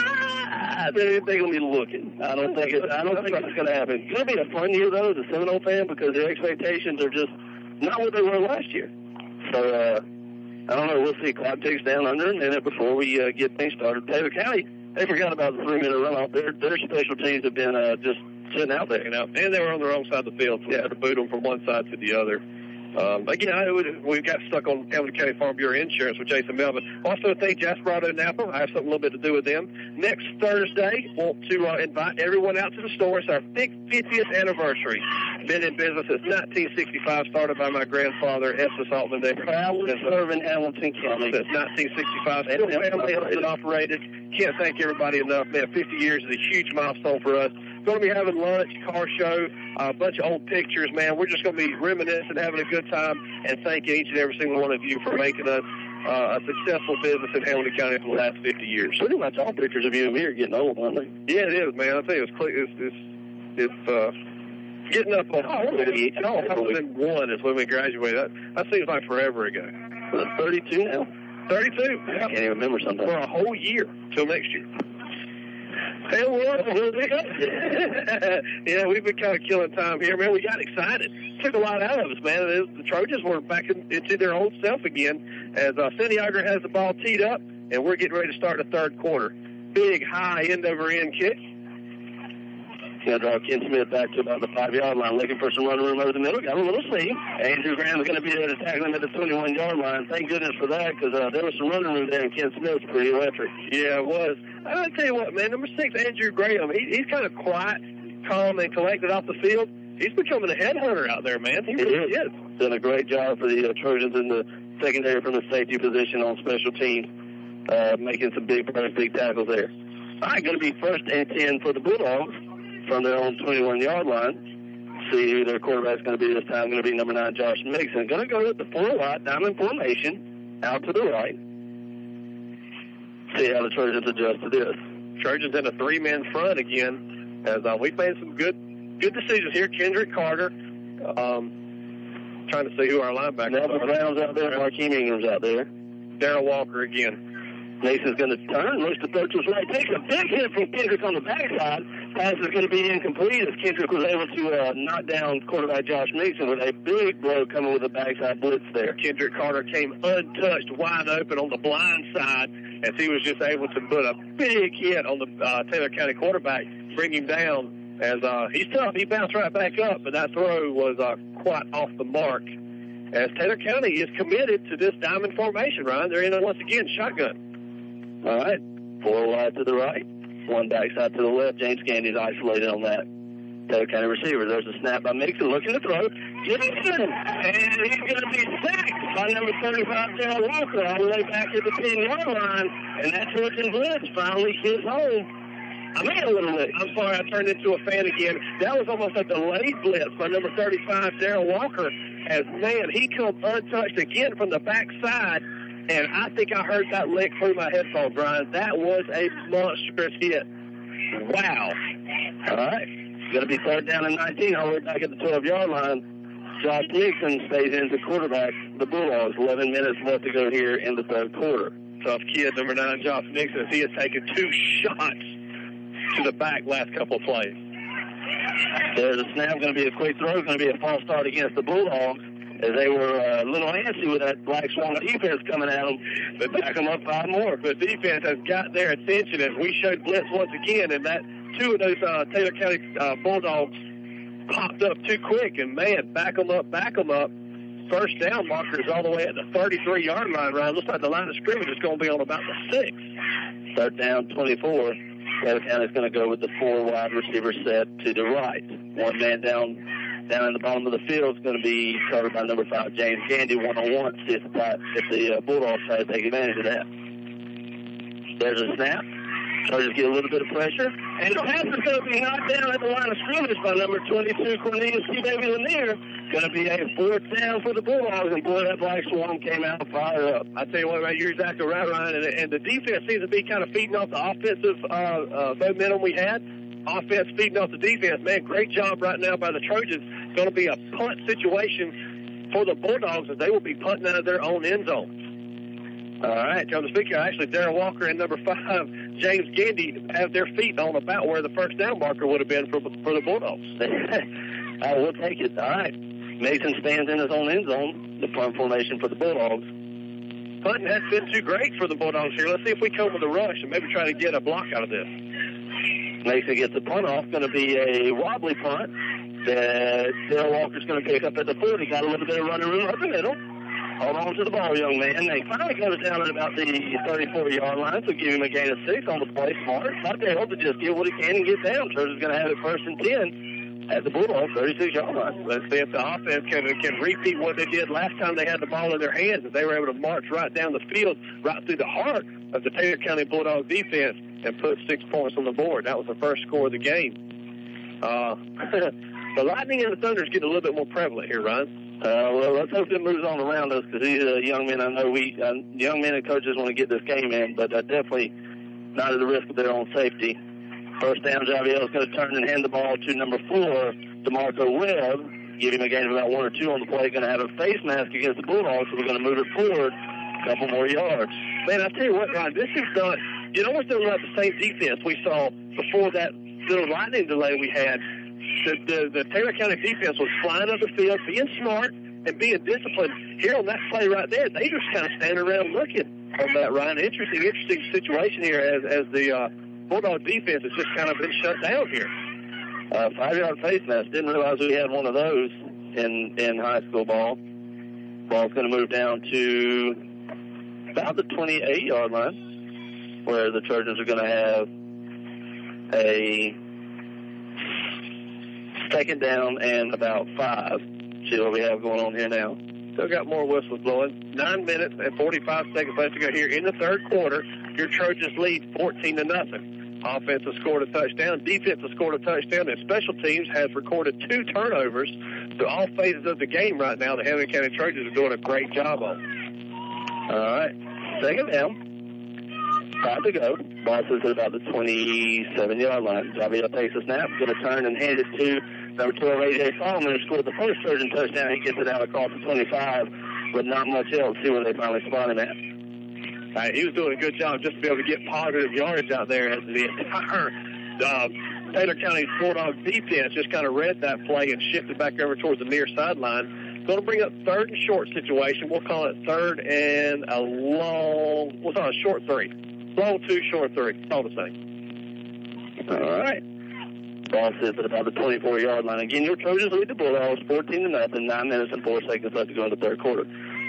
They're going to be looking. I don't think it's going to happen. It's going to be a fun year though, as a Seminole fan, because their expectations are just not what they were last year. So I don't know. We'll see. Clock ticks down under a minute before we get things started. Taylor County, they forgot about the 3-minute runoff. Their special teams have been just sitting out there, and they were on the wrong side of the field, so we had to boot them from one side to the other. We got stuck on Hamilton County Farm Bureau Insurance with Jason Melvin. Also, thank Jasperado Napa. I have something a little bit to do with them. Next Thursday, want to invite everyone out to the store. It's our 50th anniversary. Been in business since 1965, started by my grandfather, Estes Altman. They're proudly serving Hamilton County since 1965. Still family-owned and operated. Can't thank everybody enough, man. 50 years is a huge milestone for us. Going to be having lunch, car show, a bunch of old pictures, man. We're just going to be reminiscing, having a good time, and thank each and every single one of you for making us a successful business in Hamilton County for the last 50 years. Pretty much all pictures of you and me are getting old, aren't they? Yeah, it is, man. I tell you, it's getting up on 101 is when we graduated. That seems like forever ago. 32 now? 32. I can't even remember something. For a whole year till next year. Hell, yeah, we've been kind of killing time here, man. We got excited. Took a lot out of us, man. The Trojans were back into their old self again as Santiago has the ball teed up, and we're getting ready to start the third quarter. Big, high, end-over-end kick. Going to draw Ken Smith back to about the 5-yard line, looking for some running room over the middle. Got a little seam. Andrew Graham's going to be there to tackle him at the 21-yard line. Thank goodness for that, because there was some running room there, and Ken Smith's pretty electric. Yeah, it was. I'll tell you what, man, number 6, Andrew Graham, he's kind of quiet, calm, and collected off the field. He's becoming a headhunter out there, man. He really is. Done a great job for the Trojans in the secondary from the safety position on special teams, making some big tackles there. All right, going to be 1st and 10 for the Bulldogs from their own 21-yard line. See who their quarterback's going to be this time. Going to be number 9, Josh Mixon. Going to go with the 4-wide diamond formation out to the right. See how the Trojans adjust to this. Trojans in a 3-man front again. As we've made some good decisions here. Kendrick Carter. Trying to see who our linebacker is. Nelson Brown's out there. Markeem Ingram's out there. Darrell Walker again. Mason's going to turn, looks to throw to his right, takes a big hit from Kendrick on the backside. Pass is going to be incomplete as Kendrick was able to knock down quarterback Josh Mason with a big blow coming with a backside blitz there. Kendrick Carter came untouched, wide open on the blind side as he was just able to put a big hit on the Taylor County quarterback, bring him down. As he's tough, he bounced right back up, but that throw was quite off the mark. As Taylor County is committed to this diamond formation, Ryan. They're in it once again, shotgun. All right, 4 wide to the right. One backside to the left. James Gandy's isolated on that. Taylor County receiver. There's a snap by Mixon looking to throw. Gibson, and he's going to be sacked by number 35, Taylor Walker, all the way back to the 10-yard line. And that Trojan blitz finally gets home. I'm sorry, I turned into a fan again. That was almost a delayed blitz by number 35, Darryl Walker. As, man, he comes untouched again from the backside. And I think I heard that lick through my headphones, Brian. That was a monstrous hit. Wow. All right. Going to be third down and 19, all the way back at the 12-yard line. Josh Nixon stays in as the quarterback. The Bulldogs, 11 minutes left to go here in the third quarter. Tough kid, number 9, Josh Nixon. He has taken 2 shots to the back last couple of plays. There's a snap, going to be a quick throw, going to be a false start against the Bulldogs as they were a little antsy with that Black Swan defense coming at them. They back them up 5 more. The defense has got their attention as we showed blitz once again, and that 2 of those Taylor County Bulldogs popped up too quick, and man, back them up. First down marker is all the way at the 33-yard line, Ryan. Looks like the line of scrimmage is going to be on about the 6. Third down, 24. Taylor County is going to go with the 4 wide receiver set to the right. One man down in the bottom of the field is going to be covered by number 5, James Gandy, one-on-one. See if the Bulldogs try to take advantage of that. There's a snap. Trojans get a little bit of pressure. And the pass is going to be knocked down at the line of scrimmage by number 22, Cornelius C. Baby Lanier. Going to be a 4th down for the Bulldogs. And boy, that Black Swan came out fired up. I tell you what, right, you're exactly right, Ryan. And the defense seems to be kind of feeding off the offensive momentum we had. Offense feeding off the defense. Man, great job right now by the Trojans. It's going to be a punt situation for the Bulldogs as they will be punting out of their own end zone. All right, come to speak here, actually, Darryl Walker and number 5, James Gandy, have their feet on about where the first down marker would have been for the Bulldogs. We'll take it. All right. Mason stands in his own end zone, the punt formation for the Bulldogs. Punting has been too great for the Bulldogs here. Let's see if we come with a rush and maybe try to get a block out of this. Mason gets the punt off. Going to be a wobbly punt that Darryl Walker's going to pick up at the 40. Got a little bit of running room up the middle. Hold on to the ball, young man. He finally goes down at about the 34-yard line, so give him a gain of 6 on the play. Smart. Not to help to just get what he can and get down. Trojan's going to have it 1st and 10 at the Bulldogs, 36-yard line. Let's see if the offense can repeat what they did last time they had the ball in their hands, and they were able to march right down the field, right through the heart of the Taylor County Bulldogs defense and put 6 points on the board. That was the first score of the game. The Lightning and the Thunder is getting a little bit more prevalent here, Ryan. Well, let's hope it moves on around us because these young men, I know young men and coaches want to get this game in, but definitely not at the risk of their own safety. First down, Javier is going to turn and hand the ball to number 4, DeMarco Webb. Give him a gain of about 1 or 2 on the play. Going to have a face mask against the Bulldogs, so we're going to move it forward a couple more yards. Man, I tell you what, Ryan, this is done. It almost doesn't like the same defense we saw before that little lightning delay we had. The Taylor County defense was flying up the field, being smart and being disciplined. Here on that play right there, they just kind of standing around looking on that, Ryan. Interesting situation here as the Bulldog defense has just kind of been shut down here. 5-yard face mask. Didn't realize we had one of those in high school ball. Ball's going to move down to about the 28-yard line, where the Trojans are going to have a 2nd down and about 5. See what we have going on here now. Still got more whistles blowing. 9 minutes and 45 seconds left to go here in the third quarter. Your Trojans lead 14-0. Offense has scored a touchdown. Defense has scored a touchdown. And special teams has recorded 2 turnovers. So all phases of the game right now, the Hamilton County Trojans are doing a great job on. All right. 2nd down. 5 to go. Ball is at about the 27-yard line. Javier takes a snap. Going to turn and hand it to number 12, A.J. Solomon, who scored the first Trojan touchdown. He gets it out across the 25, but not much else. See where they finally spot him at. He was doing a good job just to be able to get positive yardage out there as the entire Taylor County Bulldogs defense just kind of read that play and shifted back over towards the near sideline. Going to bring up 3rd and short situation. We'll call it 3rd and a long, we'll call it short 3. Long 2, short 3. It's all the same. All right. Ball sits at about the 24-yard line. Again, your Trojans lead the Bulldogs 14-0. 9 minutes and 4 seconds left to go in the third quarter.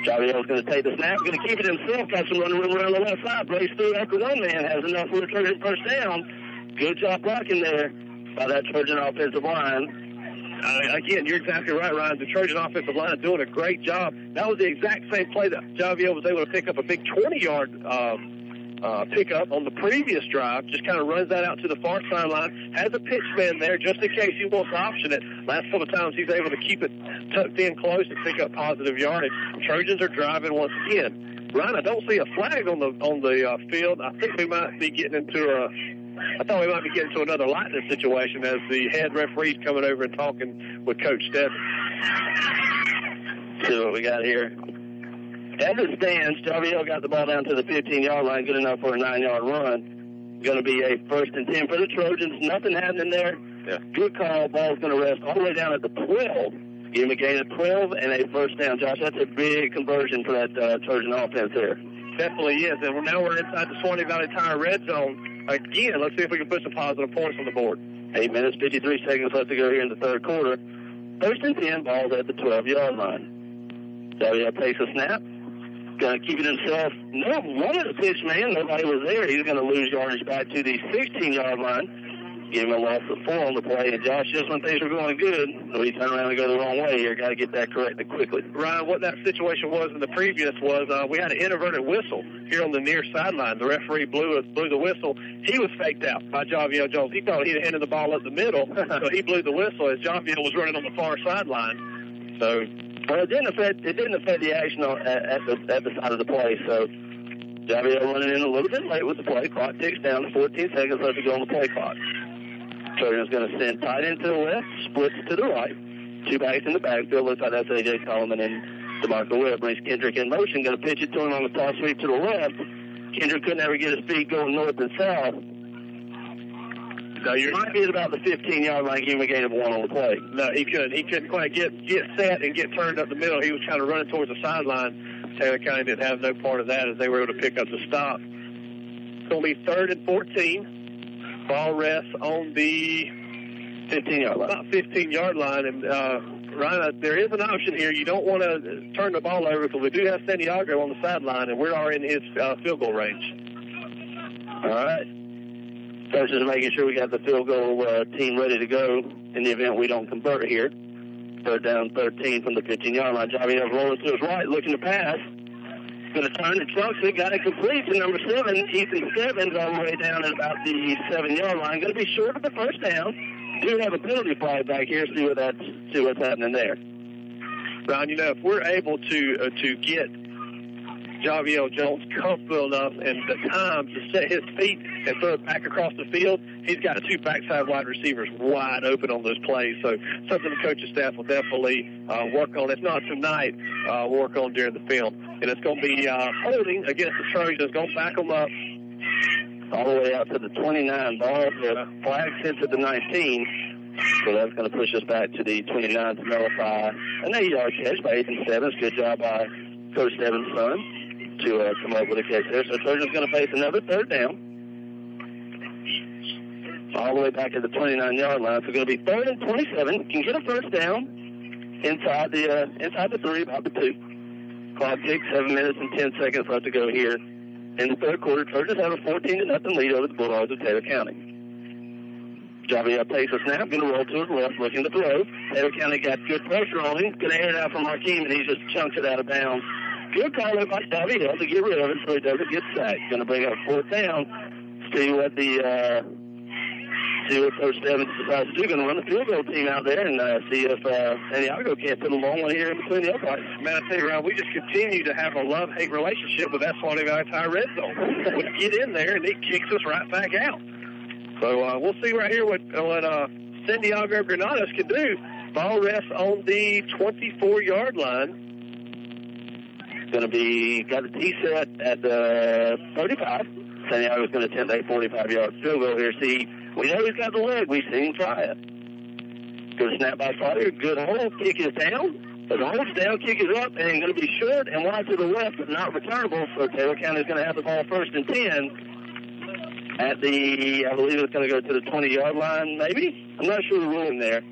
Javier is going to take the snap, going to keep it himself. Got some running room around the left side. Breaks through after one man. Has enough for the Trojan first down. Good job blocking there by that Trojan offensive line. Again, you're exactly right, Ryan. The Trojan offensive line doing a great job. That was the exact same play that Javier was able to pick up a big 20-yard pickup on the previous drive. Just kind of runs that out to the far sideline. Has a pitch man there just in case he wants to option it. Last couple of times he's able to keep it tucked in close and pick up positive yardage. Trojans are driving once again. Ryan, I don't see a flag on the field. I think we might be getting into another lightning situation as the head referee's coming over and talking with Coach Stebbins. See what we got here. As it stands, Javier got the ball down to the 15-yard line, good enough for a 9-yard run. Going to be a 1st and 10 for the Trojans. Nothing happening there. Yeah. Good call. Ball's going to rest all the way down at the 12. Give him a gain of 12 and a 1st down. Josh, that's a big conversion for that Trojan offense there. Definitely is. And now we're inside the Swanee Valley Tire red zone. Again, let's see if we can put some positive points on the board. 8 minutes, 53 seconds left to go here in the third quarter. 1st and 10, ball's at the 12-yard line. Javier takes a snap. Going to keep it himself. No, one of the pitch man. Nobody was there. He's going to lose yardage back to the 16-yard line. Give him a loss of 4 on the play. And Josh, just when things were going good, so he turned around and go the wrong way here. Got to get that corrected quickly. Ryan, what that situation was in the previous was we had an inverted whistle here on the near sideline. The referee blew the whistle. He was faked out by Javier Jones. He thought he'd handed the ball up the middle, so he blew the whistle as Javier was running on the far sideline. So, well, it didn't affect the action at the side of the play. So Javier running in a little bit late with the play. Clock ticks down to 14 seconds left to go on the play clock. Trojan's going to send tight end to the left, splits to the right. 2 backs in the backfield. Looks like that's A.J. Coleman and DeMarco Webb. Brings Kendrick in motion. Going to pitch it to him on the toss sweep to the left. Kendrick couldn't ever get his feet going north and south. So you might be at about the 15-yard line, give him a gain of 1 on the play. No, he couldn't. He couldn't quite get set and get turned up the middle. He was kind of running towards the sideline. Taylor County didn't have no part of that as they were able to pick up the stop. It's going to be 3rd and 14. Ball rests on the 15-yard line. About 15-yard line. And, Ryan, there is an option here. You don't want to turn the ball over because we do have Santiago on the sideline, and we're already in his field goal range. All right. So just making sure we got the field goal team ready to go in the event we don't convert here. 3rd down, 13 from the 15-yard line. Javier rolling to his right, looking to pass. Going to turn the trunks. It got it complete to number 7, Ethan Stebbins, all the way down at about the 7-yard line. Going to be short of the 1st down. Do have a penalty flag back here. See what's happening there. Ron, if we're able to get Javier Jones comfortable enough and the time to set his feet and throw it back across the field, he's got 2 backside wide receivers wide open on those plays. So something the coaching staff will definitely work on. If not tonight, work on during the film. And it's going to be holding against the Trojans. Going to back them up all the way out to the 29. Ball, the flag sits at the 19. So that's going to push us back to the 29 to nullify an 8-yard catch by Ethan Stebbins. Good job by Coach Stebbins' son to come up with a catch there. So Trojan's going to face another 3rd down. All the way back at the 29-yard line. So it's going to be 3rd and 27. Can get a 1st down inside the 3, about the 2. Clock ticks, 7 minutes and 10 seconds left to go here in the third quarter. Trojans have a 14-0 lead over the Bulldogs of Taylor County. Javier takes a snap, going to roll to his left, looking to throw. Taylor County got good pressure on him. Going to air it out from Hakeem, and he just chunks it out of bounds. Good call there by Javier to get rid of it so he doesn't get sacked. Going to bring up 4th down. See what Coach Stebbins decides to do. Going to run the field goal team out there and see if Santiago can't put a long one here in between the uprights. Man, I tell you, Ron, we just continue to have a love-hate relationship with that Swanee Valley Tire red zone. We get in there, and it kicks us right back out. So we'll see right here what Santiago Granados can do. Ball rests on the 24-yard line. Going to be got the tee set at the 35. Santiago's going to attempt a 45-yard field goal here. See, we know he's got the leg. We've seen him try it. Good snap by Fire. Good hold. Kick is down. But the hold's down. Kick is up. And going to be short and wide to the left, but not returnable. So Taylor County is going to have the ball 1st and 10 at the, I believe it's going to go to the 20-yard line, maybe? I'm not sure the ruling there.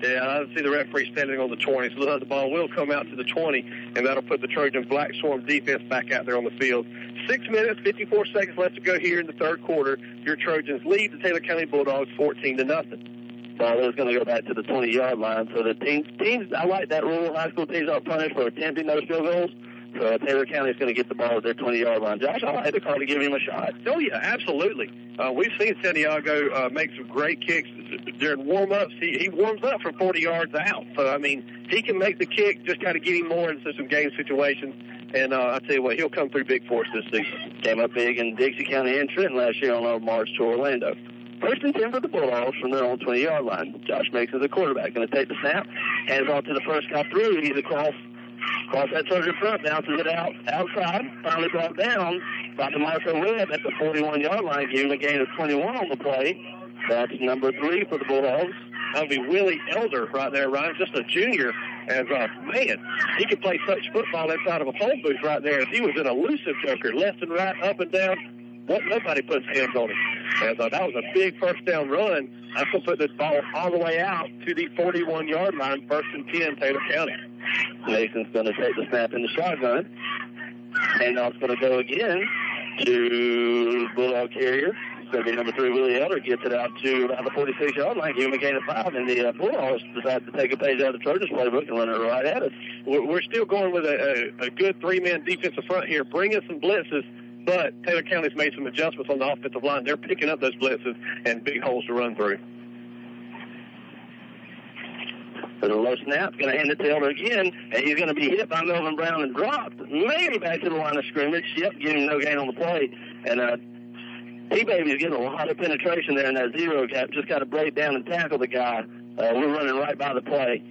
Yeah, I see the referee standing on the 20, so the ball will come out to the 20, and that'll put the Trojan Black Swarm defense back out there on the field. 6 minutes, 54 seconds left to go here in the third quarter. Your Trojans lead the Taylor County Bulldogs 14-0. Ball is going to go back to the 20-yard line. So the teams, I like that rule. High school teams are punished for attempting those field goals. So Taylor County is going to get the ball at their 20-yard line. Josh, I like the call to give him a shot. Oh, yeah, absolutely. We've seen Santiago make some great kicks during warm-ups. He warms up from 40 yards out. So, I mean, he can make the kick, just kind of get him more into some game situations. And I tell you what, he'll come through big for us this season. Came up big in Dixie County and Trenton last year on our march to Orlando. 1st and 10 for the Bulldogs from their own 20-yard line. Josh Makes is the quarterback. Going to take the snap, hands off to the first guy through. He's across that Trojan front, bounces it outside, finally brought down by DeMarco Webb at the 41-yard line, giving a gain of 21 on the play. That's number 3 for the Bulldogs. That'll be Willie Elder right there, Ryan, just a junior. And, man, he could play such football inside of a phone booth right there. He was an elusive joker, left and right, up and down. Nobody puts hands on him. And that was a big first down run. That's going to put this ball all the way out to the 41-yard line, 1st and 10, Taylor County. Mason's going to take the snap in the shotgun. Handoff's going to go again to Bulldog carrier. It's going to be number 3, Willie Elder, gets it out to about the 46-yard line, give him a gain of 5, and the Bulldogs decide to take a page out of the Trojans playbook and run it right at us. We're still going with a good 3-man defensive front here, bringing some blitzes, but Taylor County's made some adjustments on the offensive line. They're picking up those blitzes and big holes to run through. There's a low snap, going to hand it to Elder again, and he's going to be hit by Melvin Brown and dropped. Maybe back to the line of scrimmage. Yep, giving no gain on the play. And T-Baby's getting a lot of penetration there in that zero gap. Just got to break down and tackle the guy. We're running right by the play.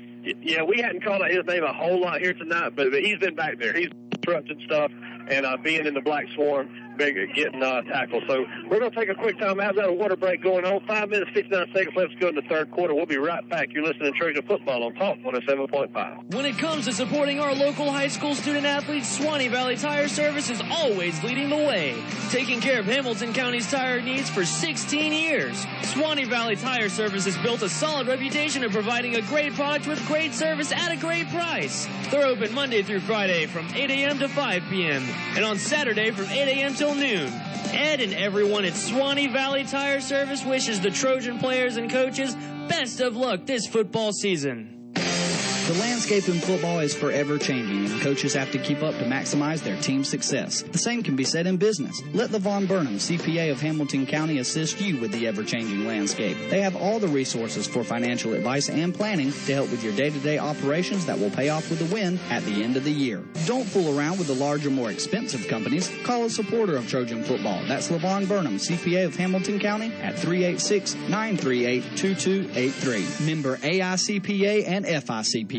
Yeah, we hadn't called out his name a whole lot here tonight, but he's been back there. He's disrupting stuff and being in the Black Swarm, getting tackled. So we're going to take a quick time out. We've got a water break going on. 5 minutes, 59 seconds left to go in the third quarter. We'll be right back. You're listening to Trojan Football on Talk 107.5. When it comes to supporting our local high school student athletes, Swanee Valley Tire Service is always leading the way, taking care of Hamilton County's tire needs for 16 years. Swanee Valley Tire Service has built a solid reputation of providing a great product with great service at a great price. They're open Monday through Friday from 8 a.m. to 5 p.m. and on Saturday from 8 a.m. till noon. Ed and everyone at Swanee Valley Tire Service wishes the Trojan players and coaches best of luck this football season. The landscape in football is forever changing, and coaches have to keep up to maximize their team's success. The same can be said in business. Let LaVon Burnham, CPA of Hamilton County, assist you with the ever-changing landscape. They have all the resources for financial advice and planning to help with your day-to-day operations that will pay off with a win at the end of the year. Don't fool around with the larger, more expensive companies. Call a supporter of Trojan football. That's LaVon Burnham, CPA of Hamilton County, at 386-938-2283. Member AICPA and FICPA.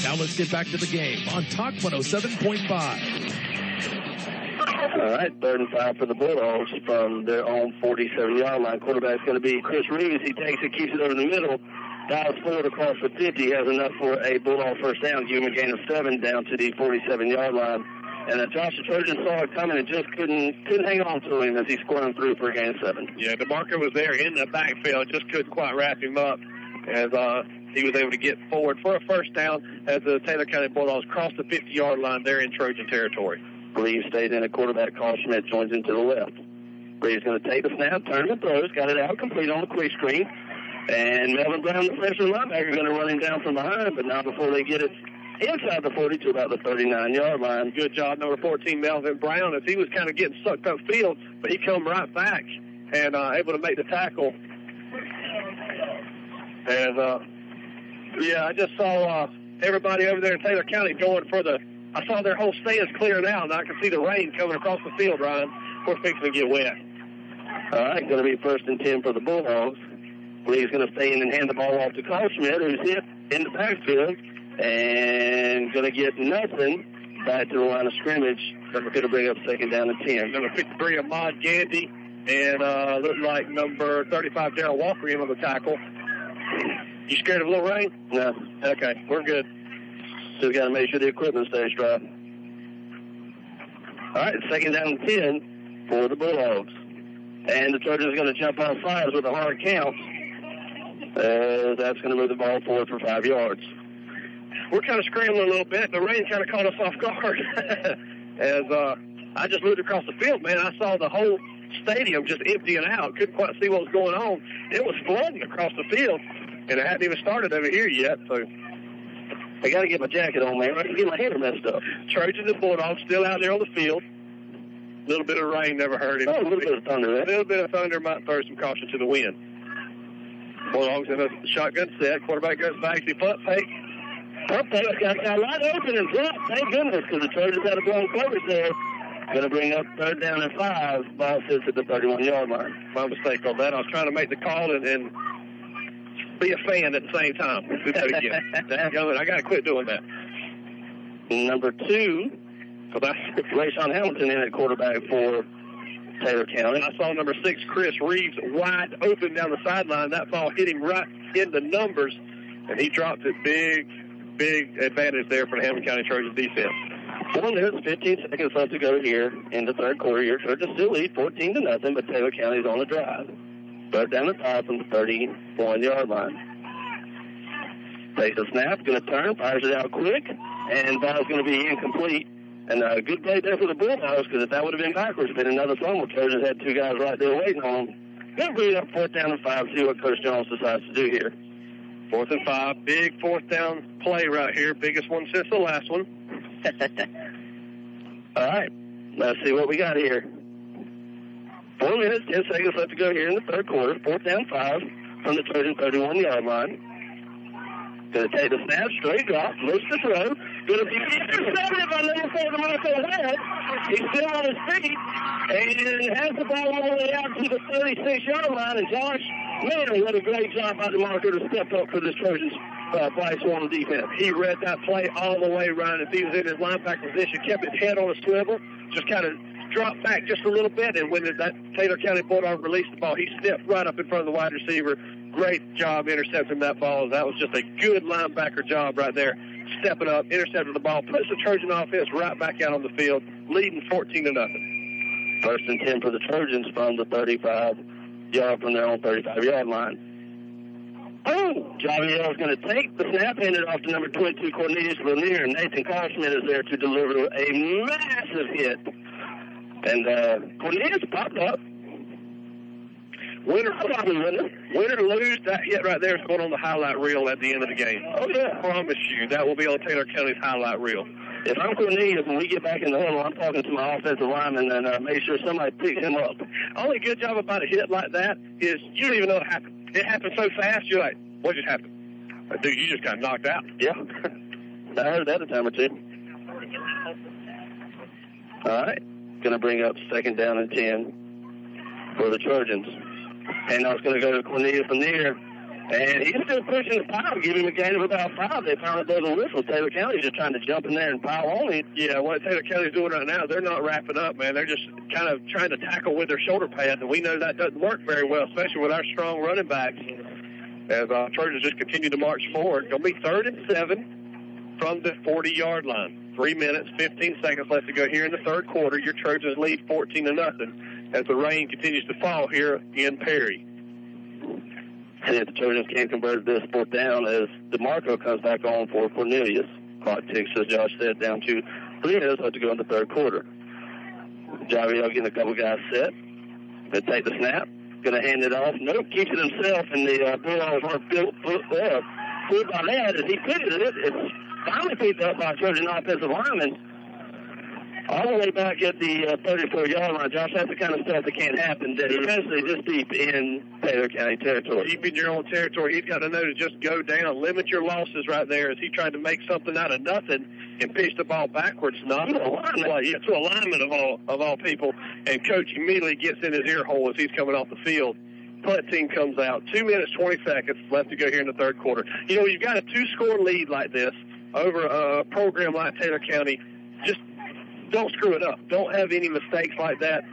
Now let's get back to the game on Talk 107.5. All right, 3rd and 5 for the Bulldogs from their own 47-yard line. Quarterback's going to be Chris Reeves. He takes it, keeps it over the middle, dials forward across the 50, has enough for a Bulldog first down, give him a gain of 7 down to the 47-yard line. And Josh, the Trojan saw it coming and just couldn't hang on to him as he squirmed through for a gain of 7. Yeah, DeMarco was there in the backfield, just couldn't quite wrap him up as he was able to get forward for a first down as the Taylor County Bulldogs crossed the 50-yard line there in Trojan territory. Reeves stayed in a quarterback. Carl Schmidt joins him to the left. Reeves going to take the snap, turn and throws, got it out, complete on the quick screen. And Melvin Brown, the freshman linebacker, going to run him down from behind, but now before they get it inside the 40 to about the 39-yard line. Good job, number 14, Melvin Brown, as he was kind of getting sucked upfield, but he come right back and able to make the tackle. And, I just saw everybody over there in Taylor County going for I saw their whole stands clearing out, and I could see the rain coming across the field, Ryan. We're fixing to get wet. All right, going to be 1st and 10 for the Bulldogs. Reeves going to stay in and hand the ball off to Carl Schmidt, who's hit in the backfield, and going to get nothing back to the line of scrimmage. Going to bring up 2nd down and 10. Number 53, Ahmad Gandy, and looked like number 35, Darryl Walker, in on the tackle. You scared of a little rain? No. Okay, we're good. Just got to make sure the equipment stays dry. All right, 2nd down and 10 for the Bulldogs. And the Trojans are going to jump on sides with a hard count. That's going to move the ball forward for 5 yards. We're kind of scrambling a little bit. The rain kind of caught us off guard as I just moved across the field, man. I saw the whole stadium just emptying out. Couldn't quite see what was going on. It was flooding across the field, and it hadn't even started over here yet. So I got to get my jacket on, man. I can get my hair messed up. Trojans and Bulldogs still out there on the field. A little bit of rain never hurt him. Oh, a little bit of thunder. A little bit of thunder might throw some caution to the wind. Bulldogs in a shotgun set. Quarterback goes back. He punt fake. Punt fake got right open and dropped. Thank goodness, because the Trojans had a blown coverage there. Going to bring up 3rd down and 5. Ball sits at the 31-yard line. My mistake on that. I was trying to make the call and be a fan at the same time. Do that again. I got to quit doing that. Number 2, so that's Rayshawn Hamilton in at quarterback for Taylor County. I saw number 6, Chris Reeves, wide open down the sideline. That ball hit him right in the numbers, and he dropped it. Big advantage there for the Hamilton County Trojans defense. 4 minutes, 15 seconds left to go here in the third quarter. Your Trojans still lead 14-0, but Taylor County's on the drive. 3rd down and 5 from the 31-yard line. Takes a snap, going to turn, fires it out quick, and ball's going to be incomplete. And a good play there for the Bulldogs, because if that would have been backwards, been another fumble. Trojans had 2 guys right there waiting on them. Going to bring it up 4th down and 5, see what Coach Jones decides to do here. 4th and 5, big 4th down play right here, biggest one since the last one. All right, let's see what we got here. 4 minutes, 10 seconds left to go here in the third quarter. 4th down 5 from the Trojan 31-yard line. Going to take the snap, straight drop, looks to throw. Going to be intercepted by number 4, Marco Webb. He's still on his feet and has the ball all the way out to the 36-yard line. And Josh, man, what a great job by DeMarco to step up for this Trojans Bryce Warner defense. He read that play all the way, Ryan. If he was in his linebacker position, kept his head on a swivel, just kind of dropped back just a little bit, and when that Taylor County Bulldog released the ball, he stepped right up in front of the wide receiver. Great job intercepting that ball. That was just a good linebacker job right there. Stepping up, intercepting the ball, puts the Trojan offense right back out on the field, leading 14-0. 1st and 10 for the Trojans from the 35-yard from their own 35-yard line. Oh, Javier is going to take the snap, hand it off to number 22, Cornelius Lanier. And Nathan Carlschmidt is there to deliver a massive hit. And Cornelius popped up. Win or lose, that hit right there is going on the highlight reel at the end of the game. Oh, yeah. I promise you, that will be on Taylor County's highlight reel. If I'm Cornelius, when we get back in the huddle, I'm talking to my offensive lineman and make sure somebody picks him up. Only good job about a hit like that is you don't even know what happened. It happened so fast, you're like, what just happened? Dude, you just got knocked out. Yeah. I heard that a time or two. All right. Going to bring up 2nd down and 10 for the Trojans. And I was going to go to Cornelius Lanier. And he's still pushing the pile, giving him a gain of about 5. They finally blow the whistle. Taylor County's just trying to jump in there and pile on him. Yeah, what Taylor County's doing right now, they're not wrapping up, man. They're just kind of trying to tackle with their shoulder pads, and we know that doesn't work very well, especially with our strong running backs. As Trojans just continue to march forward. Going to be 3rd and 7 from the 40-yard line. 3 minutes, 15 seconds left to go here in the third quarter. Your Trojans lead 14-0 as the rain continues to fall here in Perry. See if the Trojans can't convert this 4th down as DeMarco comes back on for Cornelius. Clock ticks, as Josh said, down to 3 minutes left to go in the third quarter. Javier getting a couple guys set. Going to take the snap. Going to hand it off. Nope, keeps it himself, and the Bulldogs aren't fooled by that as he pitches it. It's finally picked up by Trojan offensive lineman. All the way back at the 34-yard line. Josh, that's the kind of stuff that can't happen, especially this deep in Taylor County territory. Deep in your own territory, he's got to know to just go down, limit your losses right there as he tried to make something out of nothing and pitch the ball backwards. Not to a lineman of all people, and Coach immediately gets in his ear hole as he's coming off the field. Punt team comes out. 2 minutes, 20 seconds left to go here in the third quarter. You know, you've got a 2-score lead like this over a program like Taylor County. Just don't screw it up. Don't have any mistakes like that.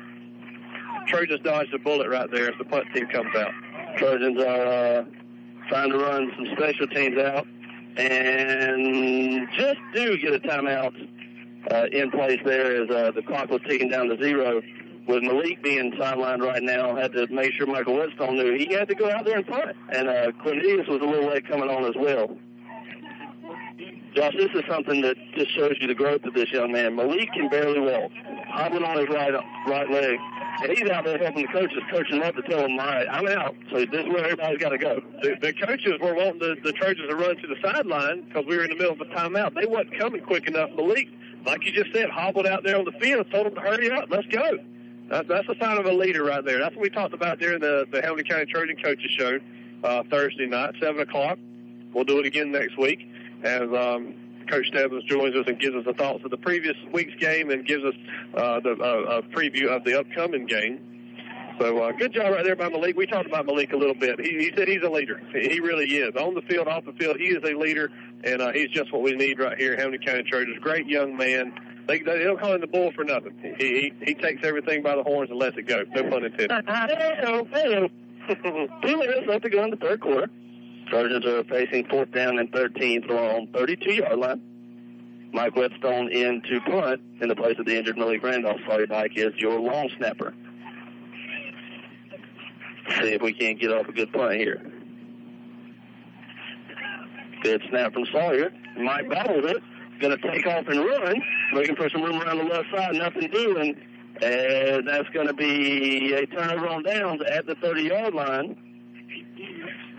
Trojans dodged a bullet right there as the punt team comes out. Trojans are trying to run some special teams out and just do get a timeout in place there as the clock was ticking down to 0. with Malik being sidelined right now, had to make sure Michael Whetstone knew he had to go out there and punt. And Cornelius was a little late coming on as well. Josh, this is something that just shows you the growth of this young man. Malik can barely walk, hobbling on his right leg. And he's out there helping the coaches, coaching up to tell them, all right, I'm out. So this is where everybody's got to go. The coaches were wanting the Trojans to run to the sideline because we were in the middle of a timeout. They wasn't coming quick enough. Malik, like you just said, hobbled out there on the field, told them to hurry up, let's go. That's a sign of a leader right there. That's what we talked about during the Hamilton County Trojan Coaches Show Thursday night, 7 o'clock. We'll do it again next week as Coach Stebbins joins us and gives us the thoughts of the previous week's game and gives us a preview of the upcoming game. So good job right there by Malik. We talked about Malik a little bit. He said he's a leader. He really is. On the field, off the field, he is a leader, and he's just what we need right here at Hamilton County Trojans. Great young man. They don't call him the bull for nothing. He takes everything by the horns and lets it go. No pun intended. Hello. 2 minutes left to go in the third quarter. Trojans are facing 4th down and 13 from our own 32-yard line. Mike Whetstone in to punt in the place of the injured Malik Randolph. Sawyer Dyke is your long snapper. See if we can't get off a good punt here. Good snap from Sawyer. Mike babbles it. Going to take off and run. Looking for some room around the left side. Nothing doing. And that's going to be a turnover on downs at the 30-yard line.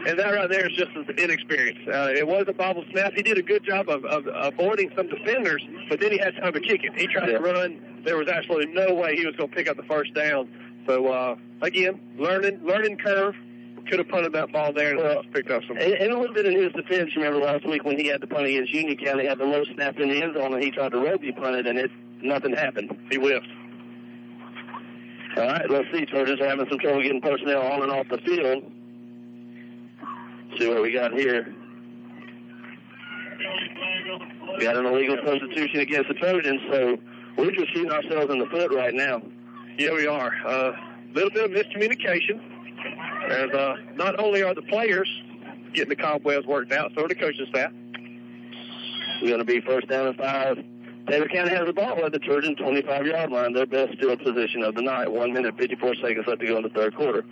And that right there is just his inexperience. It was a bobble snap. He did a good job of avoiding some defenders, but then he had time to kick it. He tried to run. There was absolutely no way he was going to pick up the first down. So, again, learning curve. Could have punted that ball there and picked up some. And a little bit in his defense, remember last week when he had to punt against Union County, had the low snap in the end zone, and he tried to rugby punt it, and nothing happened. He whiffed. All right, let's see. Trojans are having some trouble getting personnel on and off the field. See what we got here. We got an illegal substitution against the Trojans, so we're just shooting ourselves in the foot right now. Yeah, we are. A little bit of miscommunication. As not only are the players getting the cobwebs worked out, so are the coaching staff. We're going to be 1st down and 5. Taylor County has the ball at the Trojan 25-yard line, their best field position of the night. 1 minute, 54 seconds left to go in the third quarter.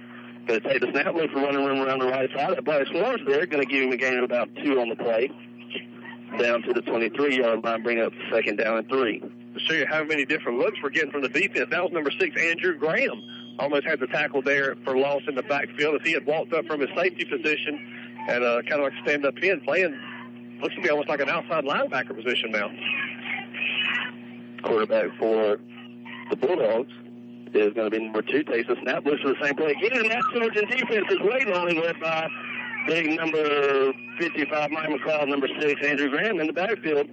Going to take the snap, look for running room around the right side. That Bryce Flores there, going to give him a gain of about 2 on the play. Down to the 23-yard line, bring up 2nd down and 3. To show you how many different looks we're getting from the defense, that was number 6, Andrew Graham. Almost had the tackle there for loss in the backfield as he had walked up from his safety position and kind of like stand-up in, playing, looks to be almost like an outside linebacker position now. Quarterback for the Bulldogs is going to be number 2, takes the snap, looks for the same play again, and that Trojan defense is waiting on him, led by big number 55, Mike McCall, number 6, Andrew Graham in the backfield.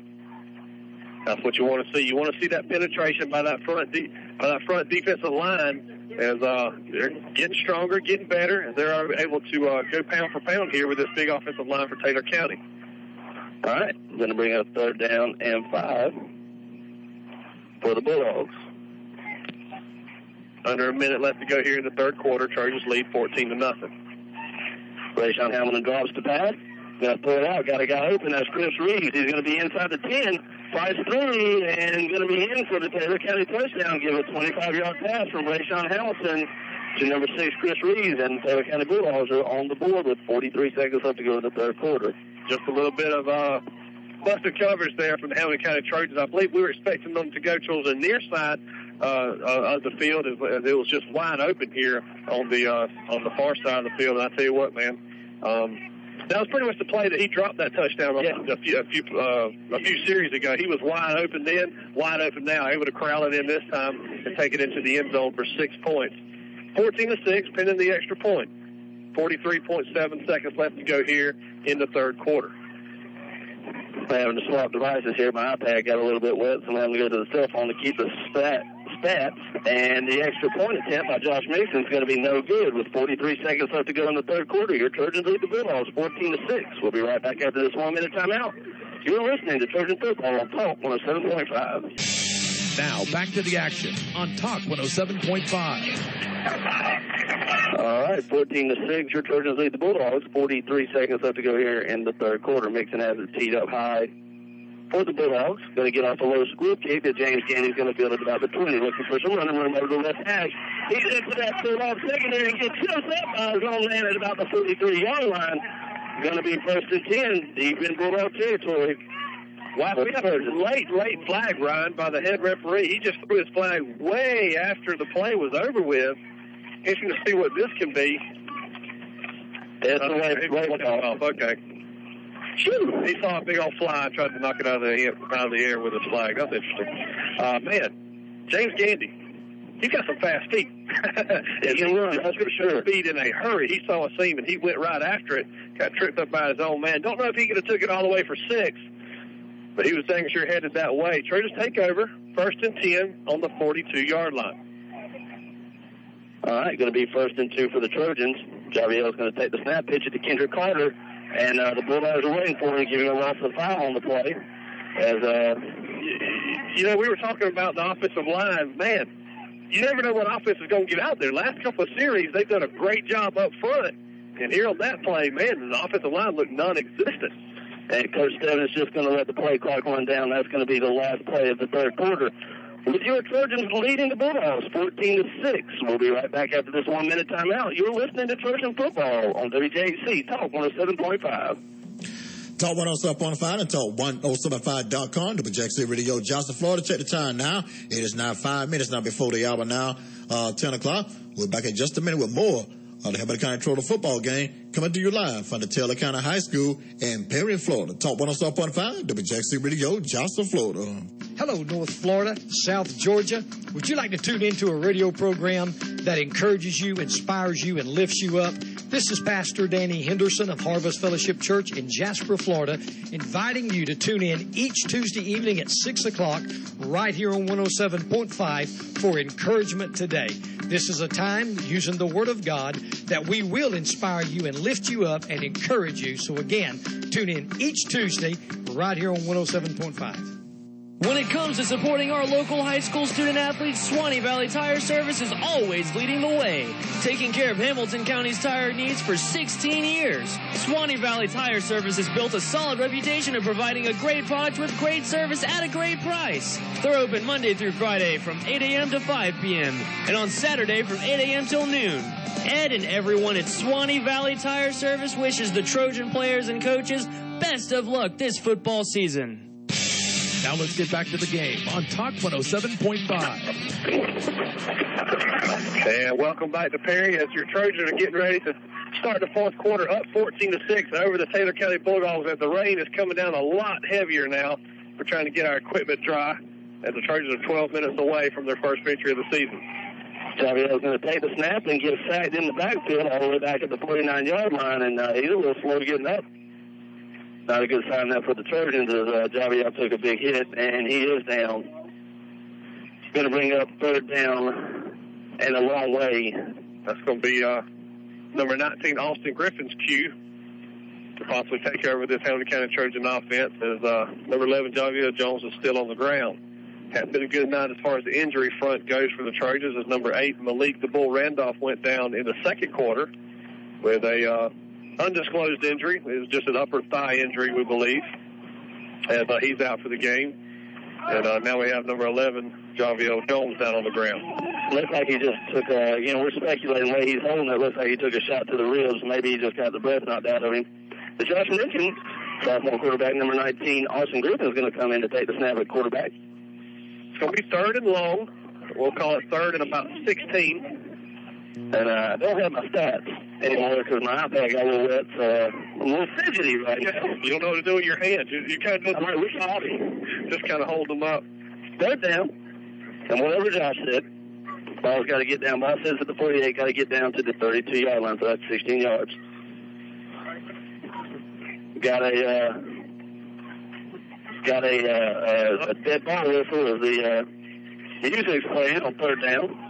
That's what you want to see. You want to see that penetration by that front defensive line as they're getting stronger, getting better, as they're able to go pound for pound here with this big offensive line for Taylor County. All right, going to bring up 3rd down and 5 for the Bulldogs. Under a minute left to go here in the third quarter. Trojans lead 14-0. Rayshawn Hamilton drops the pass. Going to throw it out. Got a guy open. That's Chris Reeves. He's going to be inside the 10. Flies through and going to be in for the Taylor County touchdown. Give a 25-yard pass from Rayshawn Hamilton to number 6, Chris Reeves. And Taylor County Bulldogs are on the board with 43 seconds left to go in the third quarter. Just a little bit of busted coverage there from the Hamilton County Trojans. I believe we were expecting them to go towards the near side of the field as it was just wide open here on the far side of the field. And I tell you what, man, that was pretty much the play that he dropped that touchdown on a few series ago. He was wide open then, wide open now, able to corral it in this time and take it into the end zone for 6 points. 14-6, pending the extra point. 43.7 seconds left to go here in the third quarter. I'm having to swap devices here. My iPad got a little bit wet, so I'm having to go to the cell phone to keep the stats. And the extra point attempt by Josh Mason is going to be no good with 43 seconds left to go in the third quarter. Your Trojans lead the Bulldogs 14-6. We'll be right back after this 1 minute timeout. You're listening to Trojan Football on Talk 107.5. Now back to the action on Talk 107.5. All right, 14-6. Your Trojans lead the Bulldogs. 43 seconds left to go here in the third quarter. Mixon has it teed up high for the Bulldogs. Going to get off a low school kick that James Gandy's going to field at about the 20, looking for some running room over the left hash. He's into that Bulldog secondary and gets just up by his own man at about the 43-yard line. Going to be 1st and 10, deep in Bulldog territory. Wow, we have a late flag, Ryan, by the head referee. He just threw his flag way after the play was over with. Interesting to see what this can be. That's the way off. Okay. He saw a big old fly and tried to knock it out of the air with his flag. That's interesting. Man, James Gandy, he's got some fast feet. He can run, that's for sure. Speed in a hurry. He saw a seam and he went right after it. Got tripped up by his own man. Don't know if he could have took it all the way for 6, but he was dang sure headed that way. Trojans take over, 1st and 10 on the 42-yard line. All right, going to be 1st and 2 for the Trojans. Javiel's going to take the snap, pitch it to Kendrick Carter, and the Bulldogs are waiting for him, giving a loss of 5 on the play. As we were talking about the offensive line. Man, you never know what offense is going to get out there. Last couple of series, they've done a great job up front. And here on that play, man, the offensive line looked non-existent. And Coach Stebbins is just going to let the play clock run down. That's going to be the last play of the 3rd quarter. With your Trojans leading the Bulldogs 14-6. We'll be right back after this 1-minute timeout. You're listening to Trojan Football on WJHC Talk 107.5. Talk 107.5 and Talk 1075.com. WJHC Radio, Johnson, Florida. Check the time now. It is now 5 minutes now before the hour now, 10 o'clock. We're back in just a minute with more of the Hamilton County Trojan football game coming to you live from the Taylor County High School in Perry, Florida. Talk 107.5, WJHC Radio, Johnson, Florida. Hello, North Florida, South Georgia. Would you like to tune into a radio program that encourages you, inspires you, and lifts you up? This is Pastor Danny Henderson of Harvest Fellowship Church in Jasper, Florida, inviting you to tune in each Tuesday evening at 6 o'clock right here on 107.5 for Encouragement Today. This is a time, using the Word of God, that we will inspire you and lift you up and encourage you. So again, tune in each Tuesday right here on 107.5. When it comes to supporting our local high school student athletes, Swanee Valley Tire Service is always leading the way, taking care of Hamilton County's tire needs for 16 years. Swanee Valley Tire Service has built a solid reputation of providing a great product with great service at a great price. They're open Monday through Friday from 8 a.m. to 5 p.m. and on Saturday from 8 a.m. till noon. Ed and everyone at Swanee Valley Tire Service wishes the Trojan players and coaches best of luck this football season. Now let's get back to the game on Talk 107.5. And welcome back to Perry as your Trojans are getting ready to start the 4th quarter up 14-6 over the Taylor County Bulldogs as the rain is coming down a lot heavier now. We're trying to get our equipment dry as the Trojans are 12 minutes away from their first victory of the season. Javiel's going to take the snap and get sacked in the backfield all the way back at the 49-yard line, and he's a little slow getting up. Not a good sign there for the Trojans as Javiel took a big hit, and he is down. He's going to bring up 3rd down and a long way. That's going to be number 19, Austin Griffin's cue to possibly take over this Hamilton County Trojan offense as number 11, Javiel Jones, is still on the ground. Hasn't been a good night as far as the injury front goes for the Trojans as number 8, Malik the Bull Randolph, went down in the 2nd quarter with a undisclosed injury. It was just an upper thigh injury, we believe. And he's out for the game. And now we have number 11, Javiel Jones, down on the ground. Looks like he just took we're speculating the way he's holding it. Looks like he took a shot to the ribs. Maybe he just got the breath knocked out of him. The Josh mentioned, sophomore quarterback number 19, Austin Griffin, is going to come in to take the snap at quarterback. It's going to be 3rd and long. We'll call it 3rd and about 16. And I don't have my stats anymore because my iPad got a little wet, so I'm a little fidgety right now. You don't know what to do with your hands. You kind of just kind of hold them up. 3rd down, and whatever Josh said, ball's got to get down. Ball says at the 48, got to get down to the 32-yard line, so that's 16 yards. Got a dead ball whistle as the music's playing on 3rd down.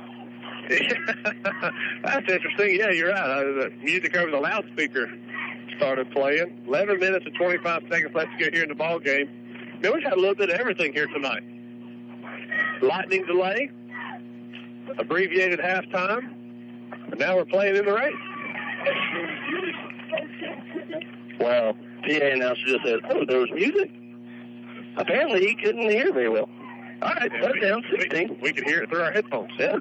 That's interesting. Yeah, you're right. The music over the loudspeaker started playing. 11 minutes and 25 seconds left to go here in the ball game. Man, we've had a little bit of everything here tonight. Lightning delay, abbreviated halftime, and now we're playing in the rain. Well, PA announcer just said, "Oh, there was music." Apparently he couldn't hear very well. All right, third down, 16. We can hear it through our headphones. Yeah.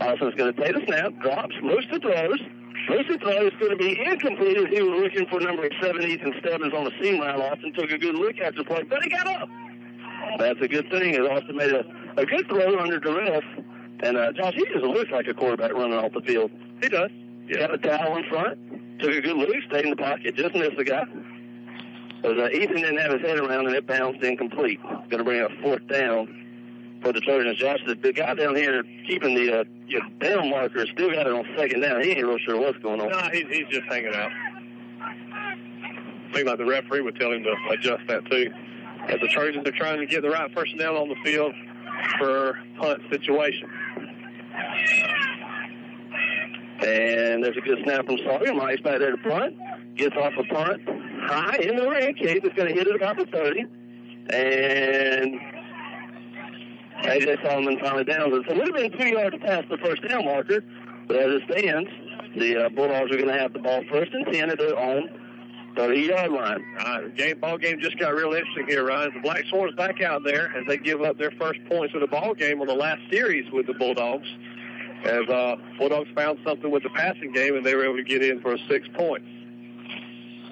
Austin's going to take the snap, drops, looks to throws. Looks to throw is going to be incomplete as he was looking for number 7, Ethan Stebbins, on the seam line. Austin took a good look at the play, but he got up. That's a good thing, as Austin made a good throw under duress. And, Josh, he just looks like a quarterback running off the field. He does. Yeah. Got a towel in front, took a good look, stayed in the pocket, just missed the guy. But Ethan didn't have his head around, and it bounced incomplete. Going to bring up fourth down for the Trojans. Josh, the guy down here keeping the down marker still got it on second down. He ain't real sure what's going on. No, he's just hanging out. Seems like the referee would tell him to adjust that too. As the Trojans are trying to get the right personnel on the field for punt situation. And there's a good snap from Sawyer. Mike's back there to punt. Gets off a punt high in the ring. Cave is going to hit it about the 30. And A.J. Solomon finally downs it. So it would have been 2 yards past the first down marker. But as it stands, the Bulldogs are going to have the ball first and 10 at their own 30-yard line. Ball game just got real interesting here, Ryan. The Black Swans back out there as they give up their first points of the ball game on the last series with the Bulldogs. As Bulldogs found something with the passing game, and they were able to get in for 6 points.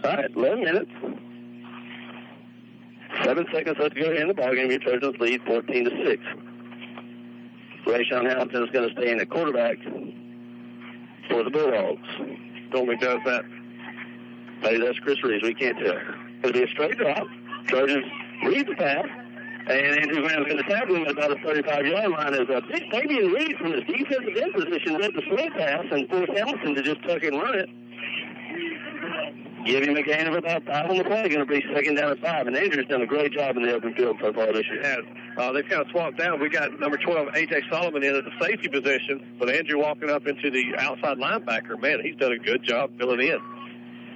All right, 11 minutes. 7 seconds left to go in the ball game. Your Trojans lead 14-6. Rayshawn Hamilton is going to stay in at quarterback for the Bulldogs. Normally does that. Maybe that's Chris Reeves. We can't tell. It'll be a straight drop. Trojans read the pass. And Andrew Graham's going to tackle him at about a 35-yard line as Fabian Reed from his defensive end position read the swing pass and forced Hamilton to just tuck and run it. Give him a gain of about 5 on the play. Going to be second down at 5. And Andrew's done a great job in the open field so far this year. They've kind of swapped down. We got number 12, A.J. Solomon, in at the safety position, but Andrew walking up into the outside linebacker. Man, he's done a good job filling in.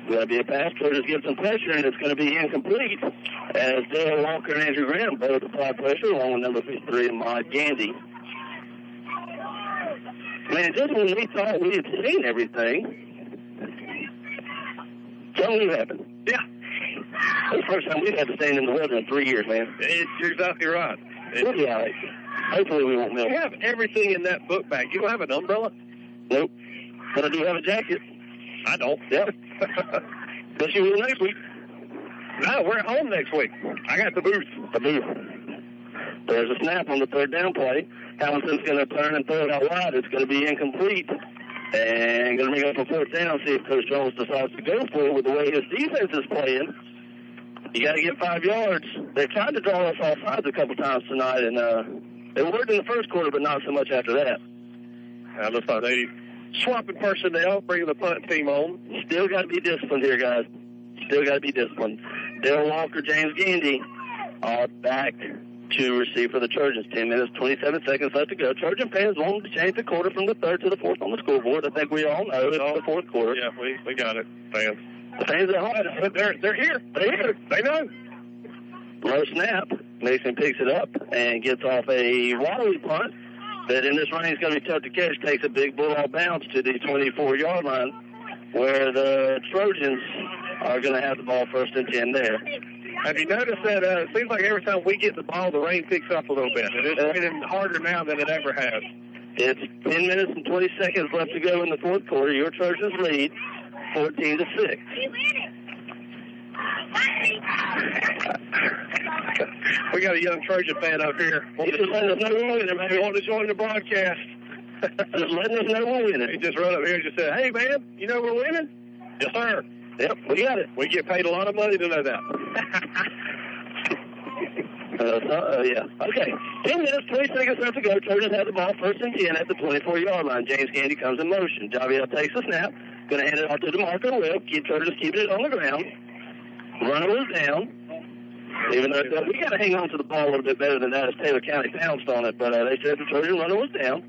Going to be a pass. Trojans get some pressure, and it's going to be incomplete as Dale Walker and Andrew Graham both apply pressure along with number 53, Ahmad Gandy. Man, just when we thought we had seen everything, something new happened. Yeah. That's the first time we've had to stand in the weather in 3 years, man. You're exactly right. We'll be all right. Hopefully we won't melt. You have everything in that book bag. You don't have an umbrella? Nope. But I do have a jacket. I don't. Yep. Guess you will next week. No, we're at home next week. I got the booth. The booth. There's a snap on the third down play. Hamilton's going to turn and throw it out wide. It's going to be incomplete. And going to bring up a fourth down, see if Coach Jones decides to go for it with the way his defense is playing. You got to get 5 yards. They tried to draw us off sides a couple times tonight, and they worked in the first quarter, but not so much after that. It looks like they swapping personnel, bringing the punt team on. Still got to be disciplined here, guys. Still got to be disciplined. Dale Walker, James Gandy are back to receive for the Trojans. 10 minutes, 27 seconds left to go. Trojan fans wanted to change the quarter from the third to the fourth on the scoreboard. I think we all know it's the fourth quarter. Yeah, we got it, fans. The fans at home, they're here. They're here. They know. Low snap. Mason picks it up and gets off a wobbly punt that in this range is going to be tough to catch. Takes a big bulldog bounce to the 24-yard line where the Trojans are going to have the ball first and 10 there. Have you noticed that it seems like every time we get the ball, the rain picks up a little bit? And it's raining harder now than it ever has. It's 10 minutes and 20 seconds left to go in the fourth quarter. Your Trojans lead 14-6. We got a young Trojan fan up here. He just letting us know we're winning, man. He wanted to join the broadcast. Just letting us know we're winning. He just run up here and just said, "Hey, man, you know we're winning?" "Yes, sir." "Yep, we got it." We get paid a lot of money to know that. Yeah. Okay. 10 minutes, 20 seconds left to go. Trojans have the ball first and 10 at the 24-yard line. James Gandy comes in motion. Javier takes the snap. Going to hand it off to DeMarco Webb. Trojans keeping it on the ground. Runner was down. Even though we got to hang on to the ball a little bit better than that as Taylor County pounced on it. But they said the Trojan runner was down.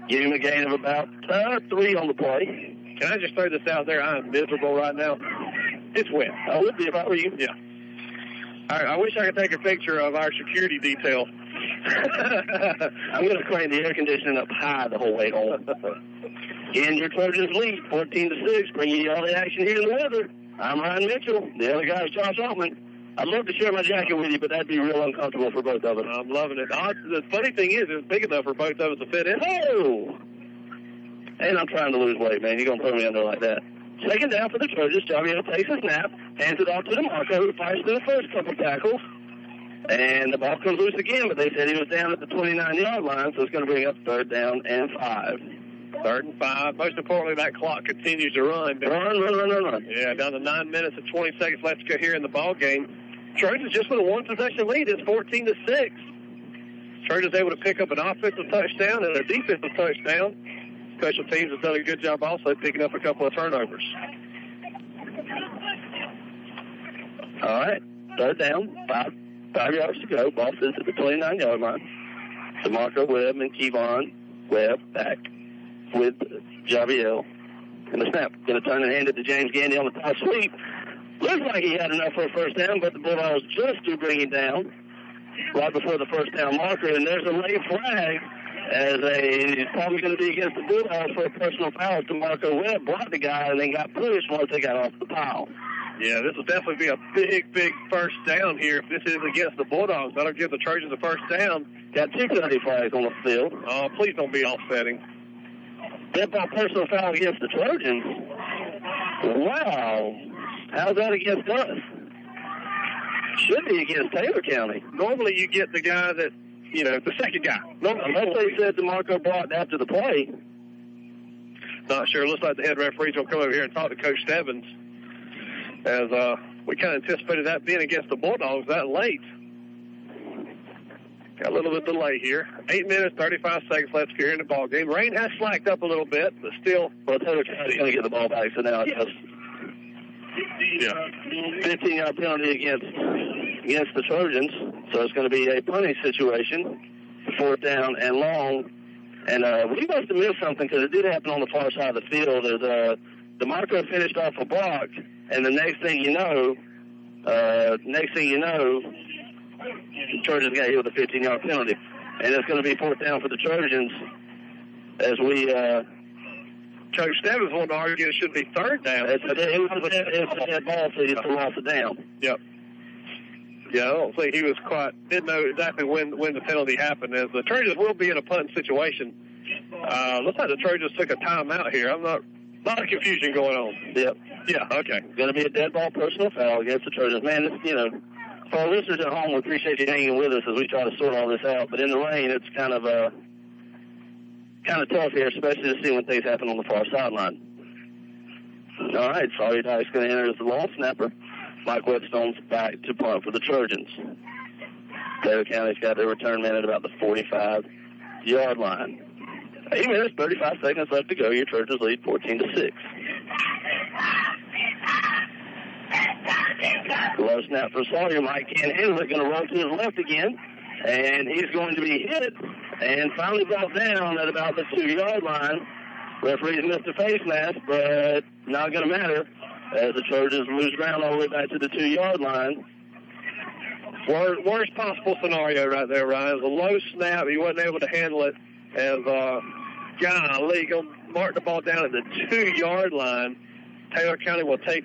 Give him a gain of about 3 on the play. Can I just throw this out there? I'm miserable right now. It's wet. I would be if I were you. Yeah. I wish I could take a picture of our security detail. I'm going to crank the air conditioning up high the whole way home. Again, your Trojans lead 14-6. Bringing you all the action here in the weather. I'm Ryan Mitchell. The other guy is Josh Altman. I'd love to share my jacket with you, but that'd be real uncomfortable for both of us. I'm loving it. The funny thing is, it's big enough for both of us to fit in. Oh! And I'm trying to lose weight, man. You're going to throw me under like that. Second down for the Trojans. Javier takes a snap, hands it off to DeMarco, who fires through the first couple tackles. And the ball comes loose again, but they said he was down at the 29-yard line, so it's going to bring up 3rd down and 5. 3rd and 5. Most importantly, that clock continues to run. Run. Yeah, down to 9 minutes and 20 seconds left to go here in the ball game. Trojans just with a 1-possession lead. It's 14-6. Trojans able to pick up an offensive touchdown and a defensive touchdown. Special teams has done a good job also picking up a couple of turnovers. All right, 3rd down, 5 yards to go. Ball sits at the 29-yard line. DeMarco Webb and Kevon Webb back with Javier. And the snap going to turn and hand it to James Gandy on the top sweep. Looks like he had enough for a first down, but the Bulldogs just do bring him down right before the first down marker. And there's a late flag as he's probably going to be against the Bulldogs for a personal foul. DeMarco Webb blocked the guy and then got pushed once they got off the pile. Yeah, this will definitely be a big first down here if this is against the Bulldogs. That'll give the Trojans a first down. Got 2 penalty flags on the field. Oh, please don't be offsetting. Dead ball personal foul against the Trojans. Wow. How's that against us? Should be against Taylor County. Normally you get the guy that, the second guy. Unless they said DeMarco blocked after the play. Not sure. Looks like the head referee's going to come over here and talk to Coach Stebbins. As we kind of anticipated that being against the Bulldogs that late. Got a little bit of delay here. 8 minutes, 35 seconds left here in the ball game. Rain has slacked up a little bit, but still. Well, Taylor County's going to get the ball back, so now it's just 15-yard penalty against the Trojans. So it's going to be a punting situation, 4th down and long. And we must have missed something because it did happen on the far side of the field. As DeMarco finished off a block, and the next thing you know, the Trojans got hit with a 15-yard penalty. And it's going to be 4th down for the Trojans as we Coach Stebbins wanted to argue it should be 3rd down. It's a dead ball, so you just lost it down. Yep. Yeah, I don't think he was didn't know exactly when the penalty happened. As the Trojans will be in a punt situation. Looks like the Trojans took a timeout here. I'm not of confusion going on. Yep. Yeah, okay. Going to be a dead ball personal foul against the Trojans. Man, this, for our listeners at home, we appreciate you hanging with us as we try to sort all this out. But in the rain, it's kind of tough here, especially to see when things happen on the far sideline. All right, Sawyer Dice going to enter as the long snapper. Mike Whetstone's back to punt for the Trojans. Taylor County's got their return man at about the 45-yard line. 8 minutes, 35 seconds left to go. Your Trojans lead 14-6. Low snap from Sawyer. Mike can't handle it. Going to roll to his left again. And he's going to be hit and finally brought down at about the 2-yard line. Referees missed a face mask, but not going to matter as the Trojans lose ground all the way back to the 2-yard line. Worst possible scenario right there, Ryan. It was a low snap. He wasn't able to handle it. As golly, going to mark the ball down at the 2-yard line. Taylor County will take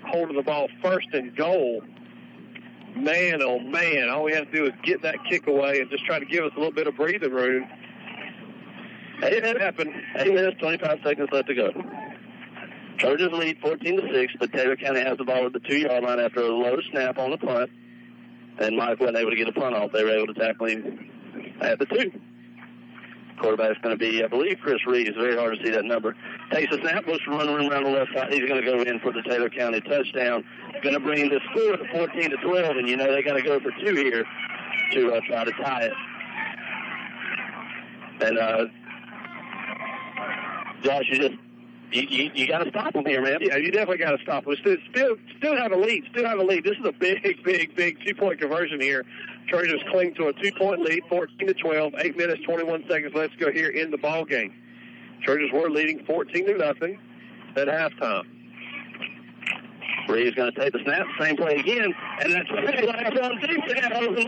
hold of the ball 1st and goal. Man, oh man, all we have to do is get that kick away and just try to give us a little bit of breathing room. It happened. 8 minutes, 25 seconds left to go. Trojans lead 14-6, but Taylor County has the ball at the 2-yard line after a low snap on the punt. And Mike wasn't able to get a punt off. They were able to tackle him at the 2. Quarterback's going to be, I believe, Chris Reed. It's very hard to see that number. Takes a snap, looks to run around the left side. He's going to go in for the Taylor County touchdown. Going to bring the score to 14-12, and they got to go for 2 here to try to tie it. And Josh, you got to stop them here, man. Yeah, you definitely got to stop them. Still have a lead. This is a big 2-point conversion here. Trojans cling to a 2-point lead, 14-12. 8 minutes, 21 seconds. Let's go here in the ball game. Trojans were leading 14-0 at halftime. Reed's going to take the snap, same play again, and that's on defense.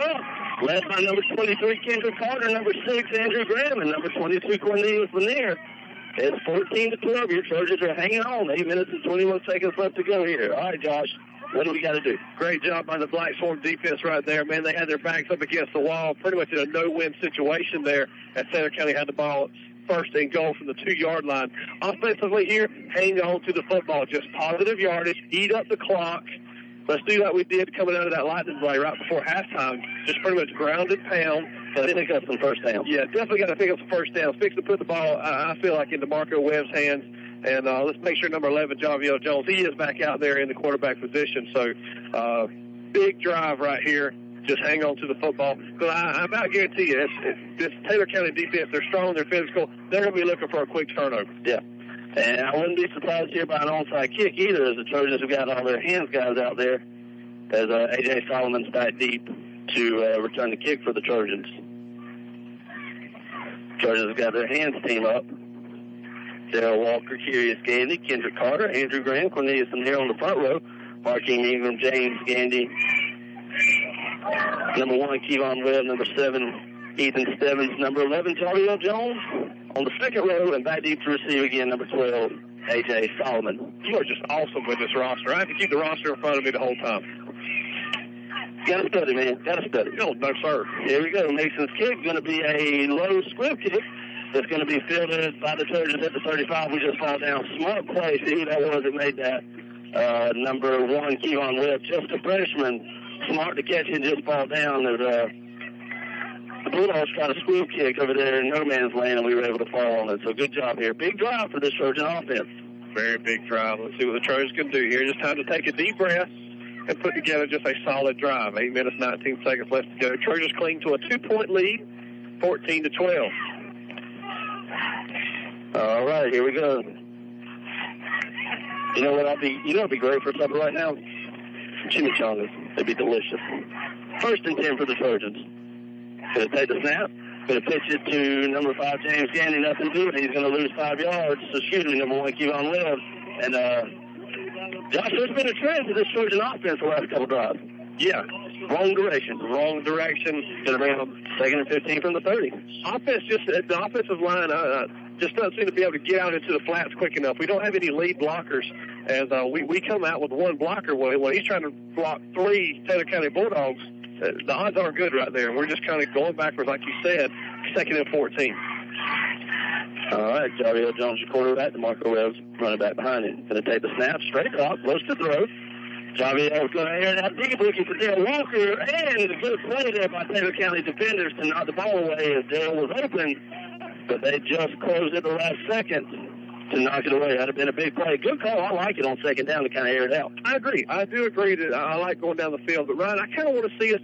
Led by number 23, Kendrick Carter, number 6, Andrew Graham, and number 22, Cornelius Lanier. It's 14-12. Your Trojans are hanging on. 8 minutes and 21 seconds left to go here. All right, Josh. What do we got to do? Great job by the Black Swarm defense right there, man. They had their backs up against the wall, pretty much in a no-win situation there as Taylor County had the ball first and goal from the 2-yard line. Offensively here, hang on to the football. Just positive yardage, eat up the clock. Let's do like we did coming out of that lightning play right before halftime. Just pretty much ground and pound. Got to pick up some first downs. Yeah, definitely got to pick up some first downs. Fix to put the ball, I feel like, in DeMarco Webb's hands. And let's make sure number 11, Javier Jones, he is back out there in the quarterback position. So big drive right here. Just hang on to the football. Because I about guarantee you, this Taylor County defense, they're strong, they're physical. They're going to be looking for a quick turnover. Yeah. And I wouldn't be surprised here by an onside kick either, as the Trojans have got all their hands guys out there, as A.J. Solomon's back deep to return the kick for the Trojans. Trojans have got their hands team up. Daryl Walker, Curious Gandy, Kendrick Carter, Andrew Graham, Cornelius and here on the front row, Marking Ingram, James Gandy, number 1, Kevon Webb, number 7, Ethan Stebbins, number 11, Javier Jones on the second row, and back deep to receive again, number 12, A.J. Solomon. You are just awesome with this roster. I have to keep the roster in front of me the whole time. Got to study, man. Got to study. No, sir. Here we go. Mason's kick going to be a low squib kick. That's going to be fielded by the Trojans at the 35. We just fall down. Smart play. See who that was that made that. Number 1, Kevon Webb, just a freshman. Smart to catch it and just fall down. The Bulldogs got a squib kick over there in no man's land, and we were able to fall on it. So good job here. Big drive for this Trojan offense. Very big drive. Let's see what the Trojans can do here. Just time to take a deep breath and put together just a solid drive. 8 minutes, 19 seconds left to go. Trojans cling to a 2-point lead, 14-12. All right, here we go. You know what? It'd be great for supper right now. Chimichangas. They'd be delicious. 1st and 10 for the Trojans. Going to take the snap. Going to pitch it to number 5, James Gandy. Nothing doing. He's going to lose 5 yards. So excuse me, number 1, Kevon Webb. And Josh, there's been a trend for this Trojan offense the last couple drives. Yeah. Wrong direction. Going to bring up 2nd and 15 from the 30. The offensive line just doesn't seem to be able to get out into the flats quick enough. We don't have any lead blockers, as we come out with one blocker. When he's trying to block 3 Taylor County Bulldogs, the odds aren't good right there. We're just kind of going backwards, like you said, 2nd and 14. All right, Javier Jones, your quarterback. DeMarco Webb's running back behind him. Going to take the snap, straight up, close to throw. Javier's going to air it out deep, looking for Dale Walker, and a good play there by Taylor County defenders to knock the ball away as Dale was open, but they just closed it the last second to knock it away. That'd have been a big play. Good call. I like it on 2nd down to kind of air it out. I agree. I do agree that I like going down the field, but Ryan, I kind of want to see us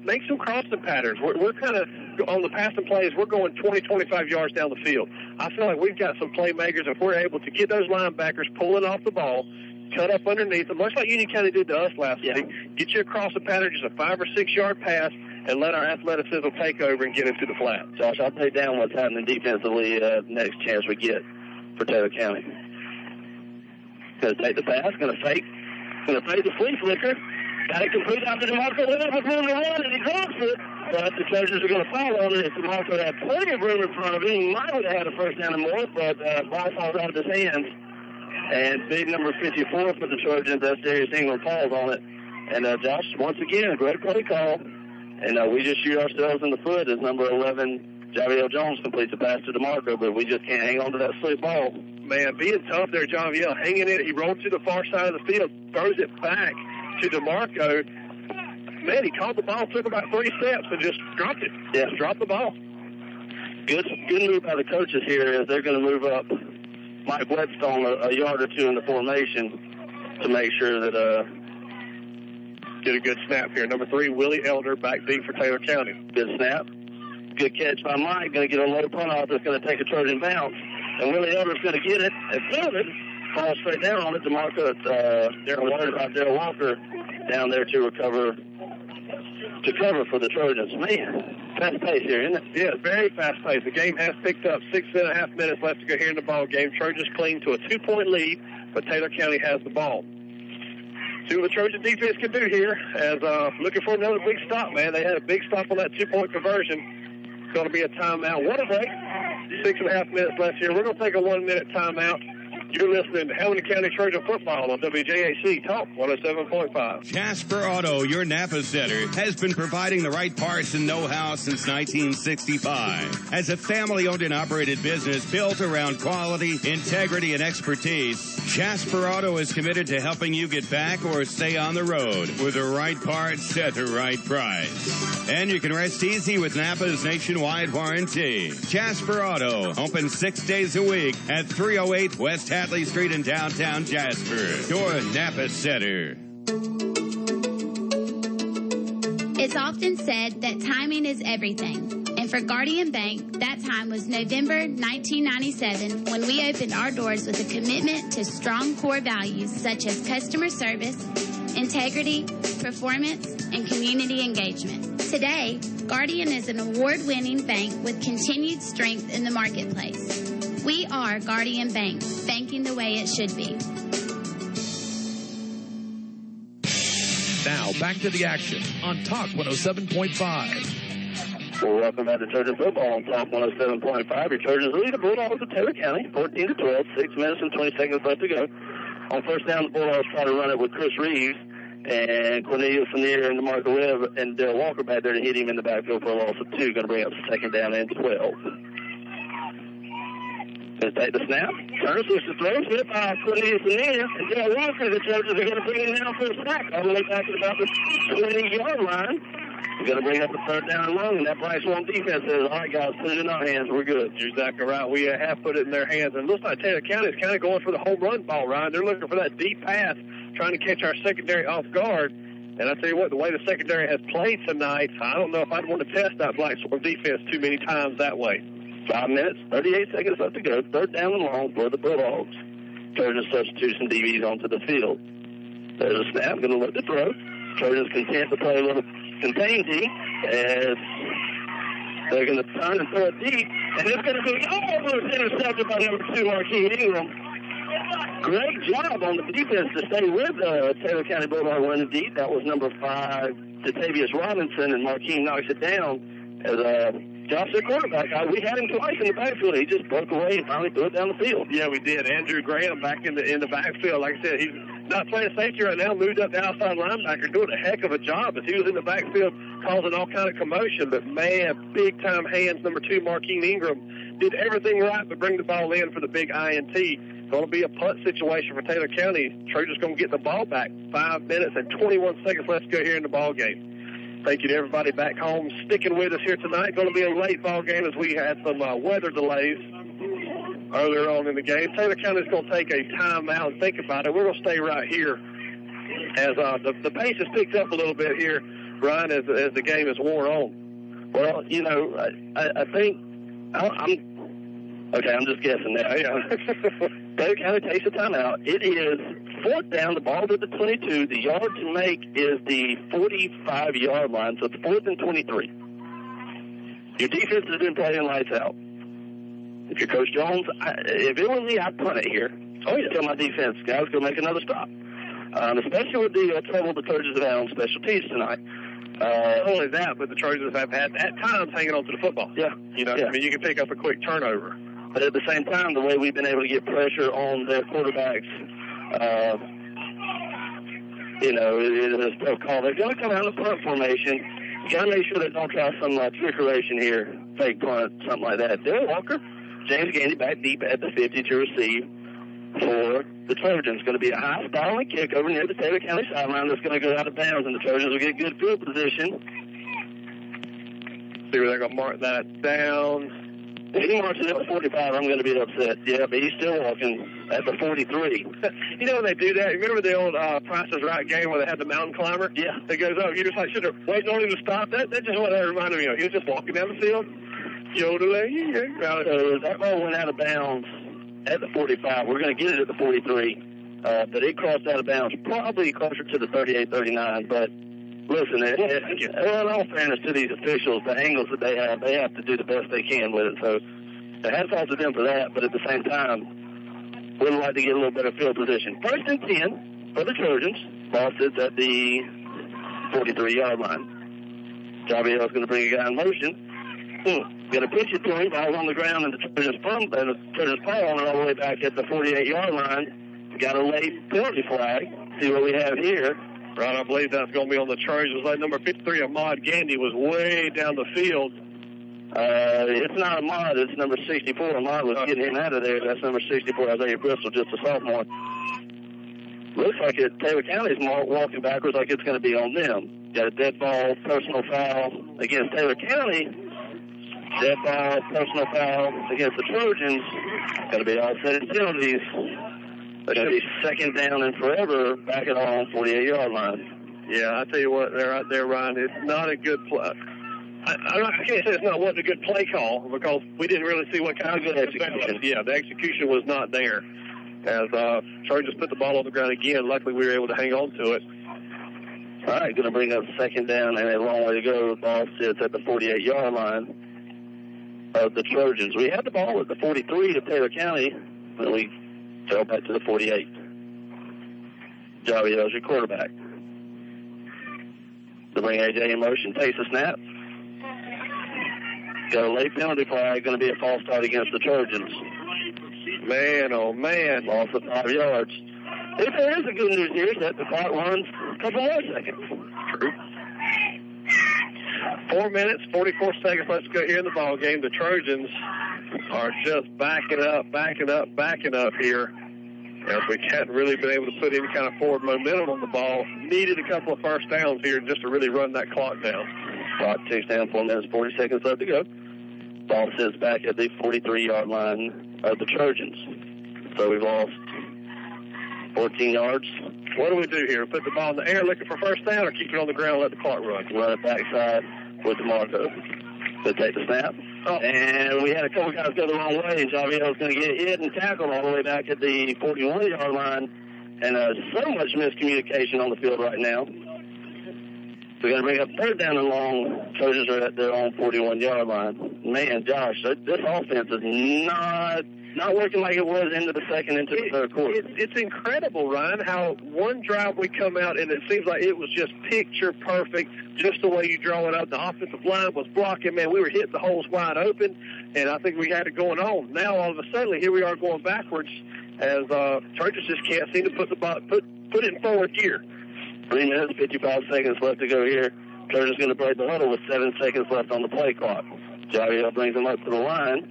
make some crossing patterns. We're kind of, on the passing plays, we're going 20, 25 yards down the field. I feel like we've got some playmakers. If we're able to get those linebackers pulling off the ball, cut up underneath them, much like Union County did to us last week, get you across the pattern, just a 5 or 6 yard pass, and let our athleticism take over and get into the flat. Josh, I'll take down what's happening defensively next chance we get for Taylor County. Going to take the pass, going to fake the flea flicker. Got it complete out to DeMarco. Webb was going to run, and he drops it. But the Trojans are going to foul on it. DeMarco had plenty of room in front of him. He might have had a first down and more, but ball falls out of his hands. And big number 54 for the Trojans, that's Darius Ingram, falls on it. And Josh, once again, a great play call. And we just shoot ourselves in the foot as number 11, Javier Jones, completes a pass to DeMarco, but we just can't hang on to that slip ball. Man, being tough there, Javier, hanging in. He rolls to the far side of the field, throws it back to DeMarco. Man, he caught the ball, took about 3 steps, and just dropped it. Yeah. Just dropped the ball. Good move by the coaches here as they're going to move up Mike Whetstone a yard or 2 in the formation to make sure that get a good snap here. Number 3, Willie Elder, back deep for Taylor County. Good snap. Good catch by Mike. Going to get a low punt off that's going to take a Trojan bounce. And Willie Elder's going to get it and field it. Fall straight down on it. DeMarco, worried about Daryl Walker down there to cover for the Trojans. Man, fast pace here, isn't it? Yeah, very fast pace. The game has picked up. 6.5 minutes left to go here in the ball game. Trojans cling to a 2-point lead, but Taylor County has the ball. See what the Trojan defense can do here as looking for another big stop, man. They had a big stop on that 2-point conversion. It's going to be a timeout. What a break. 6.5 minutes left here. We're going to take a 1-minute timeout. You're listening to Hamilton County Trojan football on WJHC Talk 107.5. Jasper Auto, your Napa Center, has been providing the right parts and know-how since 1965. As a family-owned and operated business built around quality, integrity, and expertise, Jasper Auto is committed to helping you get back or stay on the road with the right parts at the right price. And you can rest easy with Napa's nationwide warranty. Jasper Auto, open 6 days a week at 308 West Hatley Street in downtown Jasper. Your Napa Center. It's often said that timing is everything. And for Guardian Bank, that time was November 1997 when we opened our doors with a commitment to strong core values such as customer service, integrity, performance, and community engagement. Today, Guardian is an award-winning bank with continued strength in the marketplace. We are Guardian Bank, banking the way it should be. Now, back to the action on Talk 107.5. Well, welcome back to Trojan football on Talk 107.5. Your Trojans lead the Bulldogs of Taylor County, 14-12, 6 minutes and 20 seconds left to go. On first down, the Bulldogs try to run it with Chris Reeves and Cornelius Lanier and DeMarco Webb and Dale Walker back there to hit him in the backfield for a loss of 2. Going to bring up second down and 12. Let's take the snap. Turner switches to throw. Hit by Cornelius Lanier. And Dale Walker, the Trojans are going to bring him down for a sack all the way back to about the 20-yard line. We're going to bring up the third down and long, and that Bryce Swan defense says, all right, guys, put it in our hands. We're good. You're exactly right. We have put it in their hands. And it looks like Taylor County is kind of going for the home run ball, Ryan. They're looking for that deep pass, trying to catch our secondary off guard. And I tell you what, the way the secondary has played tonight, I don't know if I'd want to test that Bryce Swan defense too many times that way. 5 minutes, 38 seconds left to go. Third down and long for the Bulldogs. Trojans substitute some DBs onto the field. There's a snap. Going to look to throw. Trojans content to play a little contain D as they're going to turn and throw it deep. And it's going to be almost intercepted by number 2, Marquis Ingram. Great job on the defense to stay with Taylor County Bulldog running deep. That was number 5, Jatavius Robinson, and Marquis knocks it down as Josh, their quarterback, we had him twice in the backfield. He just broke away and finally threw it down the field. Yeah, we did. Andrew Graham back in the backfield. Like I said, he's not playing safety right now, moved up to outside linebacker, doing a heck of a job as he was in the backfield causing all kind of commotion. But, man, big-time hands, number 2, Marquis Ingram, did everything right but bring the ball in for the big INT. Going to be a punt situation for Taylor County. Trojans going to get the ball back. 5 minutes and 21 seconds left to go here in the ball game. Thank you to everybody back home sticking with us here tonight. Going to be a late ball game as we had some weather delays earlier on in the game. Taylor County is going to take a timeout and think about it. We're going to stay right here as the pace has picked up a little bit here, Brian, as the game is worn on. Well, you know, I think I'm just guessing now. Taylor County takes a timeout. It is fourth down. The ball's at the 22. The yard to make is the 45-yard line, so it's 4th and 23. Your defense has been playing lights out. If you're Coach Jones, if it was me, I'd punt it here. Tell my defense, guys, go make another stop. Especially with the trouble the Trojans have had on special teams tonight. Not only that, but the Trojans have had at times hanging on to the football. Yeah. You know, I mean, you can pick up a quick turnover. But at the same time, the way we've been able to get pressure on their quarterbacks, it is a tough call. They're going to come out in the punt formation. You got to make sure they don't try some trickeration here, fake punt, something like that. Dale Walker, James Gandy back deep at the 50 to receive for the Trojans. Going to be a high spiraling kick over near the Taylor County sideline that's going to go out of bounds, and the Trojans will get good field position. See where they're going to mark that down. If he marks it at the 45, I'm going to be upset. Yeah, but he's still walking at the 43. You know when they do that? Remember the old Price is Right game where they had the mountain climber? Yeah. It goes up. You're just like, should have waiting on him to stop. That's just what that reminded me of. He was just walking down the field. Yodeling. So that ball went out of bounds at the 45. We're going to get it at the 43. But it crossed out of bounds probably closer to the 38, 39. But listen, in all fairness to these officials, the angles that they have to do the best they can with it. So hats off to them for that. But at the same time, we'd like to get a little better field position. 1st and 10 for the Trojans. Ball sits at the 43-yard line. Javier is going to bring a guy in motion. Going to pitch it to him. Ball's on the ground, and the Trojans pump on it all the way back at the 48-yard line. Got a late penalty flag. See what we have here. Right, I believe that's going to be on the Trojans. Like number 53, Ahmad Gandy, was way down the field. It's not Ahmad, it's number 64. Ahmad was getting him out of there. That's number 64, Isaiah Bristol, just a sophomore. Looks like Taylor County's walking backwards like it's going to be on them. Got a dead ball, personal foul against Taylor County. Dead ball, personal foul against the Trojans. Going to be offset penalties. They're going to be second down and forever back at our own 48-yard line. Yeah, I tell you what, they're out there, Ryan. It's not a good play. I can't say wasn't a good play call because we didn't really see what kind of good execution. Yeah, the execution was not there. As Trojans put the ball on the ground again, luckily we were able to hang on to it. All right, going to bring up second down and a long way to go. The ball sits at the 48-yard line of the Trojans. We had the ball at the 43 of Taylor County, but we fell back to the 48. Javier is your quarterback. To bring AJ in motion, takes a snap. Got a late penalty flag, going to be a false start against the Trojans. Man, oh man. Loss of 5 yards. If there is a good news here, is that the clock runs a couple more seconds. True. 4 minutes, 44 seconds left to go here in the ball game. The Trojans are just backing up here. As we hadn't really been able to put any kind of forward momentum on the ball. Needed a couple of first downs here just to really run that clock down. Clock ticks down, 4 minutes, 40 seconds left to go. Ball sits back at the 43-yard line of the Trojans. So we've lost 14 yards. What do we do here? Put the ball in the air looking for first down or keep it on the ground and let the clock run? Run it backside with DeMarco. So take the snap. Oh. And we had a couple guys go the wrong way. Javier was going to get hit and tackled all the way back at the 41-yard line. And so much miscommunication on the field right now. We're going to bring up third down and long. Trojans are at their own 41-yard line. Man, Josh, this offense is not working like it was into the second, into the third quarter. It's incredible, Ryan, how one drive we come out and it seems like it was just picture perfect, just the way you draw it up. The offensive line was blocking. Man, we were hitting the holes wide open, and I think we had it going on. Now, all of a sudden, here we are going backwards as Trojans just can't seem to put it in forward gear. 3 minutes, 55 seconds left to go here. Trojans going to break the huddle with 7 seconds left on the play clock. Javier brings him up to the line.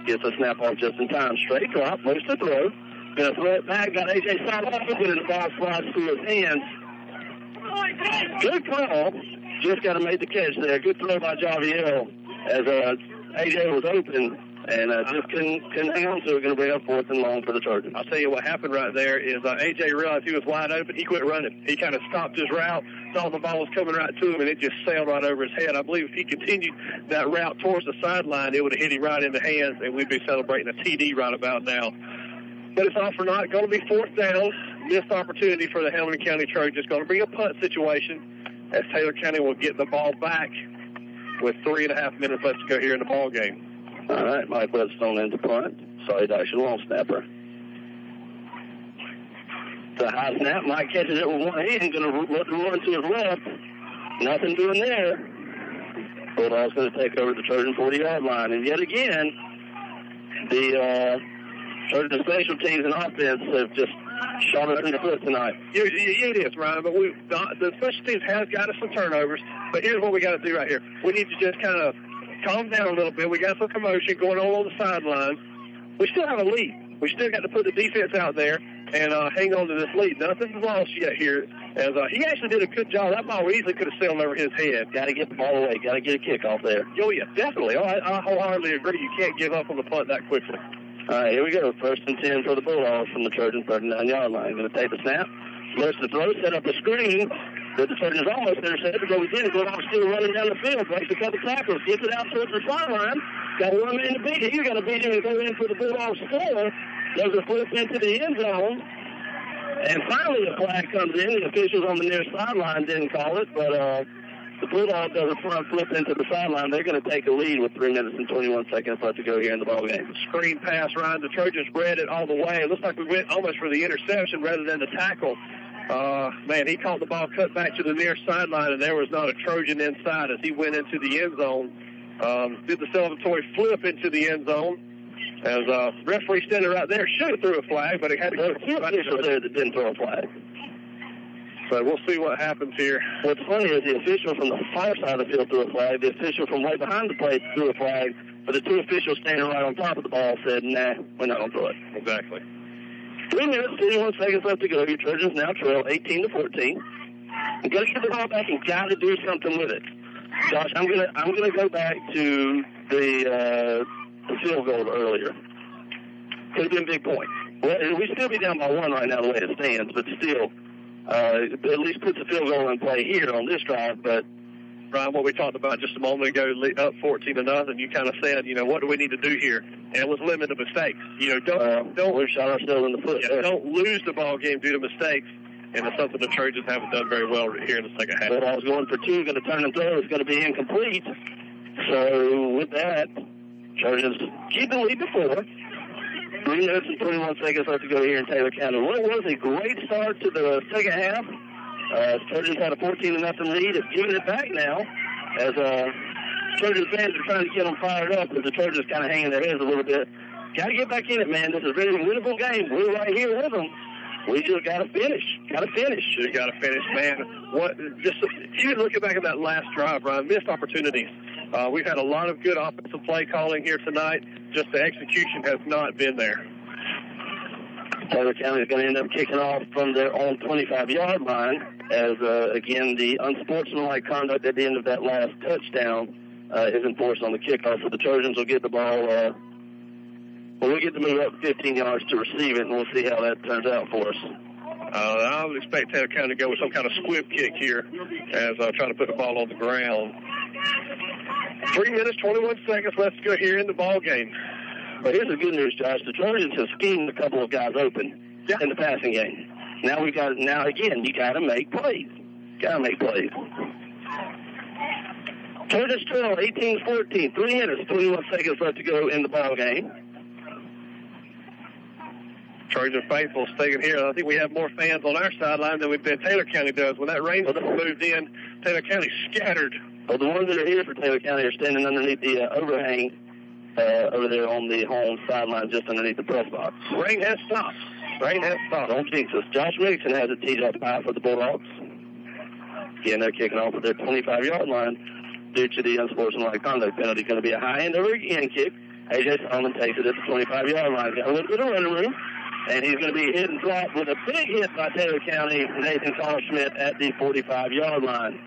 Gets a snap off just in time. Straight drop, moves to throw. Going to throw it back. Got A.J. Solomon, and the ball slides through his hands. Good call. Just got to make the catch there. Good throw by Javier as A.J. was open. And just couldn't hang on to it. Going to bring up fourth and long for the Trojans. I'll tell you what happened right there is A.J. realized he was wide open. He quit running. He kind of stopped his route, saw the ball was coming right to him, and it just sailed right over his head. I believe if he continued that route towards the sideline, it would have hit him right in the hands, and we'd be celebrating a TD right about now. But it's all for naught. Going to be fourth down. Missed opportunity for the Hamilton County Trojans. Going to bring a punt situation as Taylor County will get the ball back with 3.5 minutes left to go here in the ball game. All right, Mike Whetstone in the punt. Solid action long snapper. It's a high snap. Mike catches it with one hand. Going to run to his left. Nothing doing there. Bulldogs going to take over the Trojan 40-yard line. And yet again, the Trojan special teams and offense have just shot us in the foot tonight. It is, Ryan, but the special teams has got us some turnovers. But here's what we got to do right here. We need to just kind of calm down a little bit. We got some commotion going on the sideline. We still have a lead. We still got to put the defense out there and hang on to this lead. Nothing's lost yet here. As he actually did a good job. That ball easily could have sailed over his head. Got to get the ball away. Got to get a kickoff there. Oh, yeah, definitely. I wholeheartedly agree. You can't give up on the punt that quickly. All right, here we go. First and 10 for the Bulldogs from the Trojan 39-yard line. Going to take the snap. Lifts the throw. Set up the screen. The Trojans almost intercepted, but we didn't. Bulldogs still running down the field. Breaks a couple tackles. Gets it out towards the sideline. Got one man to beat it. He's got to beat him and go in for the Bulldogs score. There's a flip into the end zone. And finally a flag comes in. The officials on the near sideline didn't call it, but the Bulldogs does a front flip into the sideline. They're going to take a lead with 3 minutes and 21 seconds left to go here in the ballgame. Screen pass, Ryan. The Trojans read it all the way. It looks like we went almost for the interception rather than the tackle. Man, he caught the ball cut back to the near sideline, and there was not a Trojan inside as he went into the end zone. did the celebratory flip into the end zone. As referee standing right there should have threw a flag, but he had to go. Two officials there that didn't throw a flag. So we'll see what happens here. What's funny is the official from the far side of the field threw a flag. The official from right behind the plate threw a flag. But the two officials standing right on top of the ball said, nah, we're not going to throw it. Exactly. 3 minutes, 31 seconds left to go. Your Trojans now trail 18-14. You got to get the ball back and got to do something with it. Josh, I'm gonna go back to the field goal earlier. Could have been a big point. Well, we still be down by 1 right now the way it stands, but still, at least puts the field goal in play here on this drive. But Brian, what we talked about just a moment ago, up 14-0, you kind of said, what do we need to do here? And it was limit the mistakes. Don't we've shot ourselves in the foot. Yeah, don't lose the ball game due to mistakes. And it's something the Trojans haven't done very well here in the second half. But I was going for 2, going to turn and throw. It's going to be incomplete. So with that, Trojans keep the lead to 4. 3 minutes and 21 seconds left to go here in Taylor County. Well, it was a great start to the second half. Trojans had a 14-0 lead. It's giving it back now as Trojans fans are trying to get them fired up as the Trojans kind of hanging their heads a little bit. Got to get back in it, man. This is a very winnable game. We're right here with them. We just got to finish. Got to finish. You got to finish, man. Even looking back at that last drive, Brian, missed opportunities. We've had a lot of good offensive play calling here tonight. Just the execution has not been there. Taylor County is going to end up kicking off from their own 25-yard line as, again, the unsportsmanlike conduct at the end of that last touchdown is enforced on the kickoff. So the Trojans will get the ball. We'll get to move up 15 yards to receive it, and we'll see how that turns out for us. I would expect Taylor County to go with some kind of squib kick here as trying to put the ball on the ground. 3 minutes, 21 seconds left to go here in the ball game. But here's the good news, Josh. The Trojans have schemed a couple of guys open in the passing game. Now you got to make plays. Got to make plays. Trojans trail 18-14. 3 minutes, 21 seconds left to go in the ball game. Trojan faithful staying here. I think we have more fans on our sideline than Taylor County does. When that rain moved in, Taylor County scattered. Well, the ones that are here for Taylor County are standing underneath the overhang over there on the home sideline, just underneath the press box. Rain has stopped. Don't jinx us. Josh Mixon has a teed up high for the Bulldogs. Again, they're kicking off at their 25-yard line due to the unsportsmanlike conduct penalty. Going to be a high end over again kick. A.J. Solomon takes it at the 25-yard line. Got a little bit of running room. And he's going to be hit and dropped with a big hit by Taylor County, Nathan Carl-Schmidt at the 45-yard line.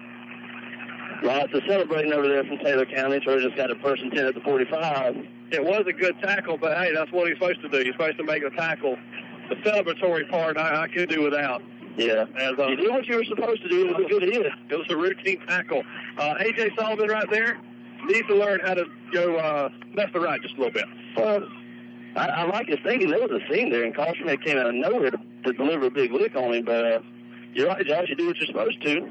Lots of celebrating over there from Taylor County. Trojans got a 1st and 10 at the 45. It was a good tackle, but, hey, that's what he's supposed to do. He's supposed to make a tackle. The celebratory part I could do without. Yeah. You did what you were supposed to do. It was a good hit. It was a routine tackle. A.J. Solomon right there needs to learn how to go left to right just a little bit. I like his thinking. There was a scene there, and Carl-Schmidt came out of nowhere to deliver a big lick on him. But you're right, Josh. You do what you're supposed to.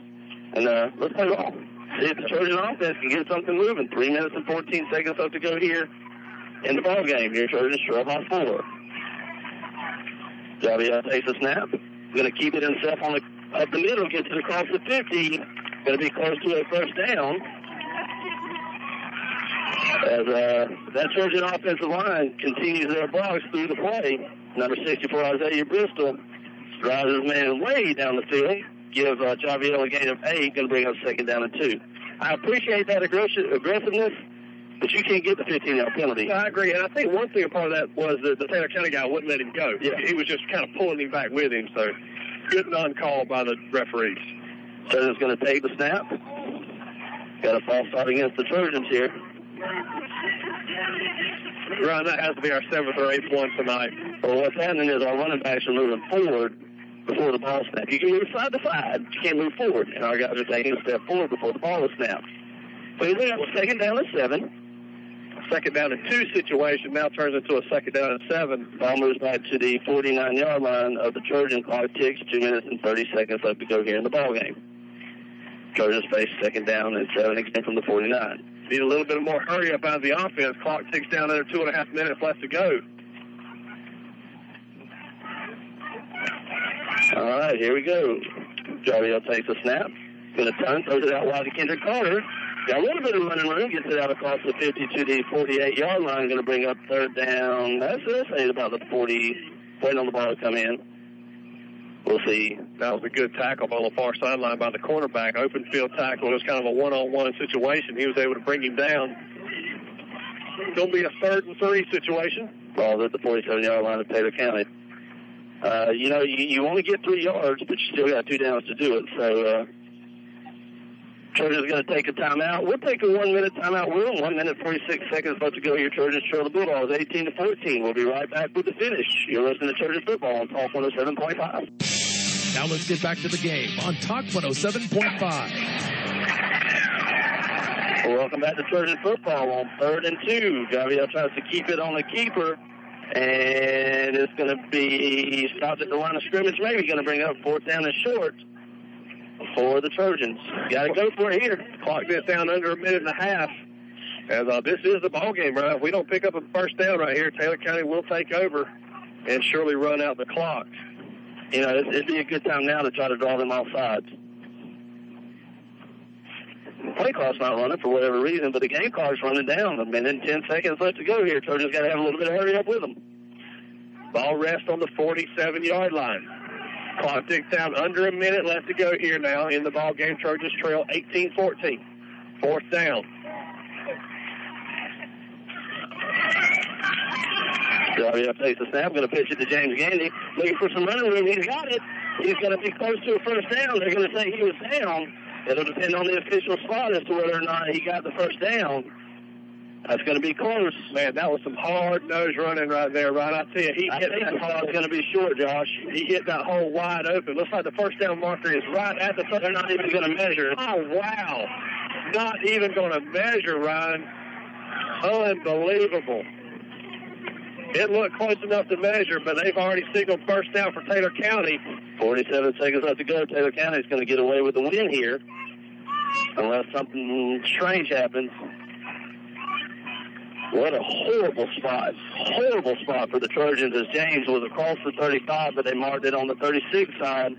And let's play ball. See if the Trojan offense can get something moving. 3 minutes and 14 seconds left to go here in the ball game. Here, Trojans trail by 4. Javier takes a snap. Going to keep it himself up the middle. Gets it across the 50. Going to be close to a 1st down. As that Trojan offensive line continues their blocks through the play. Number 64, Isaiah Bristol, drives his man way down the field. Give Javier a gain of 8, going to bring up 2nd down and 2. I appreciate that aggressiveness, but you can't get the 15-yard penalty. I agree, and I think one thing part of that was the Taylor County guy wouldn't let him go. Yeah. He was just kind of pulling him back with him, so good non-call by the referees. Trojans going to take the snap. Got a false start against the Trojans here. Ryan, that has to be our 7th or 8th one tonight. Well, what's happening is our running backs are moving forward before the ball snaps. You can move side to side, but you can't move forward. And our guys are taking a step forward before the ball is snapped. So we have a 2nd down and 7. 2nd down and 2 situation now turns into a 2nd down and 7. Ball moves back to the 49-yard line of the Trojan. Clock ticks. 2 minutes and 30 seconds left to go here in the ball game. Trojans face 2nd down and 7 again from the 49. Need a little bit more hurry up out of the offense. Clock ticks down there, 2.5 minutes left to go. All right, here we go. Javier takes a snap. Going to turn, throws it out wide to Kendrick Carter. Got a little bit of running room. Gets it out across the 50 to the 48-yard line. Going to bring up third down. That's about the 40. Waiting on the ball to come in. We'll see. That was a good tackle on the far sideline by the cornerback. Open field tackle. It was kind of a one-on-one situation. He was able to bring him down. It's going to be a 3rd and 3 situation. Ball's at the 47-yard line of Taylor County. You only get 3 yards, but you still got 2 downs to do it. So, Trojans going to take a timeout. We'll take a 1-minute timeout. We're on 1 minute 46 seconds left to go here. Trojans trail the Bulldogs 18-14. We'll be right back with the finish. You're listening to Trojans football on Talk 107.5. Now let's get back to the game on Talk 107.5. Welcome back to Trojan football on 3rd and 2. Gabriel tries to keep it on the keeper, and it's going to be stopped at the line of scrimmage. Maybe going to bring up 4th down and short for the Trojans. Got to go for it here. Clock this down under a minute and a half. As this is the ball game, right? If we don't pick up a first down right here, Taylor County will take over and surely run out the clock. It'd be a good time now to try to draw them off sides. Play clock's not running for whatever reason, but the game clock's running down. 1 minute and 10 seconds left to go here. Trojans got to have a little bit of hurry up with them. Ball rests on the 47-yard line. Clock ticks down under a minute left to go here now in the ball game. Trojans trail 18-14. 4th down. Gabriel takes the snap. Going to pitch it to James Gandy. Looking for some running room. He's got it. He's going to be close to a first down. They're going to say he was down. It'll depend on the official spot as to whether or not he got the first down. That's going to be close. Man, that was some hard-nosed running right there, Ryan. I tell you, I think that ball is going to be short, Josh. He hit that hole wide open. Looks like the first down marker is right at the front. They're not even going to measure it. Oh, wow. Not even going to measure, Ryan. Unbelievable. It looked close enough to measure, but they've already signaled first down for Taylor County. 47 seconds left to go. Taylor County is going to get away with the win here, unless something strange happens. What a horrible spot for the Trojans, as James was across the 35, but they marked it on the 36 side.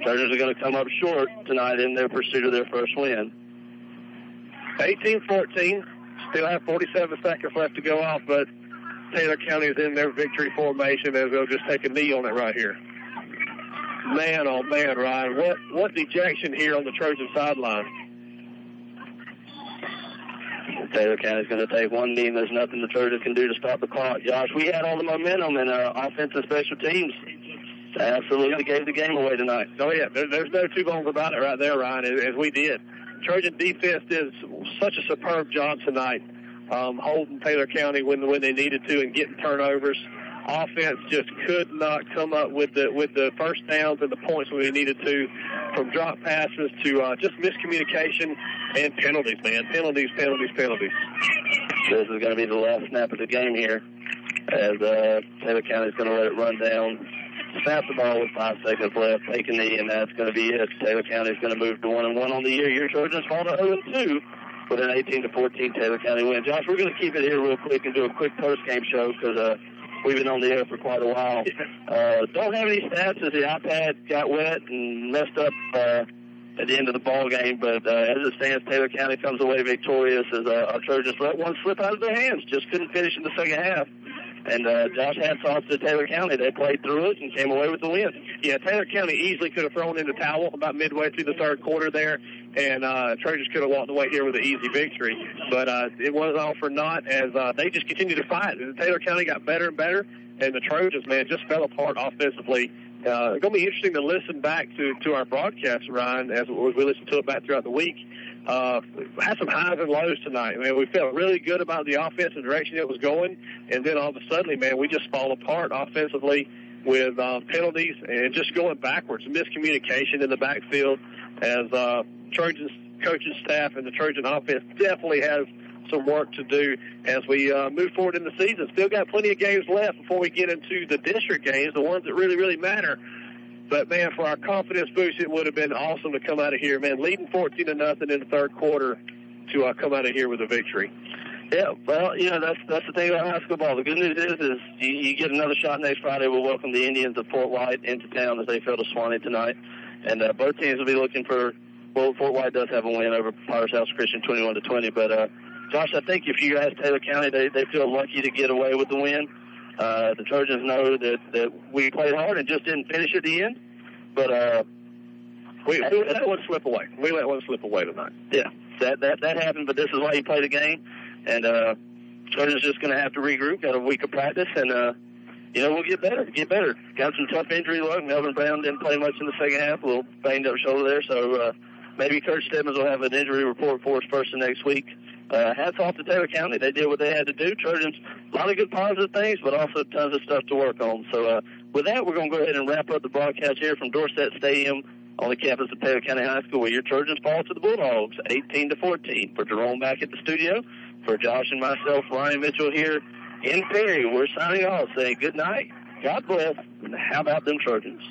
Trojans are going to come up short tonight in their pursuit of their first win. 18-14. Still have 47 seconds left to go off, but Taylor County is in their victory formation as they'll just take a knee on it right here. Man, oh man, Ryan, what dejection here on the Trojan sideline. Taylor County's going to take one knee, and there's nothing the Trojans can do to stop the clock. Josh, we had all the momentum in our offense and special teams. Absolutely gave the game away tonight. Oh, yeah, there's no two bones about it right there, Ryan, as we did. Trojan defense did such a superb job tonight, holding Taylor County when they needed to and getting turnovers. Offense just could not come up with the first downs and the points when we needed to, from drop passes to just miscommunication and penalties, man. Penalties. This is going to be the last snap of the game here, as Taylor County is going to let it run down. Snap the ball with 5 seconds left, take a knee, and that's going to be it. Taylor County is going to move to 1-1 on the year. Your Trojans fall to 0-2 with an 18-14 Taylor County win. Josh, we're going to keep it here real quick and do a quick post-game show because we've been on the air for quite a while. Don't have any stats as the iPad got wet and messed up at the end of the ball game, but as it stands, Taylor County comes away victorious as our Trojans let one slip out of their hands. Just couldn't finish in the second half. And Josh, hats off to Taylor County. They played through it and came away with the win. Yeah, Taylor County easily could have thrown in the towel about midway through the third quarter there, and Trojans could have walked away here with an easy victory. But it was all for naught as they just continued to fight. And Taylor County got better and better, and the Trojans, man, just fell apart offensively. It's going to be interesting to listen back to our broadcast, Ryan, as we listen to it back throughout the week. Had some highs and lows tonight. I mean, we felt really good about the offensive direction it was going, and then all of a sudden, man, we just fall apart offensively with penalties and just going backwards. Miscommunication in the backfield as Trojans coaching staff and the Trojan offense definitely has some work to do as we move forward in the season. Still got plenty of games left before we get into the district games, the ones that really, really matter. But, man, for our confidence boost, it would have been awesome to come out of here, man, leading 14-0 in the third quarter to come out of here with a victory. Yeah, well, that's the thing about high school ball. The good news is you get another shot next Friday. We'll welcome the Indians of Fort White into town as they fell to Swanee tonight. And both teams will be looking for Fort White does have a win over Potter's House Christian 21-20. But, Josh, I think if you ask Taylor County, they feel lucky to get away with the win. The Trojans know that we played hard and just didn't finish at the end. But we let one slip away. We let one slip away tonight. Yeah, that happened, but this is why you play the game. And Trojans just going to have to regroup, got a week of practice, and, we'll get better. Got some tough injury luck. Melvin Brown didn't play much in the second half, a little banged up shoulder there. So maybe Coach Stebbins will have an injury report for us first of next week. Hats off to Taylor County. They did what they had to do. Trojans, a lot of good positive things, but also tons of stuff to work on. So with that, we're going to go ahead and wrap up the broadcast here from Dorset Stadium on the campus of Taylor County High School, where your Trojans fall to the Bulldogs, 18-14. For Jerome back at the studio, for Josh and myself, Ryan Mitchell here in Perry, we're signing off saying good night, God bless, and how about them Trojans?